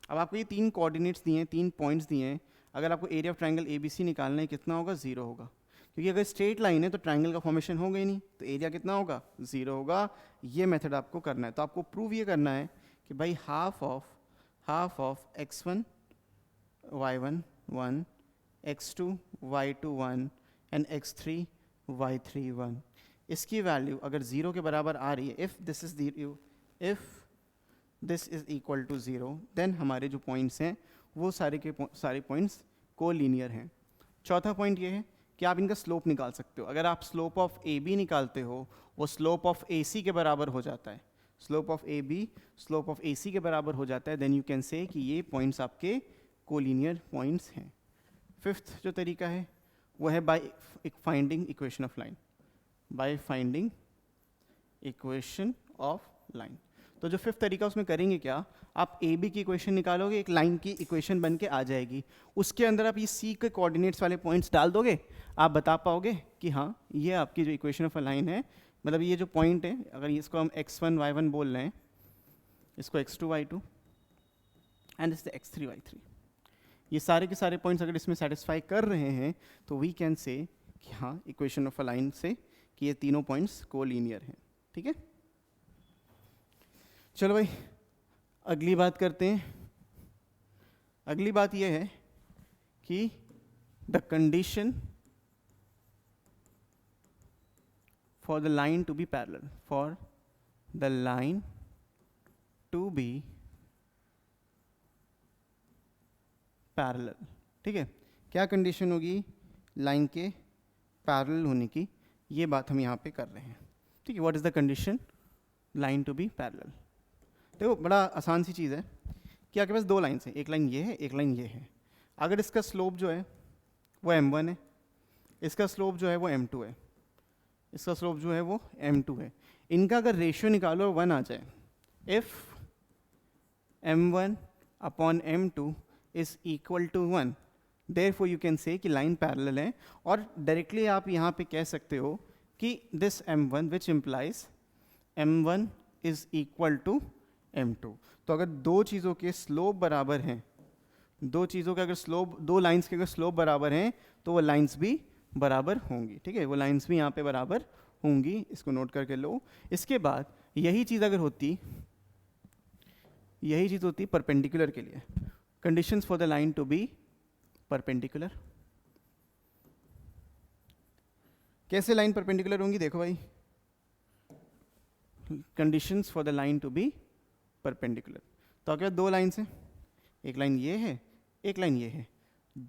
अब आपको ये 3 कोऑर्डिनेट्स दिए हैं, 3 पॉइंट्स दिए हैं. अगर आपको area of triangle A B C निकालना है, कितना होगा, 0 होगा. क्योंकि अगर स्ट्रेट लाइन है तो ट्राइंगल का फॉर्मेशन होगा ही नहीं, तो एरिया कितना होगा, 0 होगा. ये मेथड आपको करना है. तो आपको प्रूव ये करना है कि भाई half of x1 y1 1, x2 y2 1 and x3 y3 1, इसकी वैल्यू अगर 0 के बराबर आ रही है, if this is equal to 0, then हमारे जो पॉइंट्स हैं वो सारे के सारे पॉइंट्स कोलिनियर हैं. चौथा पॉइंट ये है कि आप इनका स्लोप निकाल सकते हो. अगर आप स्लोप ऑफ ए बी निकालते हो, वो स्लोप ऑफ ए सी के बराबर हो जाता है. Slope of A B slope of A C के बराबर हो जाता है, देन यू कैन से कि ये पॉइंट्स आपके कोलिनियर पॉइंट्स हैं. फिफ्थ जो तरीका है वो है by finding equation of line. By finding equation of line. तो जो फिफ्थ तरीका उसमें करेंगे क्या, आप ए बी की इक्वेशन निकालोगे, एक लाइन की इक्वेशन बन के आ जाएगी. उसके अंदर आप ये सी के कोऑर्डिनेट्स वाले पॉइंट्स डाल दोगे, आप बता पाओगे कि हाँ ये आपकी जो इक्वेशन ऑफ अ लाइन है, मतलब ये जो पॉइंट है, अगर इसको हम x1 y1 बोल रहे हैं, इसको x2 y2 एंड इस x3 y3, ये सारे के सारे पॉइंट्स अगर इसमें सेटिस्फाई कर रहे हैं तो वी कैन से कि हाँ इक्वेशन ऑफ अ लाइन से कि ये तीनों पॉइंट्स कोलिनियर हैं. ठीक है, चलो भाई अगली बात करते हैं. अगली बात यह है कि the condition for the line to be parallel, for the line to be parallel. ठीक है, क्या कंडीशन होगी लाइन के पैरेलल होने की, ये बात हम यहाँ पे कर रहे हैं. ठीक है, what is the condition line to be parallel. देखो बड़ा आसान सी चीज़ है कि आपके पास 2 लाइन्स हैं, एक लाइन ये है, एक लाइन ये है. अगर इसका स्लोप जो है वो m1 है, इसका स्लोप जो है वो m2 है, इसका स्लोप जो है वो m2 है. इनका अगर रेशियो निकालो 1 आ जाए, if m1 upon m2 is equal to 1, therefore you can say कि लाइन पैरेलल है. और डायरेक्टली आप यहाँ पे कह सकते हो कि this m1 which implies m1 is equal to m2. तो अगर 2 चीज़ों के स्लोप बराबर हैं दो चीज़ों के अगर स्लोप, दो लाइंस के अगर स्लोप बराबर हैं तो वो लाइंस भी बराबर होंगी, ठीक है, वो लाइंस भी यहाँ पे बराबर होंगी, इसको नोट करके लो। इसके बाद यही चीज़ अगर होती, यही चीज़ होती परपेंडिकुलर के लिए, conditions for the line to be perpendicular. कैसे लाइन परपेंडिकुलर होंगी, देखो भाई, conditions for the line to be perpendicular. तो अगर दो लाइन्स हैं, एक लाइन ये है, एक लाइन ये है,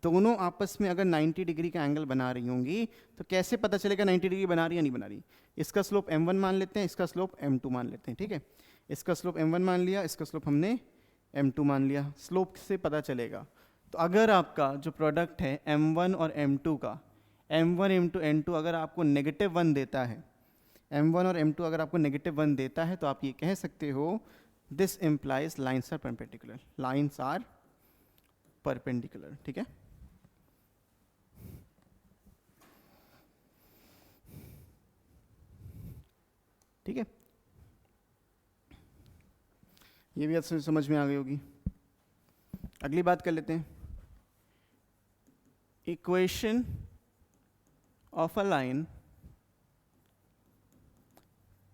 दोनों आपस में अगर 90 डिग्री का एंगल बना रही होंगी तो कैसे पता चलेगा 90 डिग्री बना रही है या नहीं बना रही? इसका स्लोप m1 मान लेते हैं, इसका स्लोप m2 मान लेते हैं, ठीक है। इसका स्लोप m1 मान लिया, इसका स्लोप हमने m2 मान लिया, स्लोप से पता चलेगा। तो अगर आपका जो प्रोडक्ट है m1 और m2 का, m1 m2 n2 अगर आपको -1 देता है, m1 और m2 अगर आपको -1 देता है, तो आप ये कह सकते हो this implies lines are perpendicular, lines are perpendicular, ठीक है। ठीक है, ये भी आज समझ में आ गई होगी। अगली बात कर लेते हैं, equation of a line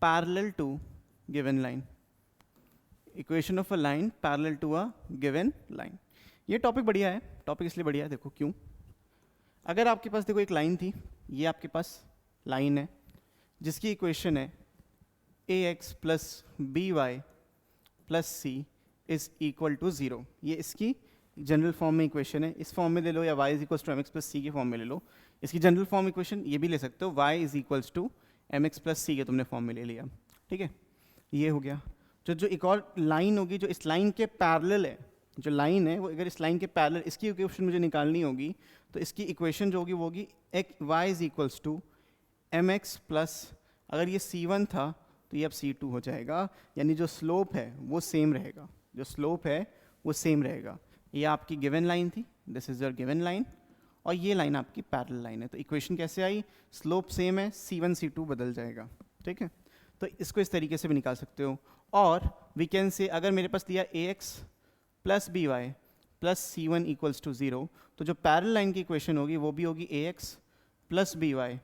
parallel to given line, equation of a line parallel to a given line. ये टॉपिक बढ़िया है, टॉपिक इसलिए बढ़िया है, देखो क्यों। अगर आपके पास देखो एक लाइन थी, ये आपके पास लाइन है जिसकी इक्वेशन है ax plus B Y plus C is equal to 0, ये इसकी जनरल फॉर्म में इक्वेशन है, इस फॉर्म में ले लो या y is equals to M x plus सी के फॉर्म में ले लो। इसकी जनरल फॉर्म इक्वेशन ये भी ले सकते हो, y is equals to M x plus सी के तुमने फॉर्म में ले लिया, ठीक है। ये हो गया। जो एक और लाइन होगी जो इस लाइन के पैरेलल है, जो लाइन है वो अगर इस लाइन के पैरेलल, इसकी इक्वेशन मुझे निकालनी होगी, तो इसकी इक्वेशन जो होगी वो होगी y is equals to M x plus, अगर ये c1 था तो ये अब c2 हो जाएगा, यानी जो स्लोप है वो सेम रहेगा, जो स्लोप है वो सेम रहेगा। ये आपकी गिवन लाइन थी, this is your given line, और ये लाइन आपकी पैरेलल लाइन है। तो इक्वेशन कैसे आई, स्लोप सेम है, c1 c2 बदल जाएगा, ठीक है। तो इसको इस तरीके से भी निकाल सकते हो। और वी कैन से, अगर मेरे पास दिया ax plus B Y plus C one equals to 0, तो जो पैरेलल लाइन की इक्वेशन होगी वो भी होगी ax plus B Y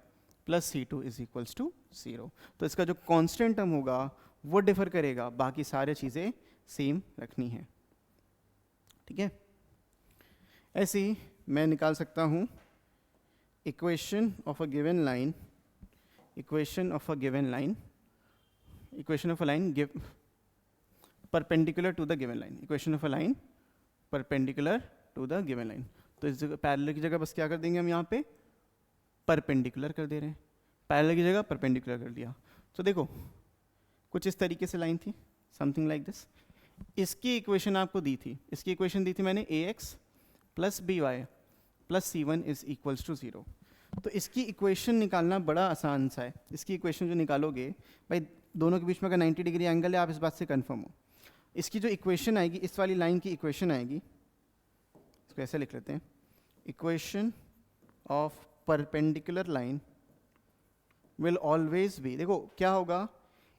plus C two is equals to 0। तो इसका जो कांस्टेंट टर्म होगा वो डिफर करेगा, बाकी सारी चीज़ें सेम रखनी है, ठीक है। ऐसे ही मैं निकाल सकता हूँ equation of a given line, equation of a given line, equation of a line give perpendicular to the given line, equation of a line perpendicular to the given line. तो इस जगह पैरेलल की जगह बस क्या कर देंगे हम यहाँ पे, परपेंडिकुलर कर दे रहे हैं, पैरेलल की जगह परपेंडिकुलर कर दिया। तो देखो कुछ इस तरीके से लाइन थी, समथिंग लाइक दिस। इसकी इक्वेशन आपको दी थी, इसकी इक्वेशन दी थी मैंने ax plus B Y plus C one is equals to 0। तो इसकी इक्वेशन निकालना बड़ा आसान सा है। इसकी इक्वेशन जो निकालोगे भाई, दोनों के बीच में अगर 90 डिग्री एंगल है, आप इस बात से कंफर्म हो। इसकी जो इक्वेशन आएगी, इस वाली लाइन की इक्वेशन आएगी, इसको ऐसे लिख लेते हैं, equation of perpendicular line will always be, देखो क्या होगा,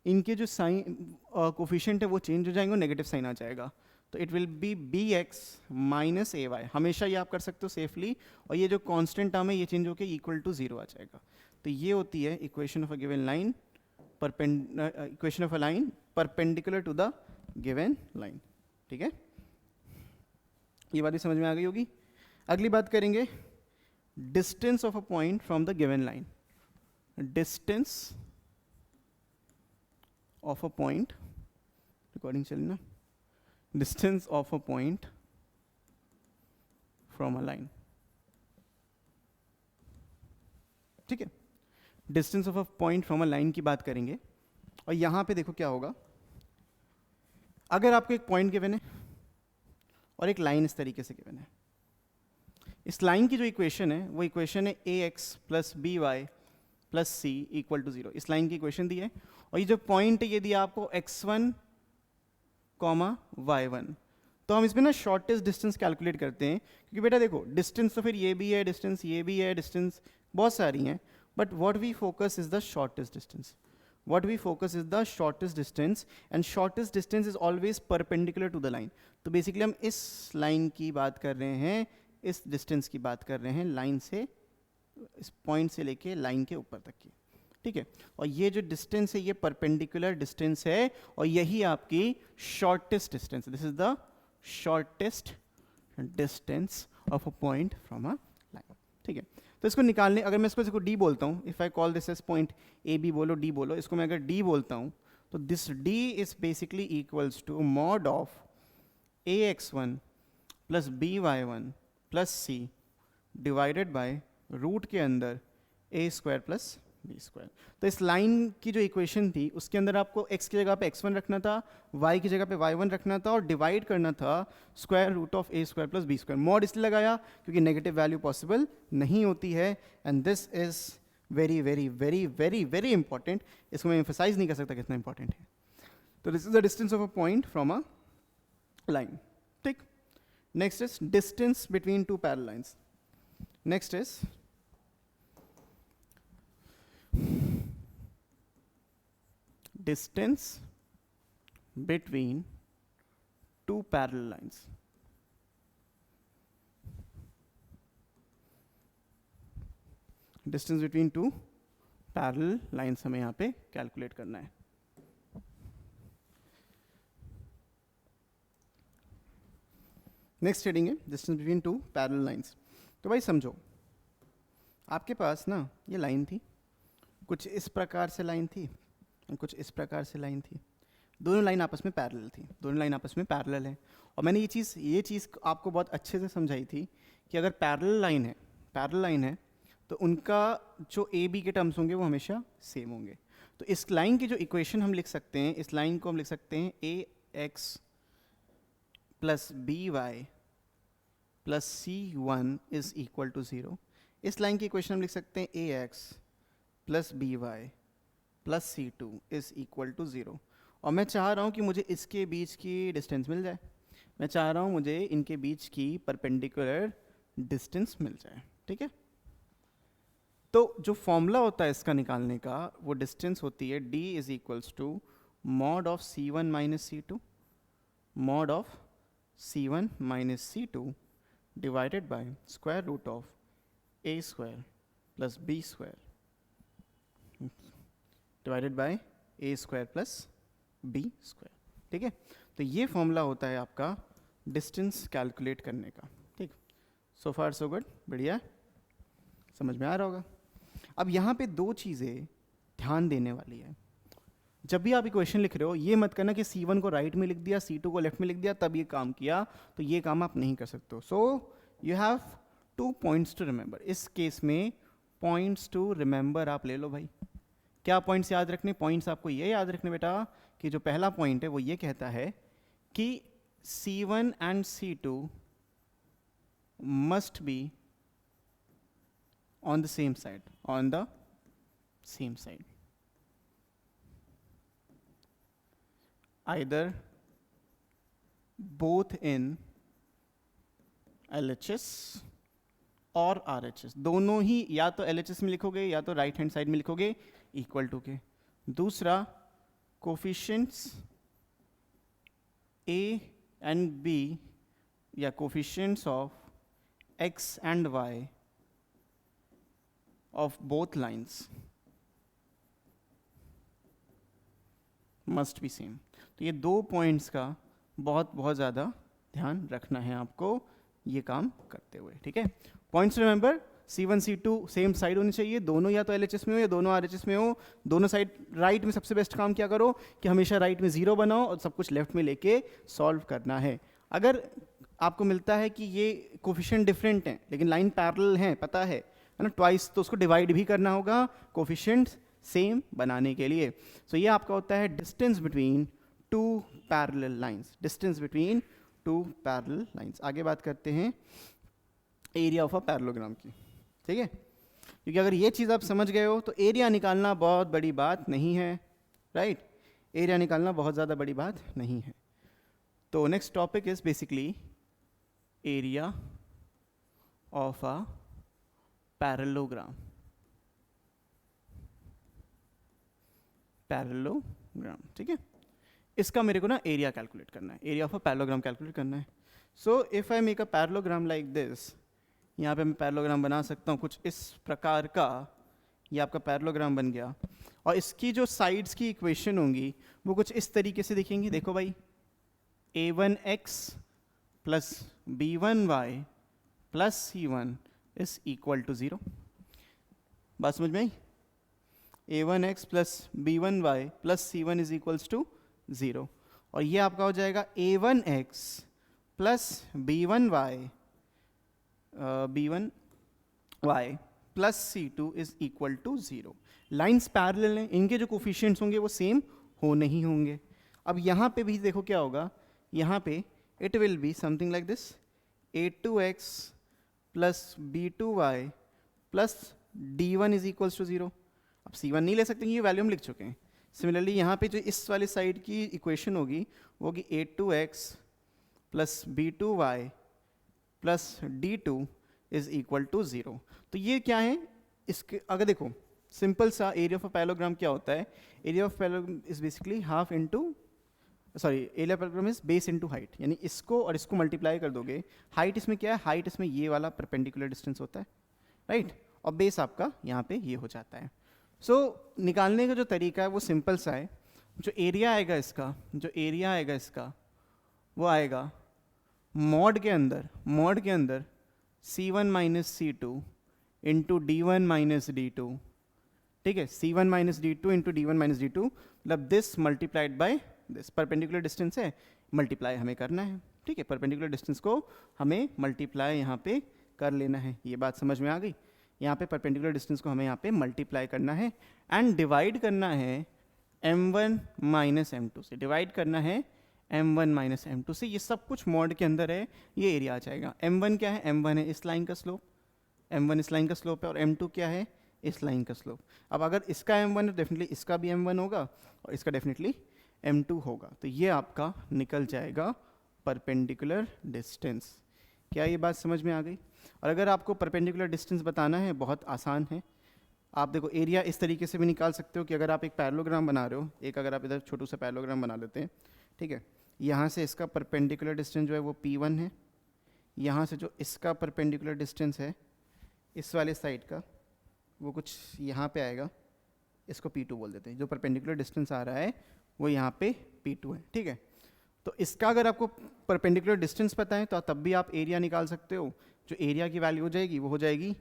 इनके जो साइन कोफिशिएंट है वो चेंज हो जाएंगे और नेगेटिव साइन आ जाएगा। तो it will be B X minus A Y, हमेशा ये आप कर सकते हो सेफली, और ये जो कांस्टेंट टर्म है ये चेंज होकर इक्वल टू 0 आ जाएगा। तो ये होती है equation of a given line, equation of a line perpendicular to the given line, ठीक है। ये बात भी समझ में आ गई होगी। अगली बात करेंगे distance of a point from the given line, distance of a point, recording चली ना, distance of a point from a line, ठीक है। Distance of a point from a line की बात करेंगे, और यहां पे देखो क्या होगा, अगर आपको एक पॉइंट गिवन है और एक लाइन इस तरीके से गिवन है, इस लाइन की जो इक्वेशन है वो इक्वेशन है ax plus B Y plus C equal to 0, इस लाइन की इक्वेशन दी है। और ये जो पॉइंट है ये दिया आपको x1 कॉमा y1। तो हम इसमें ना शॉर्टेस्ट डिस्टेंस कैलकुलेट करते हैं, क्योंकि बेटा देखो डिस्टेंस तो फिर ये भी है, डिस्टेंस ये भी है, डिस्टेंस बहुत सारी हैं, but what we focus is the shortest distance. what we focus is the shortest distance, and shortest distance is always perpendicular to the line. तो basically हम इस line की बात कर रहे हैं, इस distance की बात कर रहे हैं, line से, इस point से लेके line के ऊपर तक की, ठीक है. और ये जो distance है ये perpendicular distance है, और यही आपकी shortest distance है. This is the shortest distance of a point from a line, ठीक है. तो इसको निकालने, अगर मैं इसको d बोलता हूँ, if I call this as point A B बोलो, d बोलो, इसको मैं अगर d बोलता हूँ, तो this d is basically equals to mod of ax1 plus by1 plus c divided by root के अंदर a square plus B square. तो इस लाइन की जो इक्वेशन थी उसके अंदर आपको x की जगह पे x1 रखना था, y की जगह पे y1 रखना था, और डिवाइड करना था square root of a square plus B square. Mod इसलिए लगाया क्योंकि नेगेटिव वैल्यू पॉसिबल नहीं होती है, and this is very very very very very important. इसको मैं एम्फसाइज नहीं कर सकता कितना इंपॉर्टेंट है. तो this is the distance of a point from a line, ठीक. Next is distance between two parallel lines. Next is distance between two parallel lines. Distance between two parallel lines हमें यहाँ पे कैलकुलेट करना है. Next heading है distance between two parallel lines. तो भाई समझो, आपके पास ना ये लाइन थी, कुछ इस प्रकार से लाइन थी, कुछ इस प्रकार से लाइन थी. दोनों लाइन आपस में पैरेलल थी, दोनों लाइन आपस में पैरेलल है. और मैंने ये चीज़ आपको बहुत अच्छे से समझाई थी कि अगर पैरेलल लाइन है तो उनका जो ए बी के टर्म्स होंगे वो हमेशा सेम होंगे. तो इस लाइन की जो इक्वेशन हम लिख सकते हैं, इस लाइन को हम लिख सकते हैं a x plus B Y plus C one is equal to 0. इस लाइन की इक्वेशन हम लिख सकते हैं a x plus B Y plus C two is equal to 0. और मैं चाह रहा हूँ कि मुझे इसके बीच की डिस्टेंस मिल जाए, मैं चाह रहा हूँ मुझे इनके बीच की परपेंडिकुलर डिस्टेंस मिल जाए, ठीक है. तो जो फॉर्मूला होता है इसका निकालने का, वो डिस्टेंस होती है d is equals to mod of c1 minus c2 mod of c1 minus c2 divided by square root of a square plus b square divided by A square plus B square, ठीक है. तो ये formula होता है आपका distance calculate करने का, ठीक. सो फार सो गुड, बढ़िया, समझ में आ रहा होगा. अब यहाँ पे दो चीज़ें ध्यान देने वाली है. जब भी आप इक्वेशन लिख रहे हो, ये मत करना कि C1 को राइट में लिख दिया, C2 को लेफ्ट में लिख दिया, तब ये काम किया, तो ये काम आप नहीं कर सकते हो. So you have 2 points to remember. इस केस में पॉइंट्स टू रिमेंबर आप ले लो भाई. क्या पॉइंट्स याद रखने? पॉइंट्स आपको ये याद रखने बेटा कि जो पहला पॉइंट है वो ये कहता है कि C1 and C2 must be on the same side, on the same side. either both in LHS और RHS. दोनों ही या तो LHS में लिखोगे या तो राइट हैंड साइड में लिखोगे इक्वल टू के. दूसरा, कोफिशिएंट्स A एंड B या coefficients of X and Y of both lines must be same. तो ये 2 पॉइंट्स का बहुत ज़्यादा ध्यान रखना है आपको ये काम करते हुए, ठीक है. Points remember, C1 C2 same side होनी चाहिए, दोनों या तो LHS में हो या दोनों RHS में हो. दोनों साइड राइट में सबसे बेस्ट काम क्या करो कि हमेशा राइट में 0 बनाओ और सब कुछ लेफ्ट में लेके सॉल्व करना है. अगर आपको मिलता है कि ये कोफिशिएंट डिफरेंट हैं लेकिन लाइन पैरेलल हैं, पता है ना, ट्वाइस, तो उसको डिवाइड भी करना होगा कोफिशिएंट्स सेम बनाने के लिए. सो ये आपका होता है distance between two parallel lines. Distance between two parallel lines. आगे बात करते हैं एरिया ऑफ अ पैरेललोग्राम की, ठीक है. क्योंकि अगर ये चीज़ आप समझ गए हो तो एरिया निकालना बहुत बड़ी बात नहीं है, राइट. एरिया निकालना बहुत ज़्यादा बड़ी बात नहीं है. तो next topic is basically area of a parallelogram. Parallelogram, ठीक है। इसका मेरे को ना एरिया कैलकुलेट करना है, area of a parallelogram calculate करना है। So if I make a parallelogram like this, यहाँ पे मैं पैरेललोग्राम बना सकता हूँ कुछ इस प्रकार का, ये आपका पैरेललोग्राम बन गया। और इसकी जो साइड्स की इक्वेशन होंगी वो कुछ इस तरीके से दिखेंगी। देखो भाई, a1x plus b1y plus c1 is equal to 0। बात समझ में आई? a1x plus b1y plus c1 is equals to 0। और ये आपका हो जाएगा a1x plus b1y plus c2 is equal to 0। Lines parallel हैं, इनके जो कोफिशिएंट्स होंगे वो सेम हो नहीं होंगे। अब यहाँ पे भी देखो क्या होगा, यहाँ पे it will be something like this, a2x plus b2y plus d1 is equals to 0। अब c1 नहीं ले सकते, ये वैल्यू हम लिख चुके हैं। सिमिलरली यहाँ पे जो इस वाली साइड की इक्वेशन होगी वो होगी a2x plus b2y plus d2 is equal to 0। तो ये क्या है, इसके अगर देखो सिंपल सा एरिया ऑफ अ पैरेललोग्राम क्या होता है, area of parallelogram is basically half into, sorry area of parallelogram is base into height, यानी इसको और इसको मल्टीप्लाई कर दोगे। हाइट इसमें क्या है, हाइट इसमें ये वाला परपेंडिकुलर डिस्टेंस होता है, राइट, और बेस आपका यहाँ पे ये हो जाता है। सो निकालने का जो तरीका है वो सिंपल सा है। जो एरिया आएगा इसका, जो एरिया आएगा इसका वो आएगा मॉड के अंदर c1 minus c2 into d1 minus d2, ठीक है, c1 minus d2 into d1 minus d2, मतलब this multiplied by this. Perpendicular distance है, मल्टीप्लाई हमें करना है, ठीक है, परपेंडिकुलर डिस्टेंस को हमें मल्टीप्लाई यहाँ पे कर लेना है। ये बात समझ में आ गई? यहाँ पे परपेंडिकुलर डिस्टेंस को हमें यहाँ पे मल्टीप्लाई करना है एंड डिवाइड करना है m1 माइनस m2 से, डिवाइड करना है m1 माइनस m2 से। ये सब कुछ मॉड के अंदर है, ये एरिया आ जाएगा। m1 क्या है, m1 है इस लाइन का स्लोप, m1 इस लाइन का स्लोप है, और m2 क्या है, इस लाइन का स्लोप। अब अगर इसका m1 है डेफिनेटली इसका भी m1 होगा और इसका डेफिनेटली m2 होगा। तो ये आपका निकल जाएगा परपेंडिकुलर डिस्टेंस। क्या ये बात समझ में आ गई? और अगर आपको परपेंडिकुलर डिस्टेंस बताना है, बहुत आसान है। आप देखो एरिया इस तरीके से भी निकाल सकते हो कि अगर आप एक पैरेललोग्राम बना रहे हो, एक अगर आप इधर छोटू सा पैरेललोग्राम बना लेते हैं, ठीक है, यहाँ से इसका परपेंडिकुलर डिस्टेंस जो है वो p1 है, यहाँ से जो इसका परपेंडिकुलर डिस्टेंस है इस वाले साइड का वो कुछ यहाँ पे आएगा, इसको p2 बोल देते हैं। जो परपेंडिकुलर डिस्टेंस आ रहा है वो यहाँ पे p2 है, ठीक है। तो इसका अगर आपको परपेंडिकुलर डिस्टेंस पता है तो तब भी आप एरिया निकाल सकते हो। जो एरिया की वैल्यू हो जाएगी वो हो जाएगी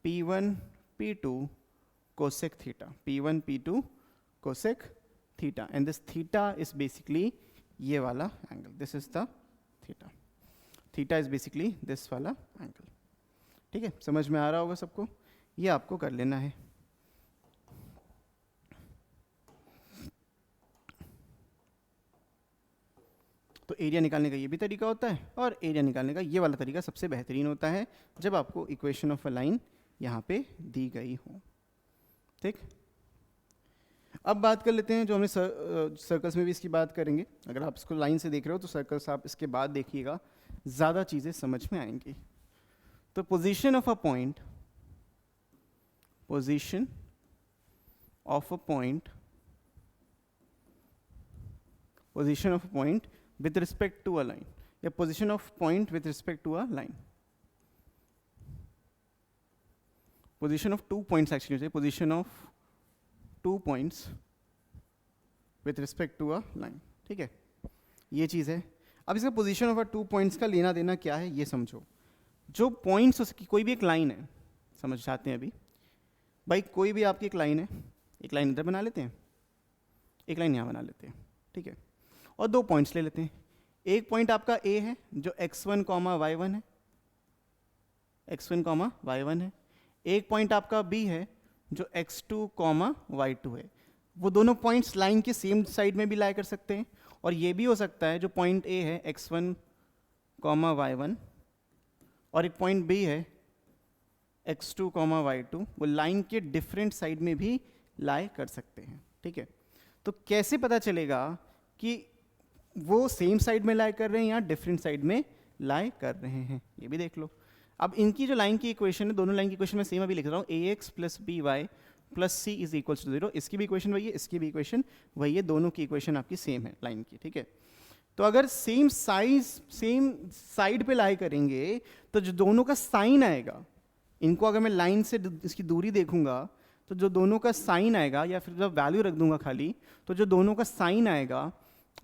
p1 p2 cosec theta, p1 p2 cosec theta, and this theta is basically ये वाला angle, this is the theta, theta is basically this वाला एंगल, ठीक है। समझ में आ रहा होगा सबको? ये आपको कर लेना है। तो एरिया निकालने का ये भी तरीका होता है और एरिया निकालने का ये वाला तरीका सबसे बेहतरीन होता है जब आपको इक्वेशन ऑफ अ लाइन यहाँ पे दी गई हो, ठीक। अब बात कर लेते हैं जो हमने सर्कल्स में भी इसकी बात करेंगे। अगर आप इसको लाइन से देख रहे हो तो सर्कल्स आप इसके बाद देखिएगा, ज़्यादा चीज़ें समझ में आएंगी। तो position of a point, position of a point, position of a point with respect to a line, या position of point with respect to a line, position of 2 points actually, position of 2 points with respect to a line, ठीक है, ये चीज़ है। अब इसका position of a 2 points का लेना देना क्या है ये समझो। जो points उसकी कोई भी एक लाइन है, समझ चाहते हैं अभी भाई, कोई भी आपकी एक लाइन है, एक लाइन इधर बना लेते हैं, एक लाइन यहाँ बना लेते हैं, ठीक है, और 2 पॉइंट्स ले लेते हैं। एक पॉइंट आपका A है जो x1, y1 है, x1, y1 है। एक पॉइंट आपका B है जो x2, y2 है। वो दोनों पॉइंट्स लाइन के सेम साइड में भी लाई कर सकते हैं, और ये भी हो सकता है जो पॉइंट A है x1, y1, और एक पॉइंट B है x2, y2, वो लाइन के डिफरेंट साइड में भी लाई कर सकते हैं, ठीक है। तो कैसे पता चलेगा कि वो सेम साइड में लाई कर रहे हैं या डिफरेंट साइड में लाई कर रहे हैं, ये भी देख लो। अब इनकी जो लाइन की इक्वेशन है, दोनों लाइन की इक्वेशन मैं सेम अभी लिख रहा हूँ, ax plus by plus C is equals to 0। इसकी भी इक्वेशन वही है, इसकी भी इक्वेशन वही है, दोनों की इक्वेशन आपकी सेम है लाइन की, ठीक है। तो अगर सेम साइड पे लाई करेंगे तो जो दोनों का साइन आएगा, इनको अगर मैं लाइन से इसकी दूरी देखूंगा तो जो दोनों का साइन आएगा, या फिर जब वैल्यू रख दूंगा खाली, तो जो दोनों का साइन आएगा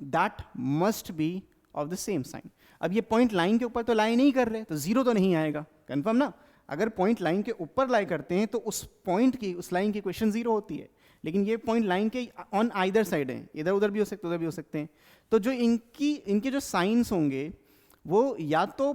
that must be of the same sign. अब ये पॉइंट लाइन के ऊपर तो लाई नहीं कर रहे, तो जीरो तो नहीं आएगा, कंफर्म ना। अगर पॉइंट लाइन के ऊपर लाई करते हैं तो उस पॉइंट की, उस लाइन की इक्वेशन जीरो होती है, लेकिन ये पॉइंट लाइन के ऑन आइदर साइड है, इधर उधर भी हो सकते, उधर भी हो सकते हैं। तो जो इनके जो साइंस होंगे वो या तो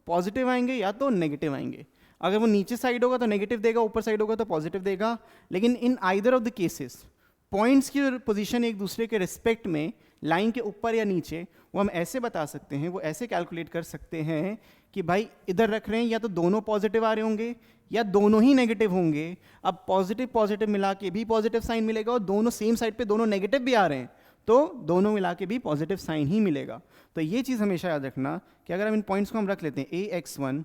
पॉजिटिव आएंगे या तो नेगेटिव आएंगे। अगर वो नीचे साइड होगा तो नेगेटिव देगा, ऊपर साइड होगा तो पॉजिटिव देगा। लेकिन in either of the cases points की पोजीशन एक दूसरे के रिस्पेक्ट में लाइन के ऊपर या नीचे, वो हम ऐसे बता सकते हैं, वो ऐसे कैलकुलेट कर सकते हैं कि भाई इधर रख रहे हैं या तो दोनों पॉजिटिव आ रहे होंगे या दोनों ही नेगेटिव होंगे। अब पॉजिटिव पॉजिटिव मिला के भी पॉजिटिव साइन मिलेगा, और दोनों सेम साइड पे दोनों नेगेटिव भी आ रहे हैं तो दोनों मिला के भी पॉजिटिव साइन ही मिलेगा। तो ये चीज़ हमेशा याद रखना कि अगर हम इन पॉइंट्स को हम रख लेते हैं ax1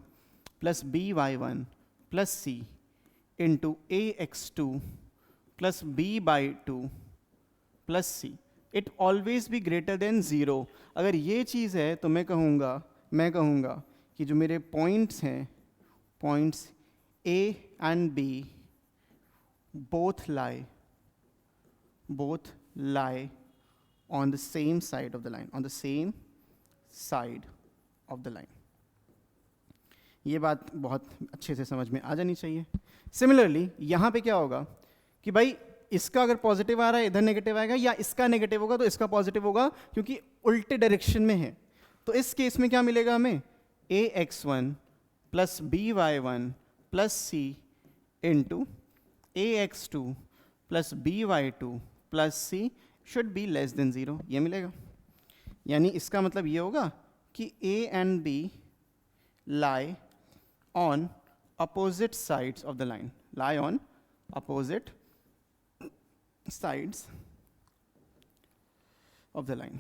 plus by1 plus c into ax2 plus b/2 plus c, it always be greater than 0। अगर ये चीज़ है तो मैं कहूँगा कि जो मेरे पॉइंट्स हैं, points a and b both lie on the same side of the line, on the same side of the line। ये बात बहुत अच्छे से समझ में आ जानी चाहिए। सिमिलरली यहाँ पे क्या होगा कि भाई इसका अगर पॉजिटिव आ रहा है इधर नेगेटिव आएगा, या इसका नेगेटिव होगा तो इसका पॉजिटिव होगा, क्योंकि उल्टे डायरेक्शन में है। तो इस केस में क्या मिलेगा हमें, ax1 plus by1 plus c into ax2 plus by2 plus c should be less than 0, ये मिलेगा। यानी इसका मतलब ये होगा कि a and b lie on opposite sides of the line, lie on opposite sides of the line,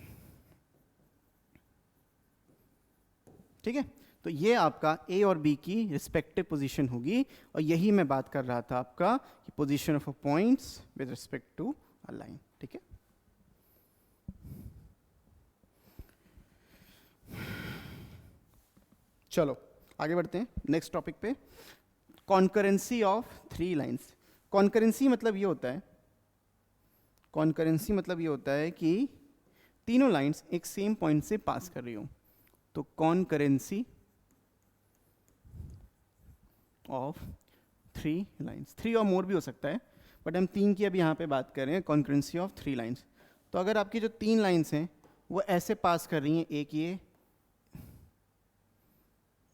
ठीक है। तो ये आपका a और b की रिस्पेक्टिव पोजीशन होगी, और यही मैं बात कर रहा था आपका कि position of a points with respect to a line, ठीक है। चलो आगे बढ़ते हैं नेक्स्ट टॉपिक पे, कॉन्करेंसी ऑफ 3 लाइंस। कॉन्करेंसी मतलब ये होता है कि तीनों लाइंस एक सेम पॉइंट से पास कर रही हो, तो कॉन्करेंसी ऑफ 3 लाइंस, 3 और मोर भी हो सकता है, बट हम 3 की अभी यहाँ पे बात कर रहे हैं, कॉन्करेंसी ऑफ 3 लाइंस। तो अगर आपकी जो 3 लाइंस हैं वो ऐसे पास कर रही हैं,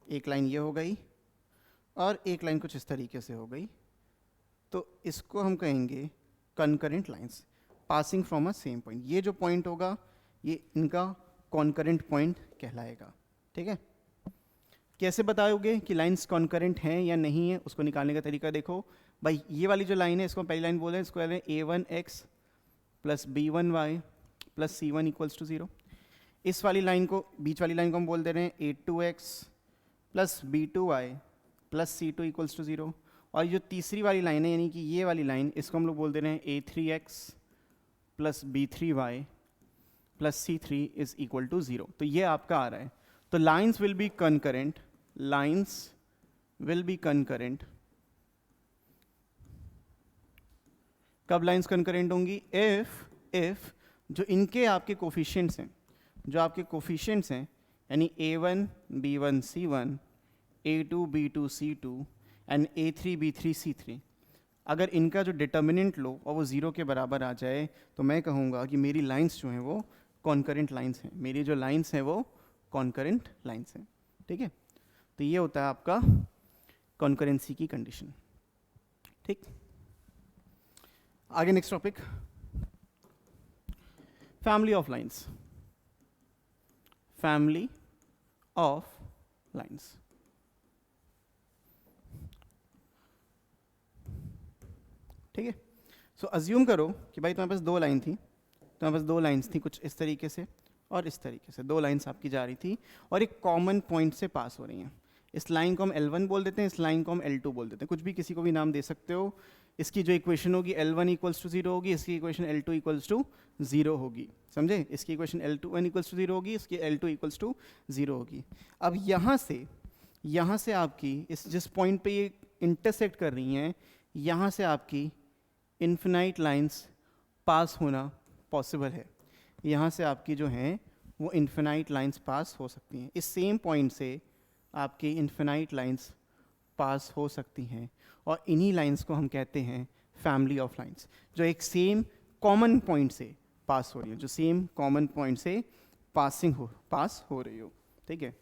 एक लाइन ये हो गई और एक लाइन कुछ इस तरीके से हो गई, तो इसको हम कहेंगे concurrent lines passing from a same point. ये जो पॉइंट होगा ये इनका कॉन्करेंट पॉइंट कहलाएगा, ठीक है। कैसे बताओगे कि लाइंस कॉन्करेंट हैं या नहीं है, उसको निकालने का तरीका देखो भाई। ये वाली जो लाइन है इसको पहली लाइन बोले, इसको कहते हैं a1x plus b1y plus c1 equals to 0। इस वाली लाइन को, बीच वाली लाइन को हम बोल दे रहे हैं a2x plus b2y plus c2 equals to 0। और जो तीसरी वाली लाइन है यानी कि ये वाली लाइन, इसको हम लोग बोल दे रहे हैं a3x plus b3y plus c3 is equal to 0। तो ये आपका आ रहा है। तो लाइन्स विल बी कंकरेंट, कब लाइन्स कंकरेंट होंगी, इफ जो इनके आपके कोफिशिएंट्स हैं, यानी a1 b1 c1, a2 b2 c2 and a3 b3 c3, अगर इनका जो डिटर्मिनेंट लो और वो 0 के बराबर आ जाए तो मैं कहूँगा कि मेरी लाइंस जो हैं वो कॉन्करेंट लाइंस हैं, मेरी जो लाइंस हैं वो कॉन्करेंट लाइंस हैं, ठीक है। तो ये होता है आपका कॉन्करेंसी की कंडीशन, ठीक। आगे next topic, family of lines. Family of lines, ठीक है। सो अज्यूम करो कि भाई तुम्हारे पास 2 लाइन थी, तुम्हारे पास 2 लाइन्स थी कुछ इस तरीके से और इस तरीके से, 2 लाइन्स आपकी जा रही थी और एक कॉमन पॉइंट से पास हो रही हैं। इस लाइन को हम L1 बोल देते हैं, इस लाइन को हम L2 बोल देते हैं, कुछ भी किसी को भी नाम दे सकते हो। इसकी जो इक्वेशन होगी L1 इक्वल्स टू 0 होगी, इसकी इक्वेशन L2 इक्वल्स टू 0 होगी, समझे? इसकी इक्वेशन L1 इक्वल्स टू 0 होगी, इसकी L2 इक्वल्स टू 0 होगी। अब यहाँ से आपकी इस जिस पॉइंट पे ये इंटरसेक्ट कर रही हैं, यहाँ से आपकी इन्फिनाइट लाइंस पास होना पॉसिबल है। यहाँ से आपकी जो हैं वो इन्फिनाइट लाइंस पास हो सकती हैं। इस सेम पॉइंट से आपकी इन्फिनाइट लाइंस पास हो सकती हैं, और इन्हीं लाइंस को हम कहते हैं फैमिली ऑफ लाइंस, जो एक सेम कॉमन पॉइंट से पास हो रही है, जो सेम कॉमन पॉइंट से पास हो रही हो, ठीक है?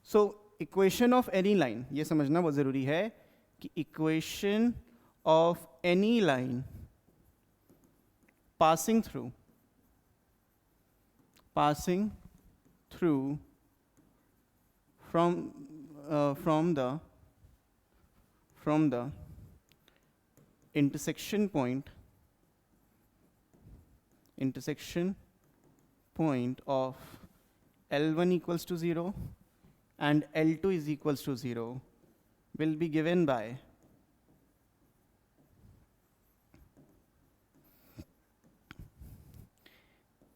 So equation of any line, ये समझना बहुत ज़रूरी है कि equation of any line passing through from the intersection point of L1 equals to 0 and L2 is equals to 0 will be given by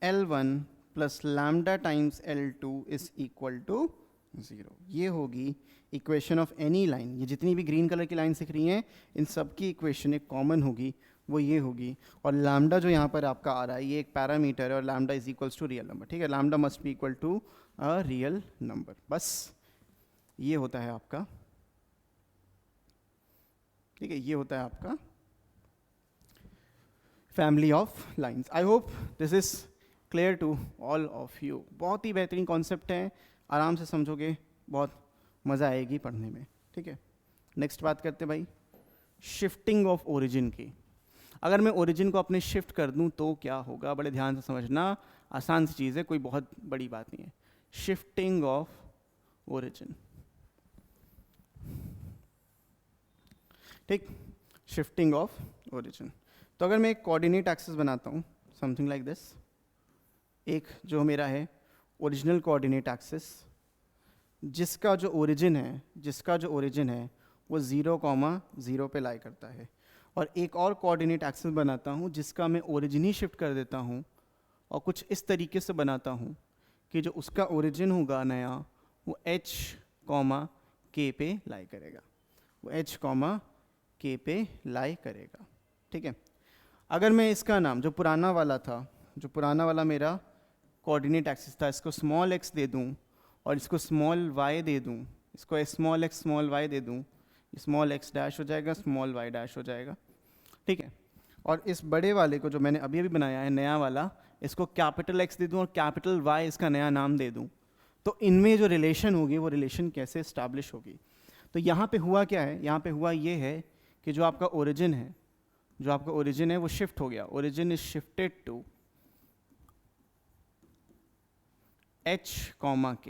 L1 plus lambda times L2 is equal to 0। ये होगी equation of any line. ये जितनी भी green colour की line दिख रही हैं, इन सब की इक्वेशन एक कॉमन होगी, वो ये होगी। और लैम्डा जो यहाँ पर आपका आ रहा है, ये एक पैरामीटर है, और lambda is equals to real number, ठीक है? Lambda must be equal to a real number. बस ये होता है आपका, ठीक है? ये होता है आपका family of lines. I hope this is clear to all of you. बहुत ही बेहतरीन कॉन्सेप्ट है, आराम से समझोगे, बहुत मज़ा आएगी पढ़ने में, ठीक है? नेक्स्ट बात करते हैं भाई शिफ्टिंग ऑफ ओरिजिन की। अगर मैं ओरिजिन को अपने शिफ्ट कर दूं तो क्या होगा? बड़े ध्यान से समझना, आसान सी चीज़ है, कोई बहुत बड़ी बात नहीं है। शिफ्टिंग ऑफ ओरिजिन, ठीक? Shifting of origin. तो अगर मैं एक कोऑर्डिनेट एक्सिस बनाता हूँ समथिंग लाइक दिस, एक जो मेरा है ओरिजिनल कोऑर्डिनेट एक्सिस, जिसका जो ओरिजिन है वो 0,0 पे लाई करता है, और एक और कोऑर्डिनेट एक्सिस बनाता हूँ जिसका मैं ओरिजिन ही शिफ्ट कर देता हूँ, और कुछ इस तरीके से बनाता हूँ कि जो उसका ओरिजिन होगा नया, वो h, k पे लाई करेगा, वो h, k पे लाई करेगा, ठीक है? अगर मैं इसका नाम जो पुराना वाला मेरा कोऑर्डिनेट एक्सिस था, इसको स्मॉल x दे दूं और इसको स्मॉल y दे दूं, इसको स्मॉल x स्मॉल y दे दूं, स्मॉल x डैश हो जाएगा, स्मॉल y डैश हो जाएगा, ठीक है? और इस बड़े वाले को जो मैंने अभी अभी बनाया है नया वाला, इसको कैपिटल X दे दूं और कैपिटल Y इसका नया नाम दे दूं, तो इनमें जो रिलेशन होगी वो रिलेशन कैसे इस्टेब्लिश होगी? तो यहाँ पे हुआ क्या है? यहाँ पे हुआ ये है कि जो आपका ओरिजिन है वो शिफ्ट हो गया। Origin is shifted to h, k।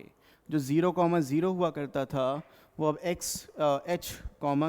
जो 0,0 हुआ करता था वो अब h,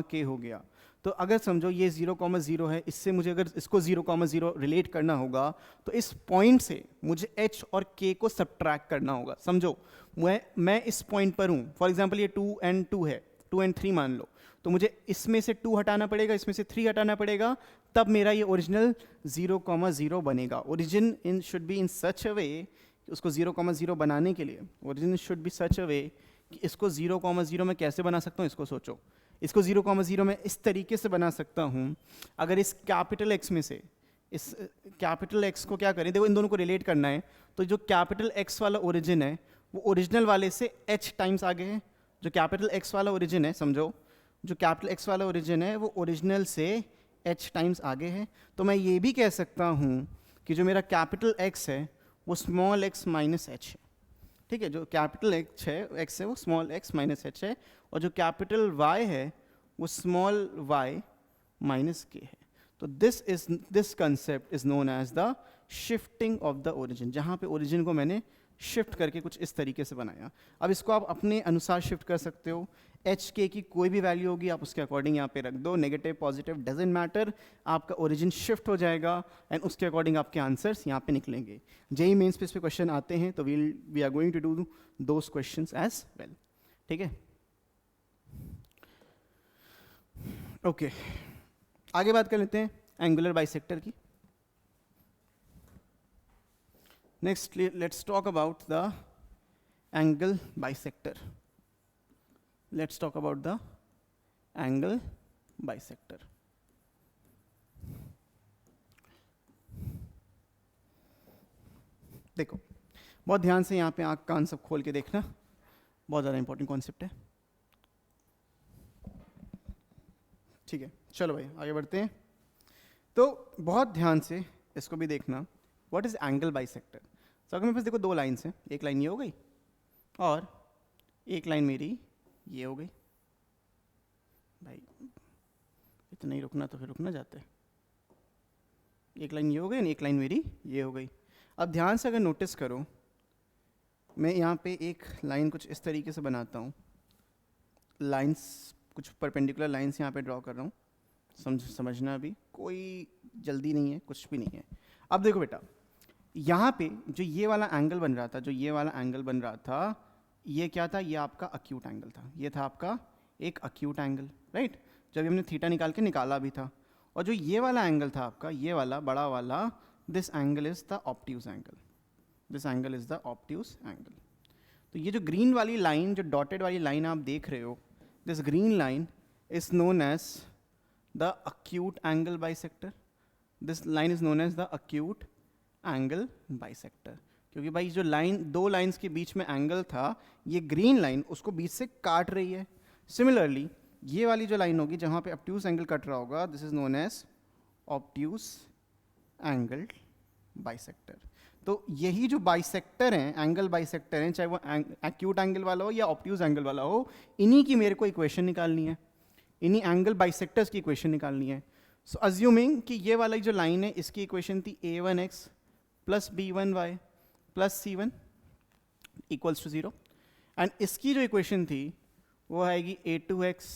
k हो गया। तो अगर समझो ये 0,0 है, इससे मुझे अगर इसको 0,0 रिलेट करना होगा तो इस पॉइंट से मुझे h और k को सब्ट्रैक्ट करना होगा। समझो मैं इस पॉइंट पर हूँ, फॉर एग्जांपल ये 2 and 2 है, 2 and 3 मान लो, तो मुझे इसमें से 2 हटाना पड़ेगा, इसमें से 3 हटाना पड़ेगा, तब मेरा ये ओरिजिनल 0,0 बनेगा। ओरिजिन शुड बी इन सच अ वे, उसको 0,0 बनाने के लिए ओरिजिन शुड बी सच अ वे कि इसको 0,0 में कैसे बना सकता हूँ? इसको सोचो, इसको 0,0 में इस तरीके से बना सकता हूँ। अगर इस कैपिटल X में से इस कैपिटल X को क्या करें, देखो इन दोनों को रिलेट करना है, तो जो कैपिटल X वाला ओरिजिन है वो ओरिजिनल वाले से h टाइम्स आगे है। जो कैपिटल X वाला ओरिजिन है, समझो जो कैपिटल X वाला ओरिजिन है वो ओरिजिनल से h टाइम्स आगे है। तो मैं ये भी कह सकता हूँ कि जो मेरा कैपिटल X है वो स्मॉल x माइनस h है, ठीक है? जो कैपिटल x है वो स्मॉल x माइनस h है, और जो कैपिटल Y है वो स्मॉल y माइनस k है। तो this concept is known as the shifting of the origin, जहाँ पे ओरिजिन को मैंने शिफ्ट करके कुछ इस तरीके से बनाया। अब इसको आप अपने अनुसार शिफ्ट कर सकते हो, एच के की कोई भी वैल्यू होगी आप उसके अकॉर्डिंग यहाँ पे रख दो, नेगेटिव पॉजिटिव डजेंट मैटर, आपका ओरिजिन शिफ्ट हो जाएगा एंड उसके अकॉर्डिंग आपके आंसर्स यहाँ पे निकलेंगे। जेईई मेंस पे इस पे क्वेश्चन आते हैं तो we are going to do those questions as well, ठीक है? ओके, आगे बात कर लेते हैं एंगुलर बाइसेक्टर की. Next let's talk about the angle bisector. Let's talk about the angle bisector. देखो बहुत ध्यान से यहाँ पे आँख कान सब खोल के देखना, बहुत ज़्यादा इंपॉर्टेंट कॉन्सेप्ट है. ठीक है, चलो भाई आगे बढ़ते हैं. तो बहुत ध्यान से इसको भी देखना, व्हाट इज एंगल बाइसेक्टर. तो अगर मेरे पास देखो दो लाइन्स हैं, एक लाइन ये हो गई और एक लाइन मेरी ये हो गई. भाई इतना ही रुकना तो फिर रुकना जाता है. एक लाइन ये हो गई, एक लाइन मेरी ये हो गई. अब ध्यान से अगर नोटिस करो, मैं यहाँ पे एक लाइन कुछ इस तरीके से बनाता हूँ. लाइंस कुछ परपेंडिकुलर लाइंस यहाँ पे ड्रॉ कर रहा हूँ. समझना, अभी कोई जल्दी नहीं है, कुछ भी नहीं है. अब देखो बेटा, यहाँ पे जो ये वाला एंगल बन रहा था, जो ये वाला एंगल बन रहा था, ये क्या था? ये आपका अक्यूट एंगल था. ये था आपका एक अक्यूट एंगल, राइट. जब हमने थीटा निकाला भी था. और जो ये वाला एंगल था आपका, ये वाला बड़ा वाला, this angle is the obtuse angle. This angle is the obtuse angle. तो ये जो ग्रीन वाली लाइन, जो डॉटेड वाली लाइन आप देख रहे हो, this green line is known as the acute angle bisector. This line is known as the acute angle bisector. क्योंकि भाई जो लाइन, दो लाइंस के बीच में एंगल था, ये ग्रीन लाइन उसको बीच से काट रही है. सिमिलरली ये वाली जो लाइन होगी जहाँ पे ऑब्ट्यूज एंगल कट रहा होगा, this is known as obtuse angle bisector. तो यही जो बाइसेक्टर हैं, एंगल बाइसेक्टर हैं, चाहे वो एक्यूट एंगल वाला हो या ऑब्ट्यूज एंगल वाला हो, इन्हीं की मेरे को इक्वेशन निकालनी है. इन्हीं एंगल बाइसेक्टर्स की इक्वेशन निकालनी है. सो अज्यूमिंग कि ये वाली जो लाइन है, इसकी इक्वेशन थी a1x plus b1y plus c1 equals to 0. And इसकी जो इक्वेशन थी वो आएगी a2x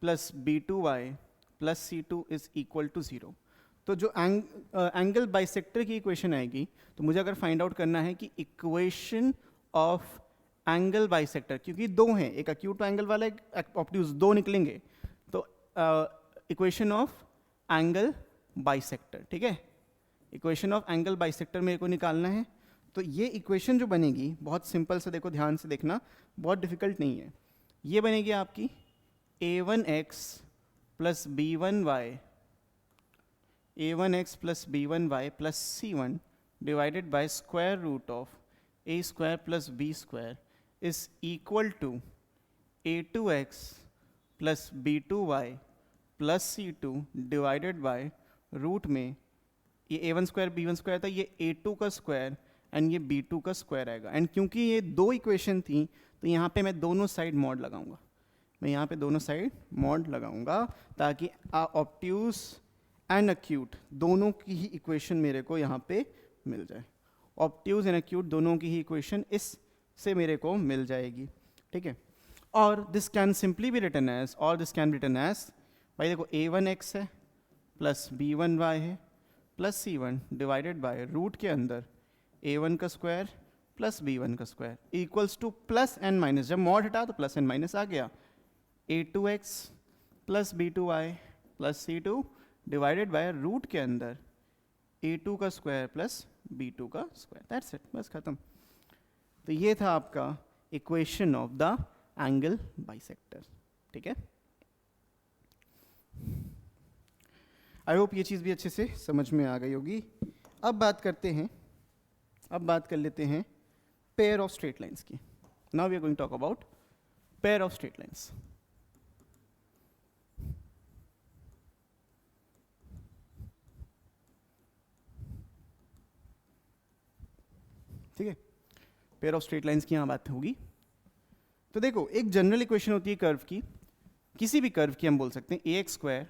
plus b2y plus c2 is equal to 0. तो जो एंगल बाइसेक्टर की इक्वेशन आएगी, तो मुझे अगर फाइंड आउट करना है कि इक्वेशन ऑफ एंगल बाइसेक्टर, क्योंकि दो हैं, एक अक्यूट एंगल वाला, एक ऑब्ट्यूज, दो निकलेंगे. तो इक्वेशन ऑफ एंगल बाइसेक्टर, ठीक है, इक्वेशन ऑफ एंगल बाइसेक्टर मेरे को निकालना है. तो ये इक्वेशन जो बनेगी, बहुत सिंपल से देखो, ध्यान से देखना, बहुत डिफिकल्ट नहीं है. ये बनेगी आपकी a1x plus b1y, a1x plus b1y plus c1 divided by square root of a square plus b square is equal to a2x plus b2y plus c2 divided by root में, ये a1 स्क्वायर b1 स्क्वायर था, ये a2 का square and ये b2 का square आएगा. And क्योंकि ये दो इक्वेशन थी, तो यहाँ पे मैं दोनों साइड मॉड लगाऊंगा. मैं यहाँ पे दोनों साइड मॉड लगाऊंगा ताकि ऑब्ट्यूज एंड अक्यूट दोनों की ही इक्वेशन मेरे को यहाँ पे मिल जाए. ऑब्ट्यूज एंड अक्यूट दोनों की ही इक्वेशन इस से मेरे को मिल जाएगी, ठीक है. और this can simply be written as, और this can be written as, भाई देखो a1x है प्लस b1y है plus c1 divided by root के अंदर a1 का स्क्वायर प्लस b1 का square equals to plus and minus. जब मॉड हटा तो प्लस एंड माइनस आ गया. a2x plus b2y plus c2 divided by root के अंदर a2 का स्क्वायर प्लस b2 का स्क्वायर. दैट्स इट, बस खत्म. तो ये था आपका equation of the angle bisector, ठीक है. आई होप ये चीज़ भी अच्छे से समझ में आ गई होगी. अब बात करते हैं, अब बात कर लेते हैं पेयर ऑफ स्ट्रेट लाइंस की. Now we are going to talk about pair of straight lines. ठीक है, पेयर ऑफ स्ट्रेट लाइंस की यहाँ बात होगी. तो देखो, एक जनरल इक्वेशन होती है कर्व की, किसी भी कर्व की हम बोल सकते हैं ax स्क्वायर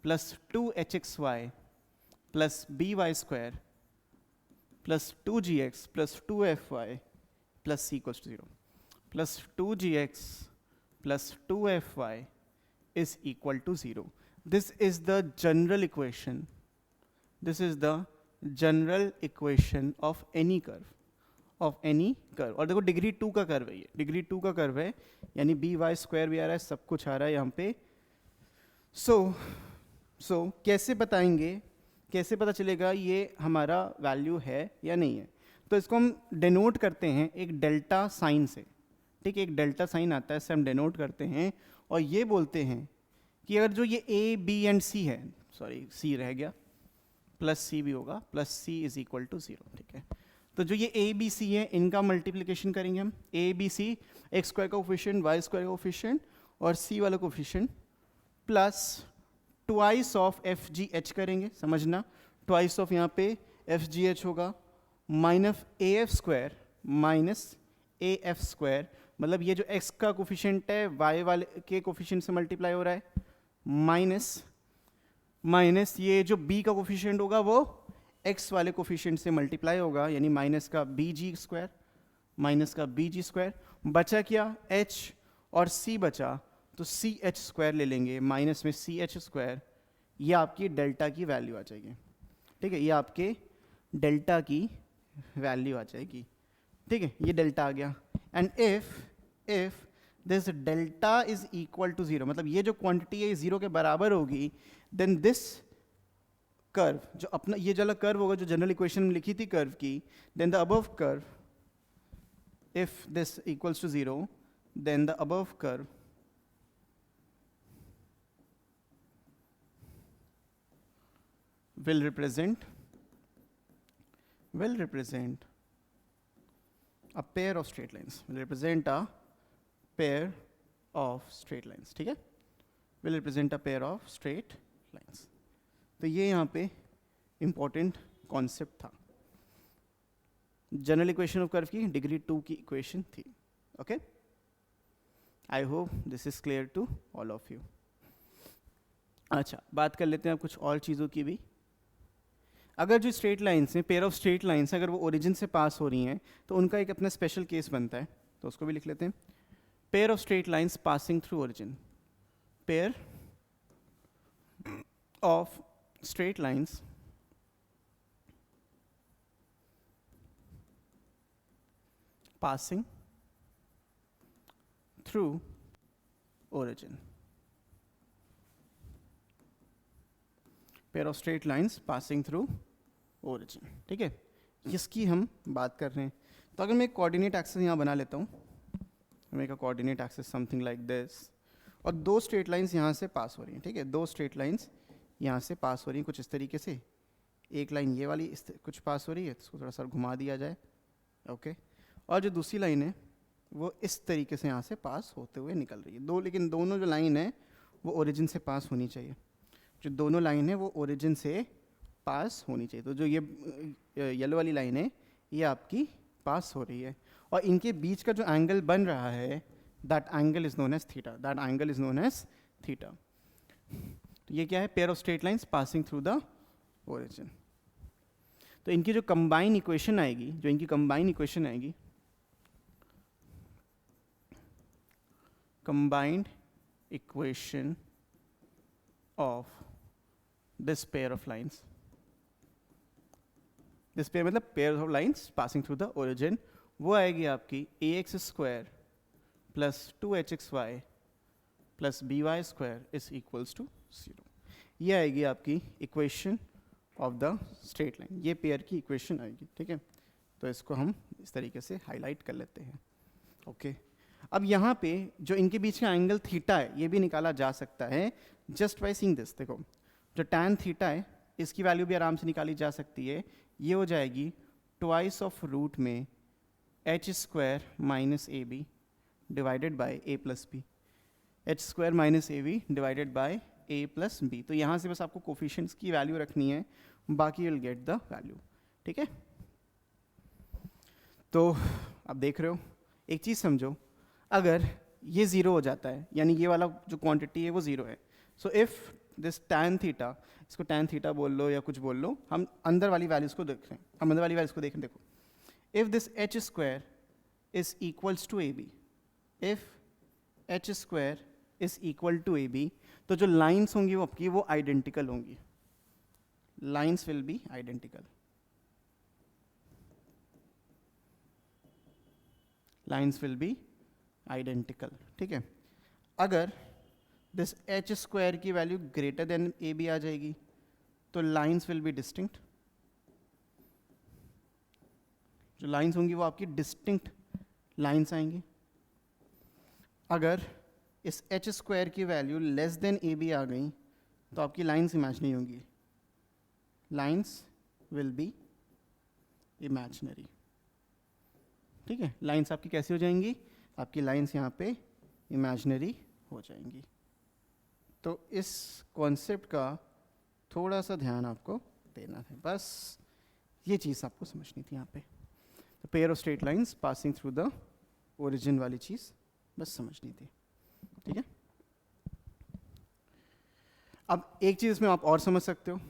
प्लस 2hxy प्लस by square plus 2gx plus 2fy plus c equals to 0 plus 2gx plus 2fy is equal to 0. This is the general equation. This is the general equation of any curve. Of any curve. और देखो degree 2 का curve है, ये degree 2 का curve है, यानी B y square भी आ रहा है, सब कुछ आ रहा है यहाँ पे. सो कैसे बताएंगे, कैसे पता चलेगा ये हमारा वैल्यू है या नहीं है? तो इसको हम डिनोट करते हैं एक डेल्टा साइन से, ठीक है, एक डेल्टा साइन आता है, इससे हम डिनोट करते हैं और ये बोलते हैं कि अगर जो ये ए बी एंड सी है, सॉरी सी रह गया, प्लस सी भी होगा, plus C is equal to 0, ठीक है। तो जो ये ए बी सी है इनका मल्टीप्लिकेशन करेंगे हम, A B C, X square का कोफिशिएंट, वाई स्क्वायर का कोफिशिएंट और सी वाला coefficient, plus twice of F G H करेंगे, समझना, ट्वाइस ऑफ यहाँ पे एफ जी एच होगा, minus A F square minus A F square, मतलब ये जो x का कोफिशिएंट है y वाले के कोफिशिएंट से मल्टीप्लाई हो रहा है, माइनस ये जो b का कोफिशिएंट होगा वो x वाले कोफिशिएंट से मल्टीप्लाई होगा, यानी माइनस का बी जी स्क्वायर, माइनस का बी जी स्क्वायर, बचा क्या h और c बचा, तो सी एच स्क्वायर ले लेंगे, माइनस में सी एच स्क्वायर, ये आपकी डेल्टा की वैल्यू आ जाएगी, ठीक है, ये आपके डेल्टा की वैल्यू आ जाएगी, ठीक है, ये डेल्टा आ गया। And if this delta is equal to 0, मतलब ये जो क्वांटिटी है ये 0 के बराबर होगी, देन दिस कर्व, जो अपना ये वाला कर्व होगा जो जनरल इक्वेशन में लिखी थी कर्व की, then the above curve, if this equals to 0, then the above curve will represent a pair of straight lines, will represent a pair of straight lines, ठीक है, will represent a pair of straight lines। तो ये यहाँ पे important concept था, general equation of curve की degree 2 की equation थी, okay. I hope this is clear to all of you. अच्छा, बात कर लेते हैं अब कुछ और चीज़ों की भी। अगर जो स्ट्रेट लाइन्स हैं, पेयर ऑफ स्ट्रेट लाइन्स, अगर वो ओरिजिन से पास हो रही हैं तो उनका एक अपना स्पेशल केस बनता है, तो उसको भी लिख लेते हैं। Pair of straight lines passing through origin, pair of straight lines passing through origin, pair of straight lines passing through origin, ठीक है, इसकी हम बात कर रहे हैं। तो अगर मैं एक कोऑर्डिनेट एक्सिस यहाँ बना लेता हूँ, make a coordinate axis something like this, और दो स्ट्रेट लाइंस यहाँ से पास हो रही हैं, ठीक है, दो स्ट्रेट लाइंस यहाँ से पास हो रही हैं कुछ इस तरीके से, एक लाइन ये वाली कुछ पास हो रही है, तो इसको थोड़ा सा घुमा दिया जाए, ओके, और जो दूसरी लाइन है वो इस तरीके से यहाँ से पास होते हुए निकल रही है दो, लेकिन दोनों जो लाइन है वो ओरिजिन से पास होनी चाहिए, जो दोनों लाइन है वो ओरिजिन से पास होनी चाहिए। तो जो ये येलो वाली लाइन है ये आपकी पास हो रही है, और इनके बीच का जो एंगल बन रहा है that angle is known as theta, that angle is known as theta. तो ये क्या है, pair of straight lines passing through the origin. तो इनकी जो कंबाइन इक्वेशन आएगी, जो इनकी कंबाइन इक्वेशन आएगी, combined equation of this pair of lines, this pair मतलब pair of lines passing through the origin, वो आएगी आपकी ax square plus 2hxy plus by square is equals to 0। ये आएगी आपकी equation of the straight line, ये pair की equation आएगी, ठीक है। तो इसको हम इस तरीके से हाईलाइट कर लेते हैं, ओके। अब यहाँ पे जो इनके बीच का एंगल थीटा है ये भी निकाला जा सकता है जस्ट बाय सीइंग दिस। देखो जो टैन थीटा है इसकी वैल्यू भी आराम से निकाली जा सकती है, ये हो जाएगी ट्वाइस ऑफ रूट में H square minus A B divided by A plus B, H square minus A B divided by A plus B. तो यहाँ से बस आपको कोफिशिएंट्स की वैल्यू रखनी है, बाकी विल गेट द वैल्यू, ठीक है। तो आप देख रहे हो, एक चीज़ समझो, अगर ये ज़ीरो हो जाता है यानी ये वाला जो क्वांटिटी है वो ज़ीरो है, so if this tan theta, इसको टैन थीटा बोल लो या कुछ बोल लो, हम अंदर वाली वैल्यूज़ को देख रहे हैं, हम अंदर वाली वैल्यूज़ को देख रहे हैं। देखो if this h square is equals to a b, if h square is equal to a b, तो जो लाइन्स होंगी वो आपकी वो आइडेंटिकल होंगी, lines will be identical, lines will be identical, ठीक है। अगर दिस एच स्क्वायर की value greater than a b आ जाएगी, तो लाइन्स विल बी डिस्टिंक्ट, जो लाइन्स होंगी वो आपकी डिस्टिंक्ट लाइन्स आएंगी। अगर इस एच स्क्वायर की value less than a b आ गई तो आपकी लाइन्स इमेजिनरी होंगी, लाइन्स विल बी इमेजिनरी। ठीक है, लाइन्स आपकी कैसी हो जाएंगी, आपकी लाइन्स यहाँ पे इमेजिनरी हो जाएंगी। तो इस कॉन्सेप्ट का थोड़ा सा ध्यान आपको देना है, बस ये चीज़ आपको समझनी थी यहाँ पे। तो pair of straight lines passing through the origin वाली चीज़ बस समझनी थी। ठीक है, अब एक चीज़ इसमें आप और समझ सकते हो,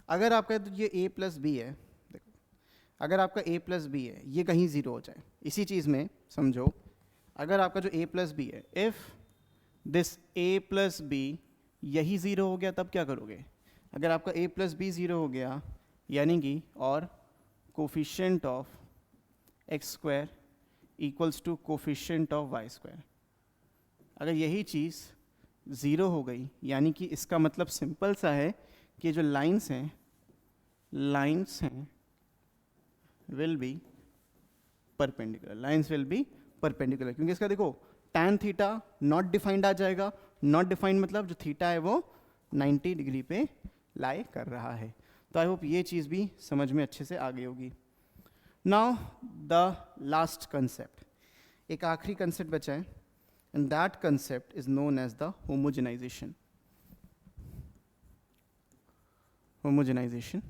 अगर आपका तो ये a प्लस बी है, देखो अगर आपका a प्लस बी है ये कहीं ज़ीरो हो जाए, इसी चीज़ में समझो, अगर आपका जो a प्लस बी है, if this a plus B यही ज़ीरो हो गया तब क्या करोगे? अगर आपका a प्लस बी ज़ीरो हो गया यानी कि और coefficient of X square equals to coefficient of Y square, अगर यही चीज़ ज़ीरो हो गई यानी कि इसका मतलब सिंपल सा है कि जो लाइंस हैं will be perpendicular, lines will be perpendicular, क्योंकि इसका देखो tan थीटा नॉट डिफाइंड आ जाएगा, नॉट डिफाइंड मतलब जो थीटा है वो 90 डिग्री पे लाई कर रहा है। तो आई होप ये चीज़ भी समझ में अच्छे से आ गई होगी। नाउ द लास्ट कंसेप्ट, एक आखिरी कंसेप्ट बचा है, and that concept is known as the homogenisation. Homogenisation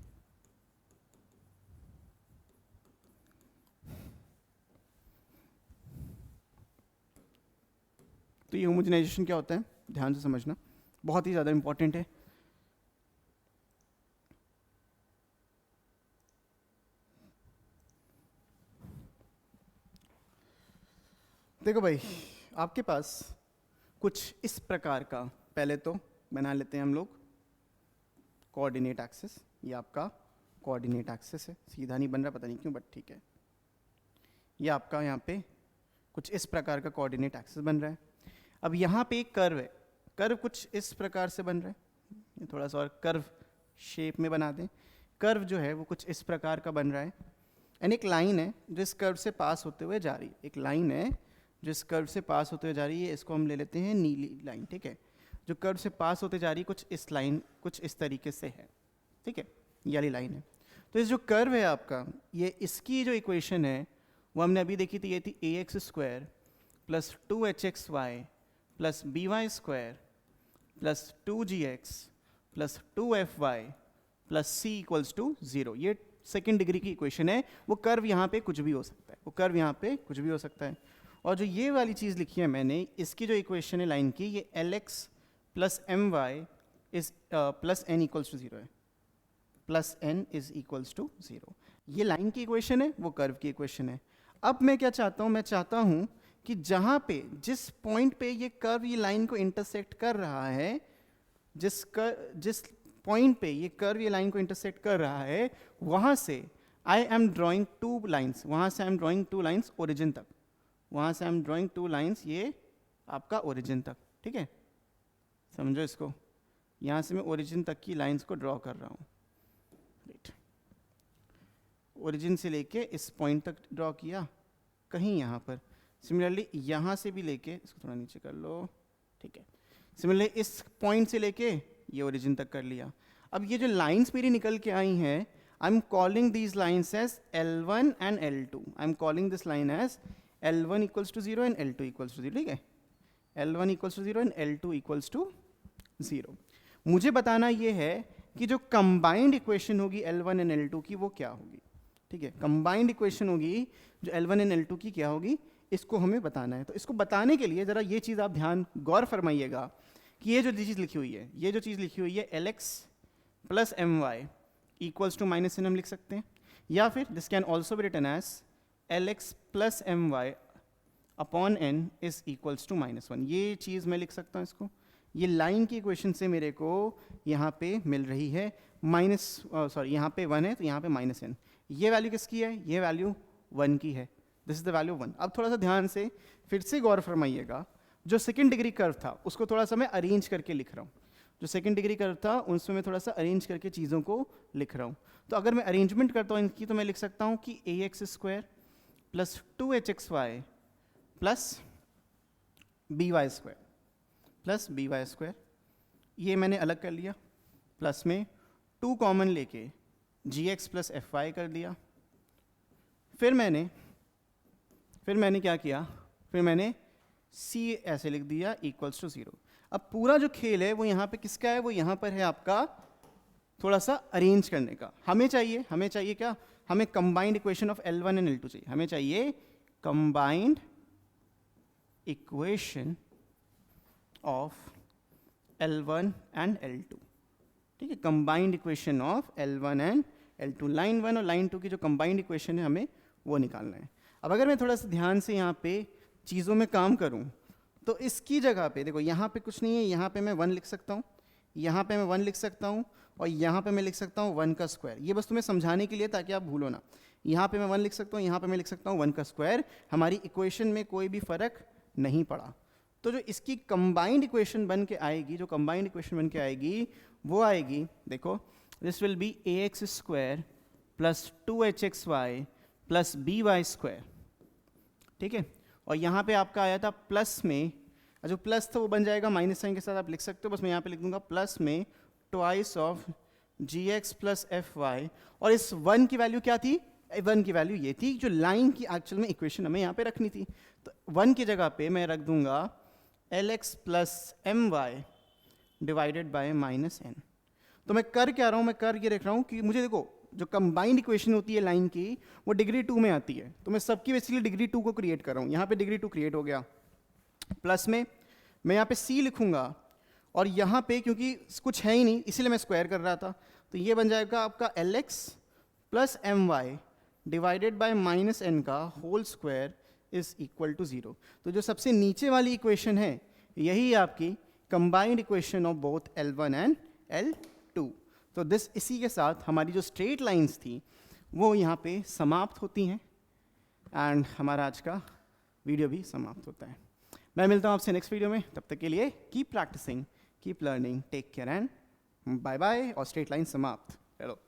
तो ये होमोजेनाइजेशन क्या होता है, ध्यान से समझना, बहुत ही ज़्यादा इंपॉर्टेंट है। देखो भाई, आपके पास कुछ इस प्रकार का, पहले तो बना लेते हैं हम लोग कोऑर्डिनेट एक्सिस, ये आपका कोऑर्डिनेट एक्सिस है, सीधा नहीं बन रहा पता नहीं क्यों, बट ठीक है। ये आपका यहाँ पे कुछ इस प्रकार का कोऑर्डिनेट एक्सिस बन रहा है। अब यहाँ पे एक कर्व है, कर्व कुछ इस प्रकार से बन रहा है, ये थोड़ा सा और कर्व शेप में बना दें। कर्व जो है वो कुछ इस प्रकार का बन रहा है, एंड एक लाइन है जो इस कर्व से पास होते हुए जा रही है, एक लाइन है जो इस कर्व से पास होते हुए जा रही है, इसको हम ले लेते हैं नीली लाइन। ठीक है, जो कर्व से पास होते जा रही है कुछ इस लाइन, कुछ इस तरीके से है। ठीक है, ये वाली लाइन है। तो इस जो कर्व है आपका, ये इसकी जो इक्वेशन है वो हमने अभी देखी थी, ये थी a x square plus 2hxy plus B y square plus 2gx plus 2fy plus C equals to 0। ये सेकेंड डिग्री की इक्वेशन है। वो कर्व यहाँ पे कुछ भी हो सकता है, वो कर्व यहाँ पे कुछ भी हो सकता है। और जो ये वाली चीज़ लिखी है मैंने, इसकी जो इक्वेशन है लाइन की, ये Lx plus m y is plus n equals to 0 है, plus n is equals to 0। ये लाइन की इक्वेशन है, वो कर्व की इक्वेशन है। अब मैं क्या चाहता हूँ, मैं चाहता हूँ कि जहाँ पे, जिस पॉइंट पे ये कर्व ये लाइन को इंटरसेक्ट कर रहा है, जिस पॉइंट पे ये कर्व ये लाइन को इंटरसेक्ट कर रहा है, वहाँ से I am drawing two lines, वहाँ से I am drawing two lines origin तक, वहाँ से I am drawing two lines ये आपका ओरिजिन तक। ठीक है, समझो इसको, यहाँ से मैं ओरिजिन तक की लाइन्स को ड्रॉ कर रहा हूँ। राइट, ओरिजिन से लेके इस पॉइंट तक ड्रॉ किया, कहीं यहाँ पर। सिमिलरली यहाँ से भी लेके, इसको थोड़ा नीचे कर लो, ठीक है। सिमिलरली इस पॉइंट से लेके ये ओरिजिन तक कर लिया। अब ये जो लाइंस मेरी निकल के आई हैं, I am calling these lines as L1 and L2। I am calling this line as L1 equals to 0 and L2 equals to 0। ठीक है, L1 equals to 0 and L2 equals to 0। मुझे बताना ये है कि जो कंबाइंड इक्वेशन होगी L1 and L2 की, वो क्या होगी। ठीक है, कंबाइंड इक्वेशन होगी जो L1 एंड L2 की, क्या होगी, इसको हमें बताना है। तो इसको बताने के लिए ज़रा ये चीज़ आप ध्यान गौर फरमाइएगा कि ये जो चीज़ लिखी हुई है, ये जो चीज़ लिखी हुई है Lx plus m y equals to minus n हम लिख सकते हैं, या फिर this can also be written as Lx plus m y upon n is equals to -1। ये चीज़ मैं लिख सकता हूँ इसको। ये लाइन की इक्वेशन से मेरे को यहाँ पे मिल रही है यहाँ पे 1 है तो यहाँ पे -n। ये वैल्यू किसकी है, ये वैल्यू 1 की है, दिस इज द वैल्यू 1। अब थोड़ा सा ध्यान से फिर से गौर फरमाइएगा, जो सेकेंड डिग्री कर्व था उसको थोड़ा सा मैं अरेंज करके लिख रहा हूँ, जो सेकेंड डिग्री कर्व था उसमें मैं थोड़ा सा अरेंज करके चीज़ों को लिख रहा हूँ। तो अगर मैं अरेंजमेंट करता हूँ इनकी, तो मैं लिख सकता हूँ कि ax स्क्वायर प्लस 2hxy प्लस by square plus by square, ये मैंने अलग कर लिया, प्लस में 2 कॉमन लेके gx प्लस fy कर दिया। फिर मैंने क्या किया, फिर मैंने c ऐसे लिख दिया इक्वल्स टू 0। अब पूरा जो खेल है वो यहाँ पे किसका है, वो यहाँ पर है आपका थोड़ा सा अरेंज करने का। हमें चाहिए क्या, हमें combined equation of L1 and L2 चाहिए, हमें चाहिए combined equation of L1 and L2, ठीक है, combined equation of L1 and L2, line 1 और लाइन 2 की जो कंबाइंड इक्वेशन है हमें वो निकालना है। अब अगर मैं थोड़ा सा ध्यान से यहाँ पे चीज़ों में काम करूँ, तो इसकी जगह पे देखो, यहाँ पे कुछ नहीं है, यहाँ पे मैं 1 लिख सकता हूँ, यहाँ पे मैं 1 लिख सकता हूँ, और यहाँ पे मैं लिख सकता हूँ 1 का स्क्वायर। ये बस तुम्हें समझाने के लिए, ताकि आप भूलो ना। यहाँ पे मैं 1 लिख सकता हूँ, यहाँ पे मैं लिख सकता हूँ 1 का स्क्वायर। हमारी इक्वेशन में कोई भी फर्क नहीं पड़ा। तो जो इसकी कंबाइंड इक्वेशन बन के आएगी, जो कंबाइंड इक्वेशन बन के आएगी वो आएगी, देखो, this will B ax square plus 2hxy प्लस by स्क्वायर, ठीक है। और यहाँ पे आपका आया था प्लस में, जो प्लस था वो बन जाएगा माइनस साइन के साथ, आप लिख सकते हो, बस मैं यहाँ पे लिख दूंगा प्लस में twice of gx plus fy। और इस 1 की वैल्यू क्या थी, 1 की वैल्यू ये थी जो लाइन की एक्चुअल में इक्वेशन हमें यहाँ पे रखनी थी। तो 1 की जगह पे मैं रख दूंगा lx plus my divided by minus n। तो मैं कर क्या रहा हूँ, मैं कर ये रख रहा हूँ कि मुझे देखो, जो कंबाइंड इक्वेशन होती है लाइन की, वो डिग्री 2 में आती है, तो मैं सबकी बेसिकली डिग्री 2 को क्रिएट कर रहा हूँ। यहाँ पे डिग्री 2 क्रिएट हो गया, प्लस में मैं यहाँ पे c लिखूंगा, और यहाँ पे क्योंकि कुछ है ही नहीं इसीलिए मैं स्क्वायर कर रहा था, तो ये बन जाएगा आपका lx plus my divided by minus n का whole square is equal to 0। तो जो सबसे नीचे वाली इक्वेशन है यही आपकी combined equation of both L1 and L2। तो इसी के साथ हमारी जो स्ट्रेट लाइंस थी वो यहाँ पे समाप्त होती हैं, एंड हमारा आज का वीडियो भी समाप्त होता है। मैं मिलता हूँ आपसे नेक्स्ट वीडियो में, तब तक के लिए keep practising, keep learning, take care and bye bye. और स्ट्रेट लाइन समाप्त, हेलो।